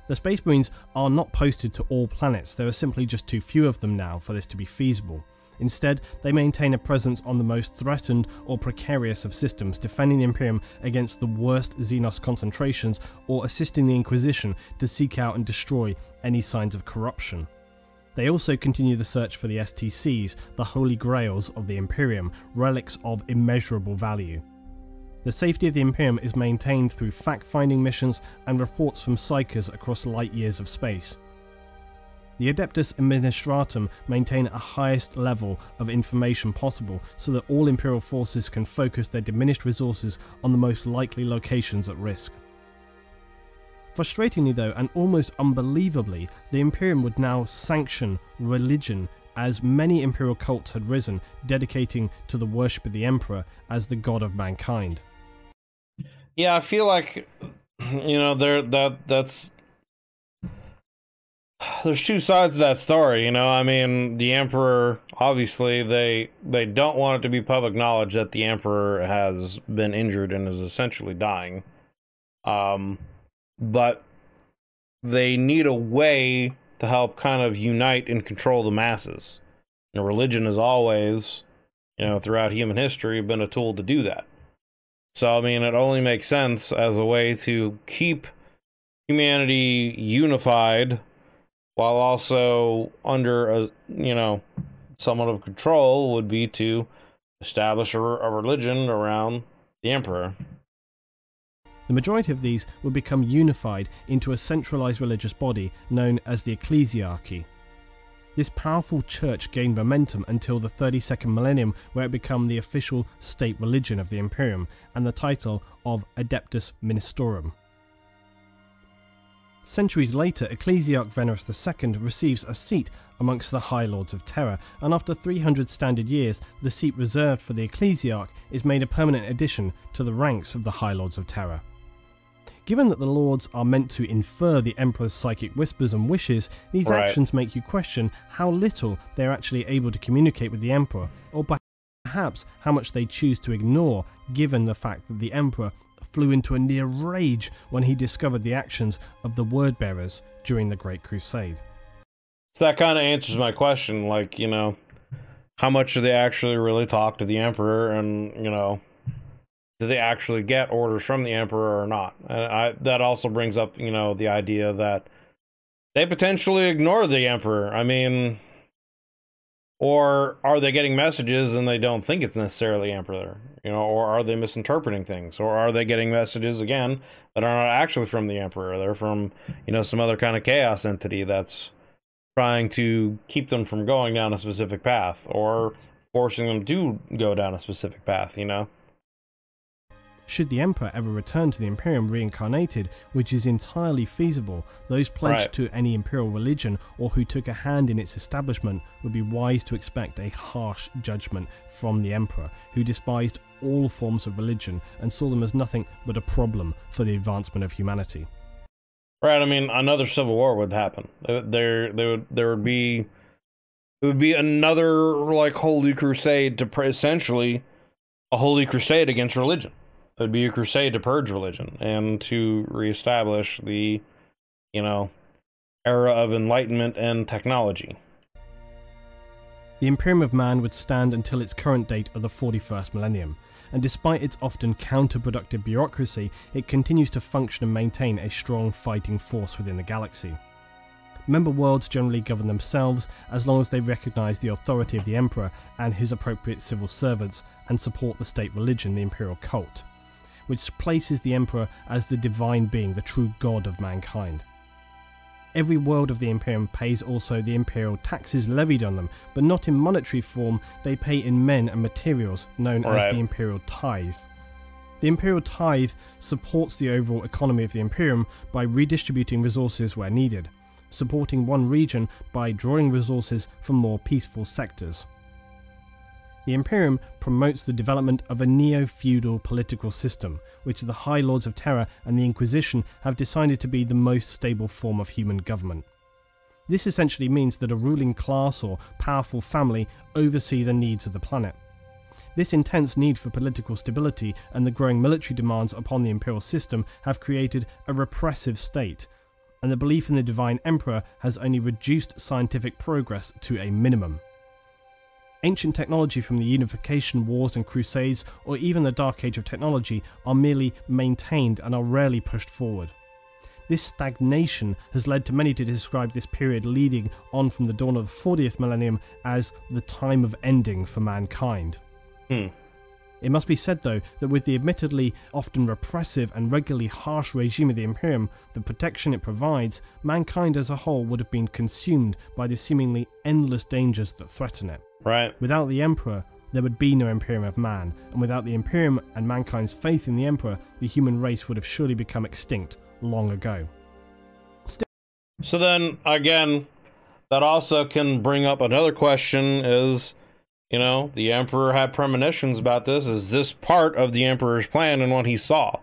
The Space Marines are not posted to all planets, there are simply just too few of them now for this to be feasible. Instead, they maintain a presence on the most threatened or precarious of systems, defending the Imperium against the worst Xenos concentrations or assisting the Inquisition to seek out and destroy any signs of corruption. They also continue the search for the STCs, the holy grails of the Imperium, relics of immeasurable value. The safety of the Imperium is maintained through fact-finding missions and reports from psychers across light years of space. The Adeptus Administratum maintain a highest level of information possible so that all Imperial forces can focus their diminished resources on the most likely locations at risk. Frustratingly though, and almost unbelievably, the Imperium would now sanction religion, as many Imperial cults had risen, dedicating to the worship of the Emperor as the god of mankind. Yeah, I feel like, you know, that's there's two sides to that story, you know. I mean, the Emperor, obviously, they don't want it to be public knowledge that the Emperor has been injured and is essentially dying. But they need a way to help kind of unite and control the masses. And religion has always, you know, throughout human history, been a tool to do that. So, I mean, it only makes sense as a way to keep humanity unified while also under a, you know, somewhat of control would be to establish a religion around the emperor. The majority of these would become unified into a centralized religious body known as the ecclesiarchy. This powerful church gained momentum until the 32nd millennium, where it became the official state religion of the Imperium and the title of Adeptus Ministorum. Centuries later, Ecclesiarch Venerus II receives a seat amongst the High Lords of Terror, and after 300 standard years, the seat reserved for the Ecclesiarch is made a permanent addition to the ranks of the High Lords of Terror. Given that the Lords are meant to infer the Emperor's psychic whispers and wishes, these actions make you question how little they are actually able to communicate with the Emperor, or perhaps how much they choose to ignore, given the fact that the Emperor flew into a near rage when he discovered the actions of the word-bearers during the Great Crusade. So that kind of answers my question, like, you know, how much do they actually really talk to the Emperor, and, you know, do they actually get orders from the Emperor or not? And that also brings up, you know, the idea that they potentially ignore the Emperor. I mean, or are they getting messages and they don't think it's necessarily Emperor? You know, or are they misinterpreting things? Or are they getting messages, again, that are not actually from the Emperor? They're from, you know, some other kind of chaos entity that's trying to keep them from going down a specific path, or forcing them to go down a specific path, you know? Should the Emperor ever return to the Imperium reincarnated, which is entirely feasible, those pledged to any Imperial religion or who took a hand in its establishment would be wise to expect a harsh judgment from the Emperor, who despised all forms of religion and saw them as nothing but a problem for the advancement of humanity. Right, I mean, another civil war would happen. There would be another, like, holy crusade to essentially a holy crusade against religion. It would be a crusade to purge religion and to reestablish the, you know, era of enlightenment and technology. The Imperium of Man would stand until its current date of the 41st millennium, and despite its often counterproductive bureaucracy, it continues to function and maintain a strong fighting force within the galaxy. Member worlds generally govern themselves as long as they recognise the authority of the Emperor and his appropriate civil servants and support the state religion, the Imperial cult, which places the Emperor as the divine being, the true god of mankind. Every world of the Imperium pays also the imperial taxes levied on them, but not in monetary form. They pay in men and materials, known as the Imperial Tithe. The Imperial Tithe supports the overall economy of the Imperium by redistributing resources where needed, supporting one region by drawing resources from more peaceful sectors. The Imperium promotes the development of a neo-feudal political system, which the High Lords of Terror and the Inquisition have decided to be the most stable form of human government. This essentially means that a ruling class or powerful family oversee the needs of the planet. This intense need for political stability and the growing military demands upon the imperial system have created a repressive state, and the belief in the divine emperor has only reduced scientific progress to a minimum. Ancient technology from the Unification Wars and Crusades, or even the Dark Age of technology, are merely maintained and are rarely pushed forward. This stagnation has led to many to describe this period leading on from the dawn of the 40th millennium as the time of ending for mankind. It must be said, though, that with the admittedly often repressive and regularly harsh regime of the Imperium, the protection it provides, mankind as a whole would have been consumed by the seemingly endless dangers that threaten it. Without the Emperor, there would be no Imperium of Man, and without the Imperium and mankind's faith in the Emperor, the human race would have surely become extinct long ago. So then, again, that also can bring up another question is, you know, the Emperor had premonitions about this. Is this part of the Emperor's plan and what he saw?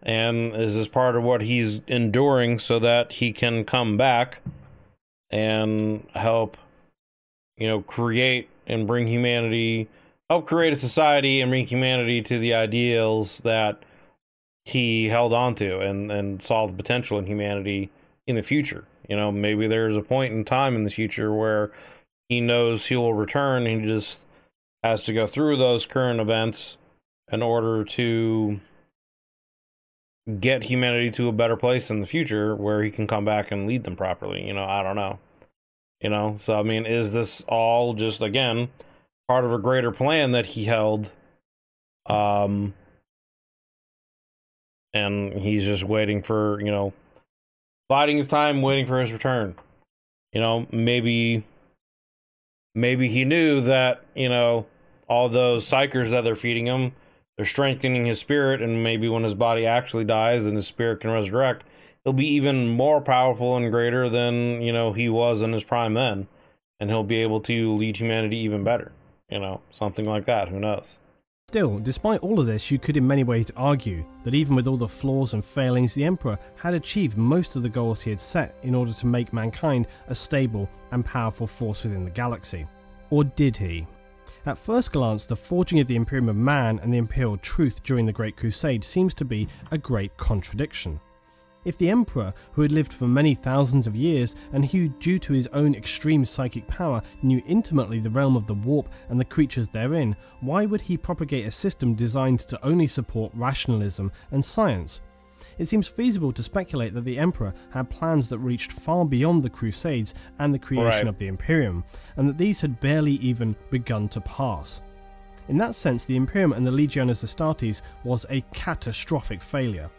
And is this part of what he's enduring so that he can come back and help, you know, create and bring humanity, help create a society and bring humanity to the ideals that he held on to and saw the potential in humanity in the future, You know, maybe there's a point in time in the future where he knows he will return, and he just has to go through those current events in order to get humanity to a better place in the future where he can come back and lead them properly. You know, I don't know. You know, so I mean, is this all just, again, part of a greater plan that he held? And he's just waiting for, you know, biding his time, waiting for his return. You know, maybe he knew that, you know, all those psychers that they're feeding him, they're strengthening his spirit, and maybe when his body actually dies and his spirit can resurrect, he'll be even more powerful and greater than, you know, he was in his prime then, and he'll be able to lead humanity even better. You know, something like that, who knows? Still, despite all of this, you could in many ways argue that even with all the flaws and failings, the Emperor had achieved most of the goals he had set in order to make mankind a stable and powerful force within the galaxy. Or did he? At first glance, the forging of the Imperium of Man and the Imperial Truth during the Great Crusade seems to be a great contradiction. If the Emperor, who had lived for many thousands of years and who, due to his own extreme psychic power, knew intimately the realm of the warp and the creatures therein, why would he propagate a system designed to only support rationalism and science? It seems feasible to speculate that the Emperor had plans that reached far beyond the Crusades and the creation of the Imperium, and that these had barely even begun to pass. In that sense, the Imperium and the Legiones Astartes was a catastrophic failure.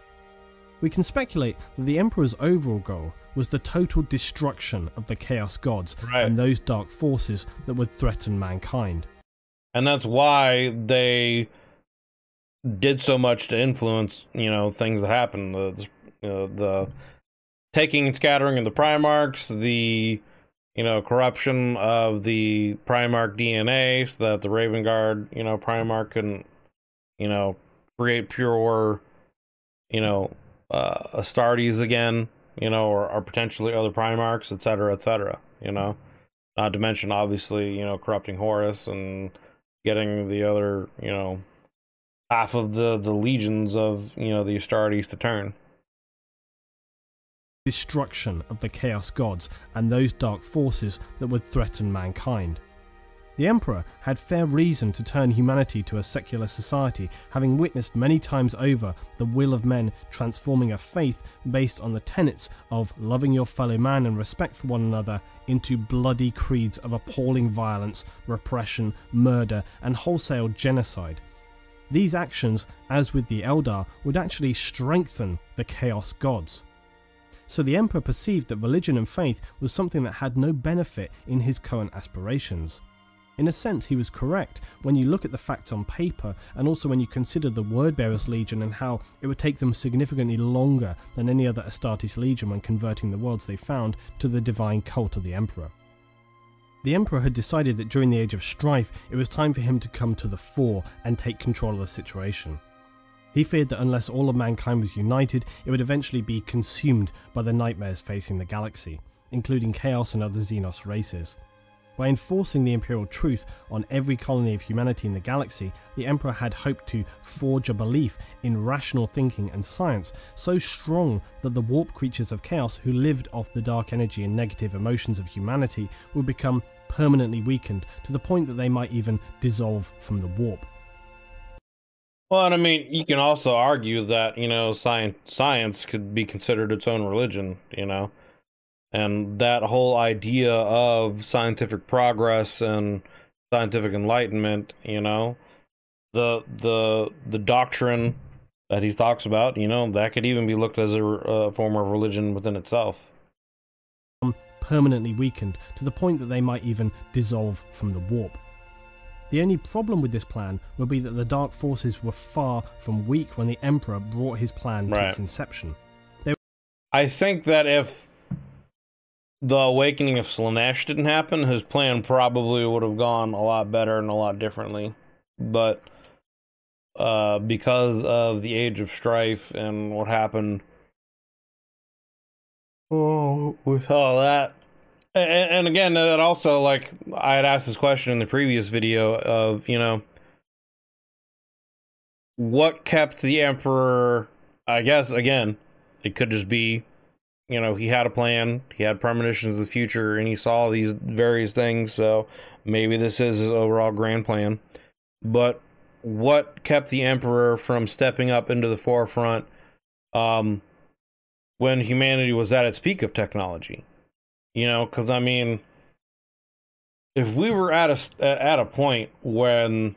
We can speculate that the Emperor's overall goal was the total destruction of the Chaos Gods and those dark forces that would threaten mankind. And that's why they did so much to influence, you know, things that happen. The taking and scattering of the Primarchs, the, you know, corruption of the Primarch DNA so that the Raven Guard, you know, Primarch couldn't, you know, create pure, you know, Astartes again, you know, or potentially other Primarchs, etc., you know. Not to mention, obviously, you know, corrupting Horus and getting the other, you know, half of the legions of, you know, the Astartes to turn. Destruction of the Chaos Gods and those dark forces that would threaten mankind. The Emperor had fair reason to turn humanity to a secular society, having witnessed many times over the will of men transforming a faith based on the tenets of loving your fellow man and respect for one another into bloody creeds of appalling violence, repression, murder, and wholesale genocide. These actions, as with the Eldar, would actually strengthen the Chaos Gods. So the Emperor perceived that religion and faith was something that had no benefit in his current aspirations. In a sense, he was correct when you look at the facts on paper, and also when you consider the Wordbearers Legion and how it would take them significantly longer than any other Astartes Legion when converting the worlds they found to the divine cult of the Emperor. The Emperor had decided that during the Age of Strife, it was time for him to come to the fore and take control of the situation. He feared that unless all of mankind was united, it would eventually be consumed by the nightmares facing the galaxy, including Chaos and other Xenos races. By enforcing the Imperial Truth on every colony of humanity in the galaxy, the Emperor had hoped to forge a belief in rational thinking and science so strong that the warp creatures of chaos who lived off the dark energy and negative emotions of humanity would become permanently weakened to the point that they might even dissolve from the warp. Well, and I mean, you can also argue that, you know, science could be considered its own religion, you know. And that whole idea of scientific progress and scientific enlightenment, you know, the doctrine that he talks about, you know, that could even be looked as a form of religion within itself. Permanently weakened to the point that they might even dissolve from the warp. The only problem with this plan would be that the dark forces were far from weak when the Emperor brought his plan to its inception. I think that if the awakening of Slaanesh didn't happen, his plan probably would have gone a lot better and a lot differently. But because of the Age of Strife and what happened with all that, and again, that also, like, I had asked this question in the previous video of, you know, what kept the Emperor, I guess, again, it could just be, you know, he had a plan, he had premonitions of the future, and he saw these various things, so maybe this is his overall grand plan. But what kept the Emperor from stepping up into the forefront when humanity was at its peak of technology? You know, because, I mean, if we were at a point when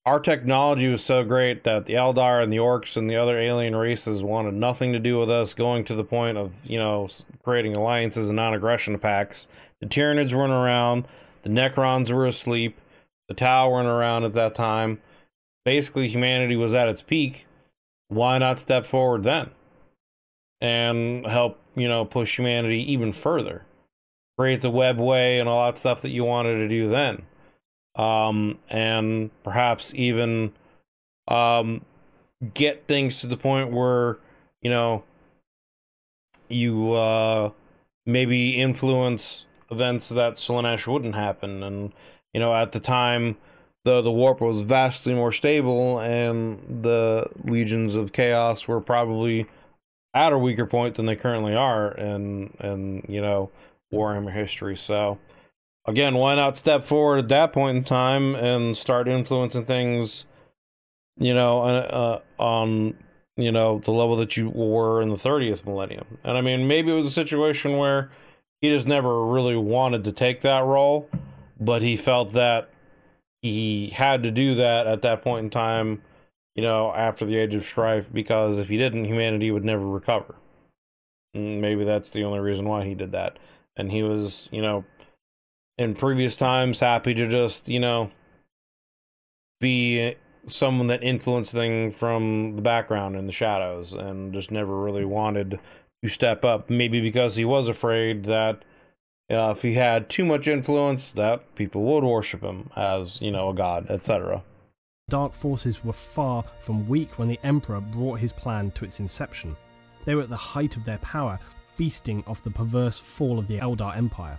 our technology was so great that the Eldar and the Orcs and the other alien races wanted nothing to do with us, going to the point of, you know, creating alliances and non-aggression pacts. The Tyranids weren't around. The Necrons were asleep. The Tau weren't around at that time. Basically, humanity was at its peak. Why not step forward then and help, you know, push humanity even further? Create the webway and all that stuff that you wanted to do then. And perhaps even get things to the point where, you know, you maybe influence events that Slaanesh wouldn't happen. And, you know, at the time, the warp was vastly more stable, and the legions of chaos were probably at a weaker point than they currently are in you know, Warhammer history. So again, why not step forward at that point in time and start influencing things, you know, on, you know, the level that you were in the 30th millennium. And I mean, maybe it was a situation where he just never really wanted to take that role, but he felt that he had to do that at that point in time, you know, after the Age of Strife, because if he didn't, humanity would never recover. And maybe that's the only reason why he did that. And he was, you know, in previous times, happy to just, you know, be someone that influenced things from the background in the shadows, and just never really wanted to step up. Maybe because he was afraid that if he had too much influence, that people would worship him as, you know, a god, etc. Dark forces were far from weak when the Emperor brought his plan to its inception. They were at the height of their power, feasting off the perverse fall of the Eldar Empire.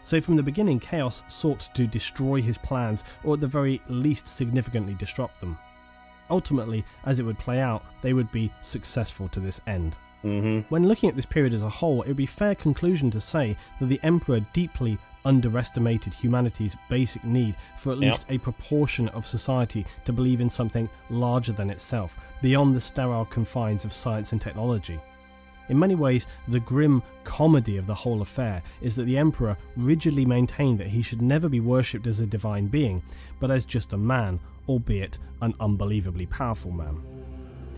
So from the beginning, Chaos sought to destroy his plans, or at the very least significantly disrupt them. Ultimately, as it would play out, they would be successful to this end. When looking at this period as a whole, it would be a fair conclusion to say that the Emperor deeply underestimated humanity's basic need for at least a proportion of society to believe in something larger than itself, beyond the sterile confines of science and technology. In many ways, the grim comedy of the whole affair is that the Emperor rigidly maintained that he should never be worshipped as a divine being, but as just a man, albeit an unbelievably powerful man.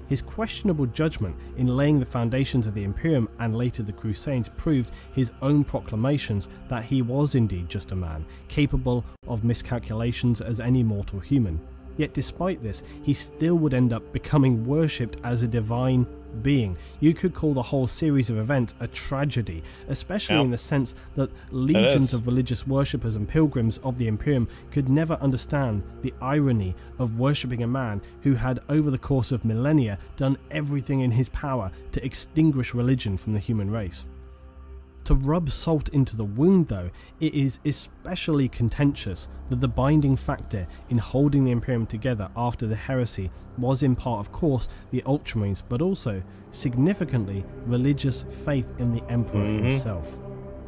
His questionable judgment in laying the foundations of the Imperium and later the Crusades proved his own proclamations that he was indeed just a man, capable of miscalculations as any mortal human. Yet despite this, he still would end up becoming worshipped as a divine being. You could call the whole series of events a tragedy, especially in the sense that legions of religious worshippers and pilgrims of the Imperium could never understand the irony of worshipping a man who had, over the course of millennia, done everything in his power to extinguish religion from the human race. To rub salt into the wound, though, it is especially contentious that the binding factor in holding the Imperium together after the heresy was in part, of course, the Ultramarines, but also, significantly, religious faith in the Emperor himself.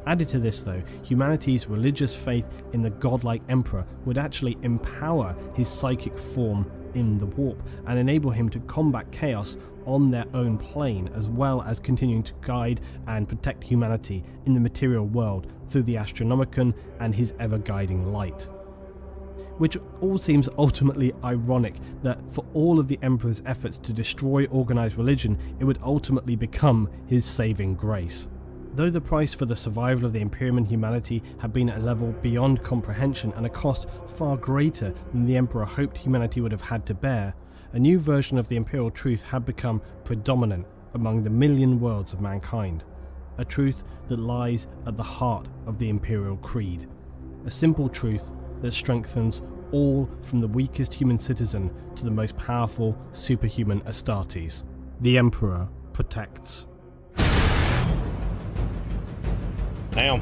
Added to this, though, humanity's religious faith in the godlike Emperor would actually empower his psychic form in the warp and enable him to combat chaos on their own plane, as well as continuing to guide and protect humanity in the material world through the Astronomicon and his ever-guiding light. Which all seems ultimately ironic that for all of the Emperor's efforts to destroy organised religion, it would ultimately become his saving grace. Though the price for the survival of the Imperium and humanity had been at a level beyond comprehension and a cost far greater than the Emperor hoped humanity would have had to bear, a new version of the Imperial truth had become predominant among the million worlds of mankind. A truth that lies at the heart of the Imperial Creed. A simple truth that strengthens all from the weakest human citizen to the most powerful superhuman Astartes. The Emperor protects. Damn.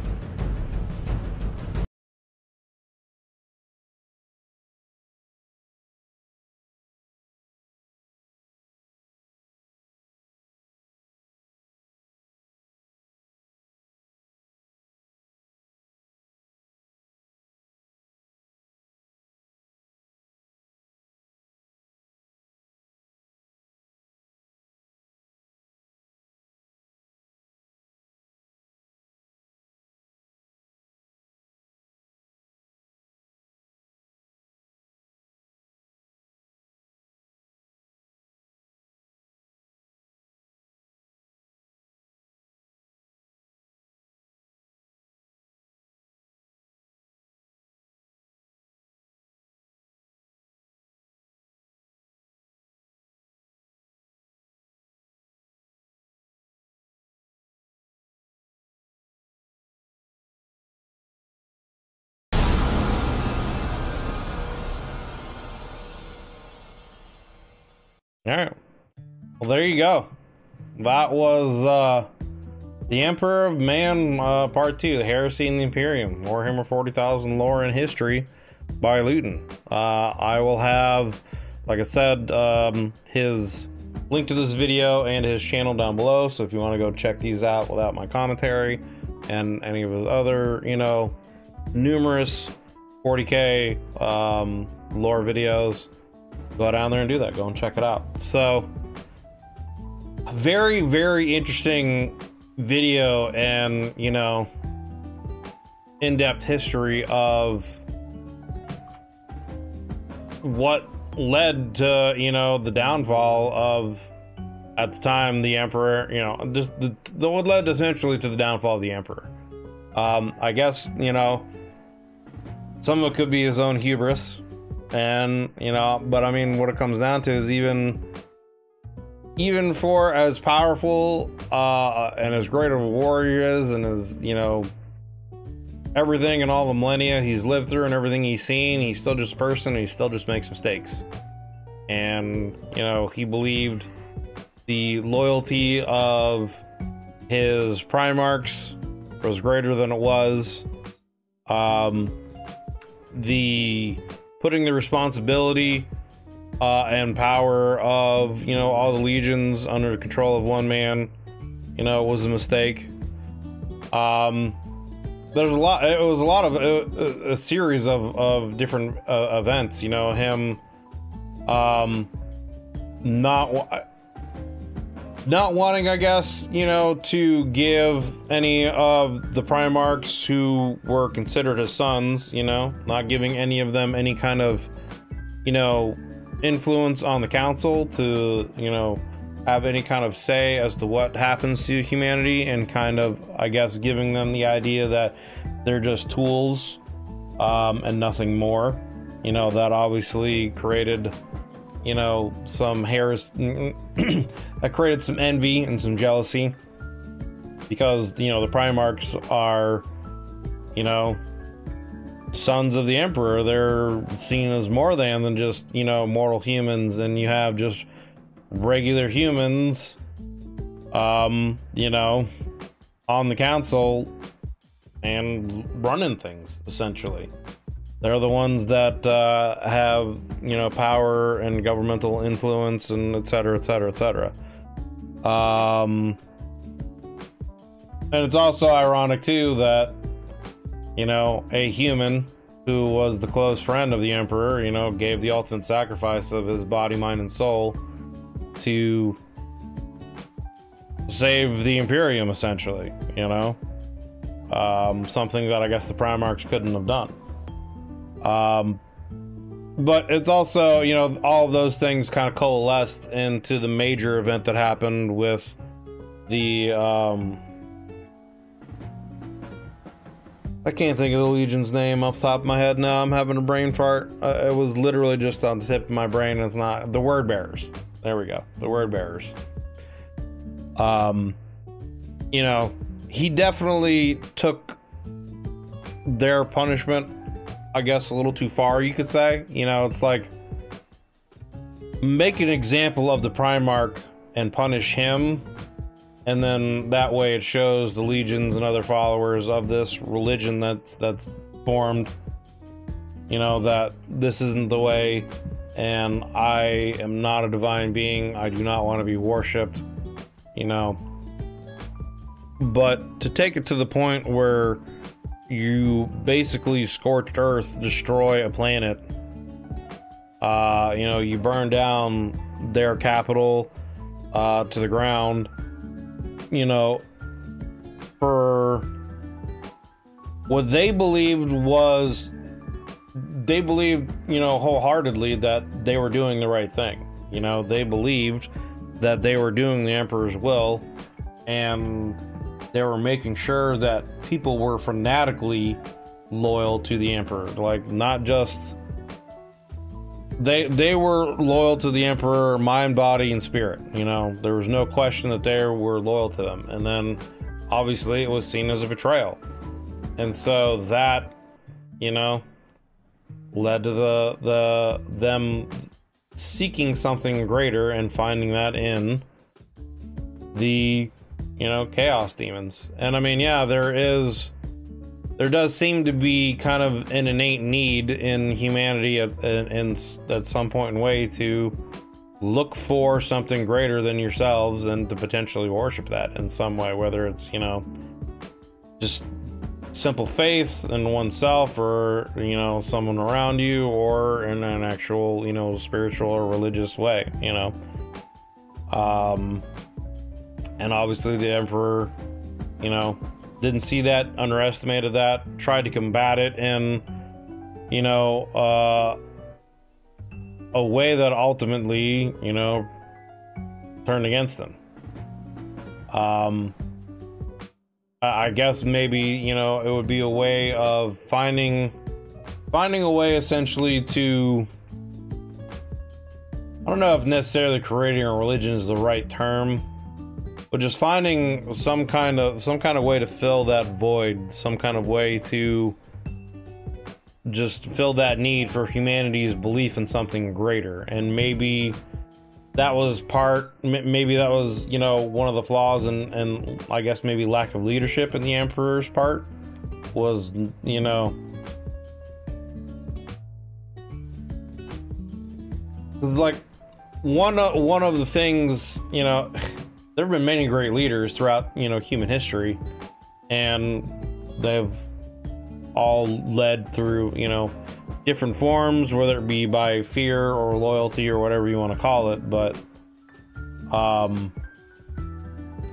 right. Well, there you go. That was The Emperor of Man, Part 2, The Heresy and the Imperium, Warhammer 40,000 Lore and History by Luton. I will have, like I said, his link to this video and his channel down below, so if you want to go check these out without my commentary and any of his other, you know, numerous 40K lore videos, go down there and do that. Go and check it out. So, very, very interesting video and, you know, in-depth history of what led to, you know, the downfall of, at the time, the Emperor, you know, just what led essentially to the downfall of the Emperor. I guess, you know, some of it could be his own hubris, and, you know, but I mean, what it comes down to is even for as powerful and as great of a warrior is, and as, you know, everything and all the millennia he's lived through and everything he's seen, he's still just a person, and he still just makes mistakes. And, you know, he believed the loyalty of his Primarchs was greater than it was. The putting the responsibility and power of, you know, all the legions under the control of one man, you know, was a mistake. There's a lot, it was a lot of a series of different events, you know, him not wanting, I guess, you know, to give any of the Primarchs who were considered his sons, you know, not giving any of them any kind of, you know, influence on the council to, you know, have any kind of say as to what happens to humanity, and kind of, I guess, giving them the idea that they're just tools and nothing more. You know, that obviously created, you know, some heresy, that created some envy and some jealousy, because, you know, the Primarchs are, you know, sons of the Emperor. They're seen as more than just, you know, mortal humans, and you have just regular humans, you know, on the council and running things, essentially. They're the ones that have, you know, power and governmental influence, and et cetera, et cetera, et cetera. And it's also ironic, too, that, you know, a human who was the close friend of the Emperor, you know, gave the ultimate sacrifice of his body, mind, and soul to save the Imperium, essentially, you know? Something that I guess the Primarchs couldn't have done. But it's also, you know, all of those things kind of coalesced into the major event that happened with the, I can't think of the Legion's name off the top of my head now. I'm having a brain fart. It was literally just on the tip of my brain. It's not the Word Bearers. There we go. The Word Bearers. You know, he definitely took their punishment, I guess, a little too far, you could say. You know, it's like, make an example of the Primarch and punish him, and then that way it shows the legions and other followers of this religion that's formed, you know, that this isn't the way, and I am not a divine being. I do not want to be worshipped, you know. But to take it to the point where you basically scorched earth, destroy a planet, you know, you burn down their capital to the ground, you know, for what they believed was, they believed, you know, wholeheartedly that they were doing the right thing. You know, they believed that they were doing the Emperor's will, and they were making sure that people were fanatically loyal to the Emperor. Like, not just, they were loyal to the Emperor, mind, body, and spirit. You know, there was no question that they were loyal to them. And then obviously it was seen as a betrayal, and so that, you know, led to them seeking something greater and finding that in the, you know, chaos demons. And I mean, yeah, there does seem to be kind of an innate need in humanity at some point in way to look for something greater than yourselves and to potentially worship that in some way, whether it's, you know, just simple faith in oneself, or, you know, someone around you, or in an actual, you know, spiritual or religious way, you know. And obviously the Emperor, you know, didn't see that, underestimated that, tried to combat it in, you know, a way that ultimately, you know, turned against him. I guess maybe, you know, it would be a way of finding a way essentially to, I don't know if necessarily creating a religion is the right term, but just finding some kind of way to fill that void, some kind of way to just fill that need for humanity's belief in something greater. And maybe that was maybe that was, you know, one of the flaws, and I guess maybe lack of leadership in the Emperor's part was, you know, like one of the things, you know, there have been many great leaders throughout, you know, human history, and they've all led through, you know, different forms, whether it be by fear or loyalty or whatever you want to call it. But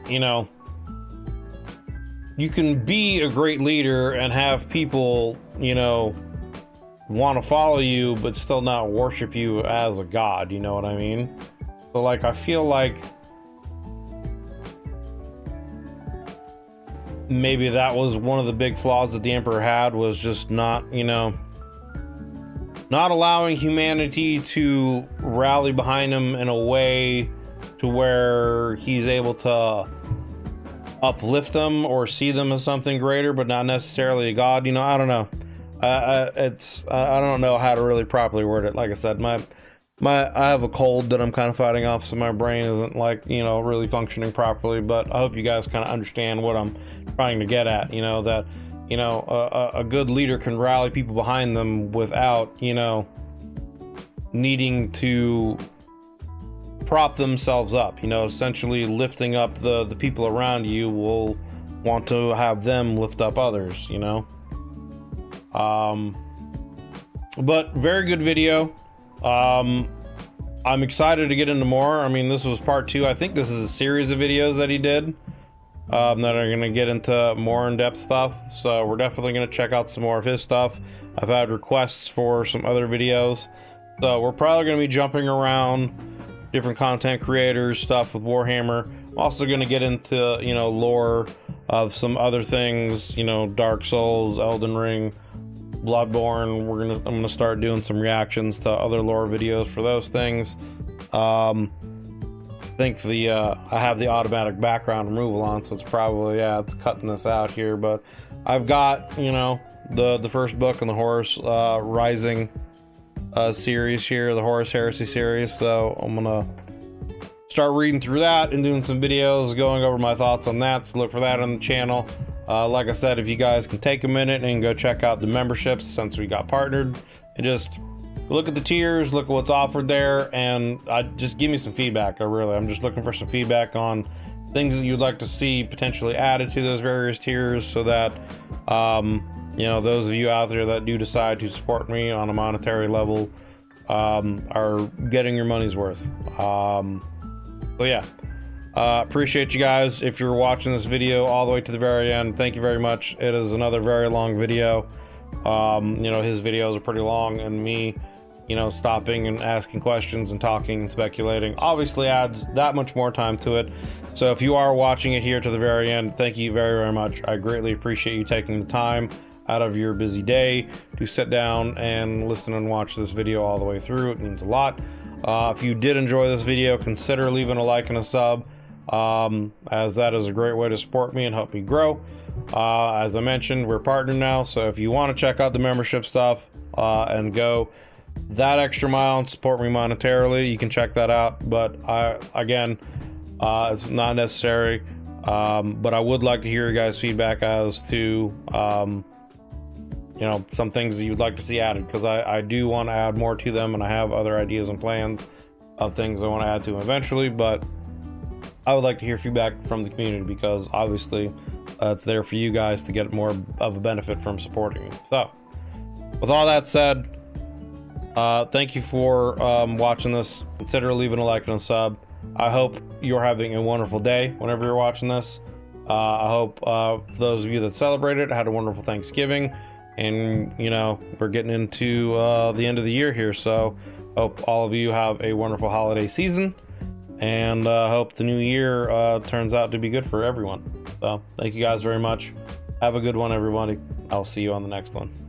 you know, you can be a great leader and have people, you know, want to follow you but still not worship you as a god, you know what I mean? So like, I feel like maybe that was one of the big flaws that the Emperor had, was just not, you know, not allowing humanity to rally behind him in a way to where he's able to uplift them or see them as something greater, but not necessarily a god. You know, I don't know. I don't know how to really properly word it. Like I said, I have a cold that I'm kind of fighting off, so my brain isn't, like, you know, really functioning properly. But I hope you guys kind of understand what I'm trying to get at. You know, that, you know, a good leader can rally people behind them without, you know, needing to prop themselves up. You know, essentially lifting up the people around you will want to have them lift up others, you know. But very good video. I'm excited to get into more. I mean, this was part 2. I think this is a series of videos that he did that are going to get into more in-depth stuff. So we're definitely going to check out some more of his stuff. I've had requests for some other videos. So we're probably going to be jumping around different content creators, stuff with Warhammer. I'm also going to get into, you know, lore of some other things, you know, Dark Souls, Elden Ring, Bloodborne. I'm gonna start doing some reactions to other lore videos for those things. I think I have the automatic background removal on, so it's probably, yeah, it's cutting this out here. But I've got, you know, the first book in the Horus Rising series here, the Horus Heresy series. So I'm gonna start reading through that and doing some videos going over my thoughts on that. So look for that on the channel. Like I said, if you guys can take a minute and go check out the memberships, since we got partnered, and just look at the tiers, look at what's offered there, and just give me some feedback. I'm just looking for some feedback on things that you'd like to see potentially added to those various tiers, so that you know, those of you out there that do decide to support me on a monetary level are getting your money's worth. So yeah. Appreciate you guys. If you're watching this video all the way to the very end, thank you very much. It is another very long video. You know, his videos are pretty long, and me, you know, stopping and asking questions and talking and speculating obviously adds that much more time to it. So if you are watching it here to the very end, thank you very, very much. I greatly appreciate you taking the time out of your busy day to sit down and listen and watch this video all the way through. It means a lot. If you did enjoy this video, consider leaving a like and a sub, as that is a great way to support me and help me grow. As I mentioned, we're partnered now, so if you want to check out the membership stuff and go that extra mile and support me monetarily, you can check that out. But it's not necessary. But I would like to hear your guys' feedback as to some things that you'd like to see added, because I do want to add more to them, and I have other ideas and plans of things I want to add to them eventually. But I would like to hear feedback from the community, because obviously it's there for you guys to get more of a benefit from supporting me. So with all that said, thank you for watching this. Consider leaving a like and a sub. I hope you're having a wonderful day whenever you're watching this. I hope for those of you that celebrated had a wonderful Thanksgiving. And, we're getting into the end of the year here. So hope all of you have a wonderful holiday season. And hope the new year turns out to be good for everyone. So thank you guys very much. Have a good one, everybody. I'll see you on the next one.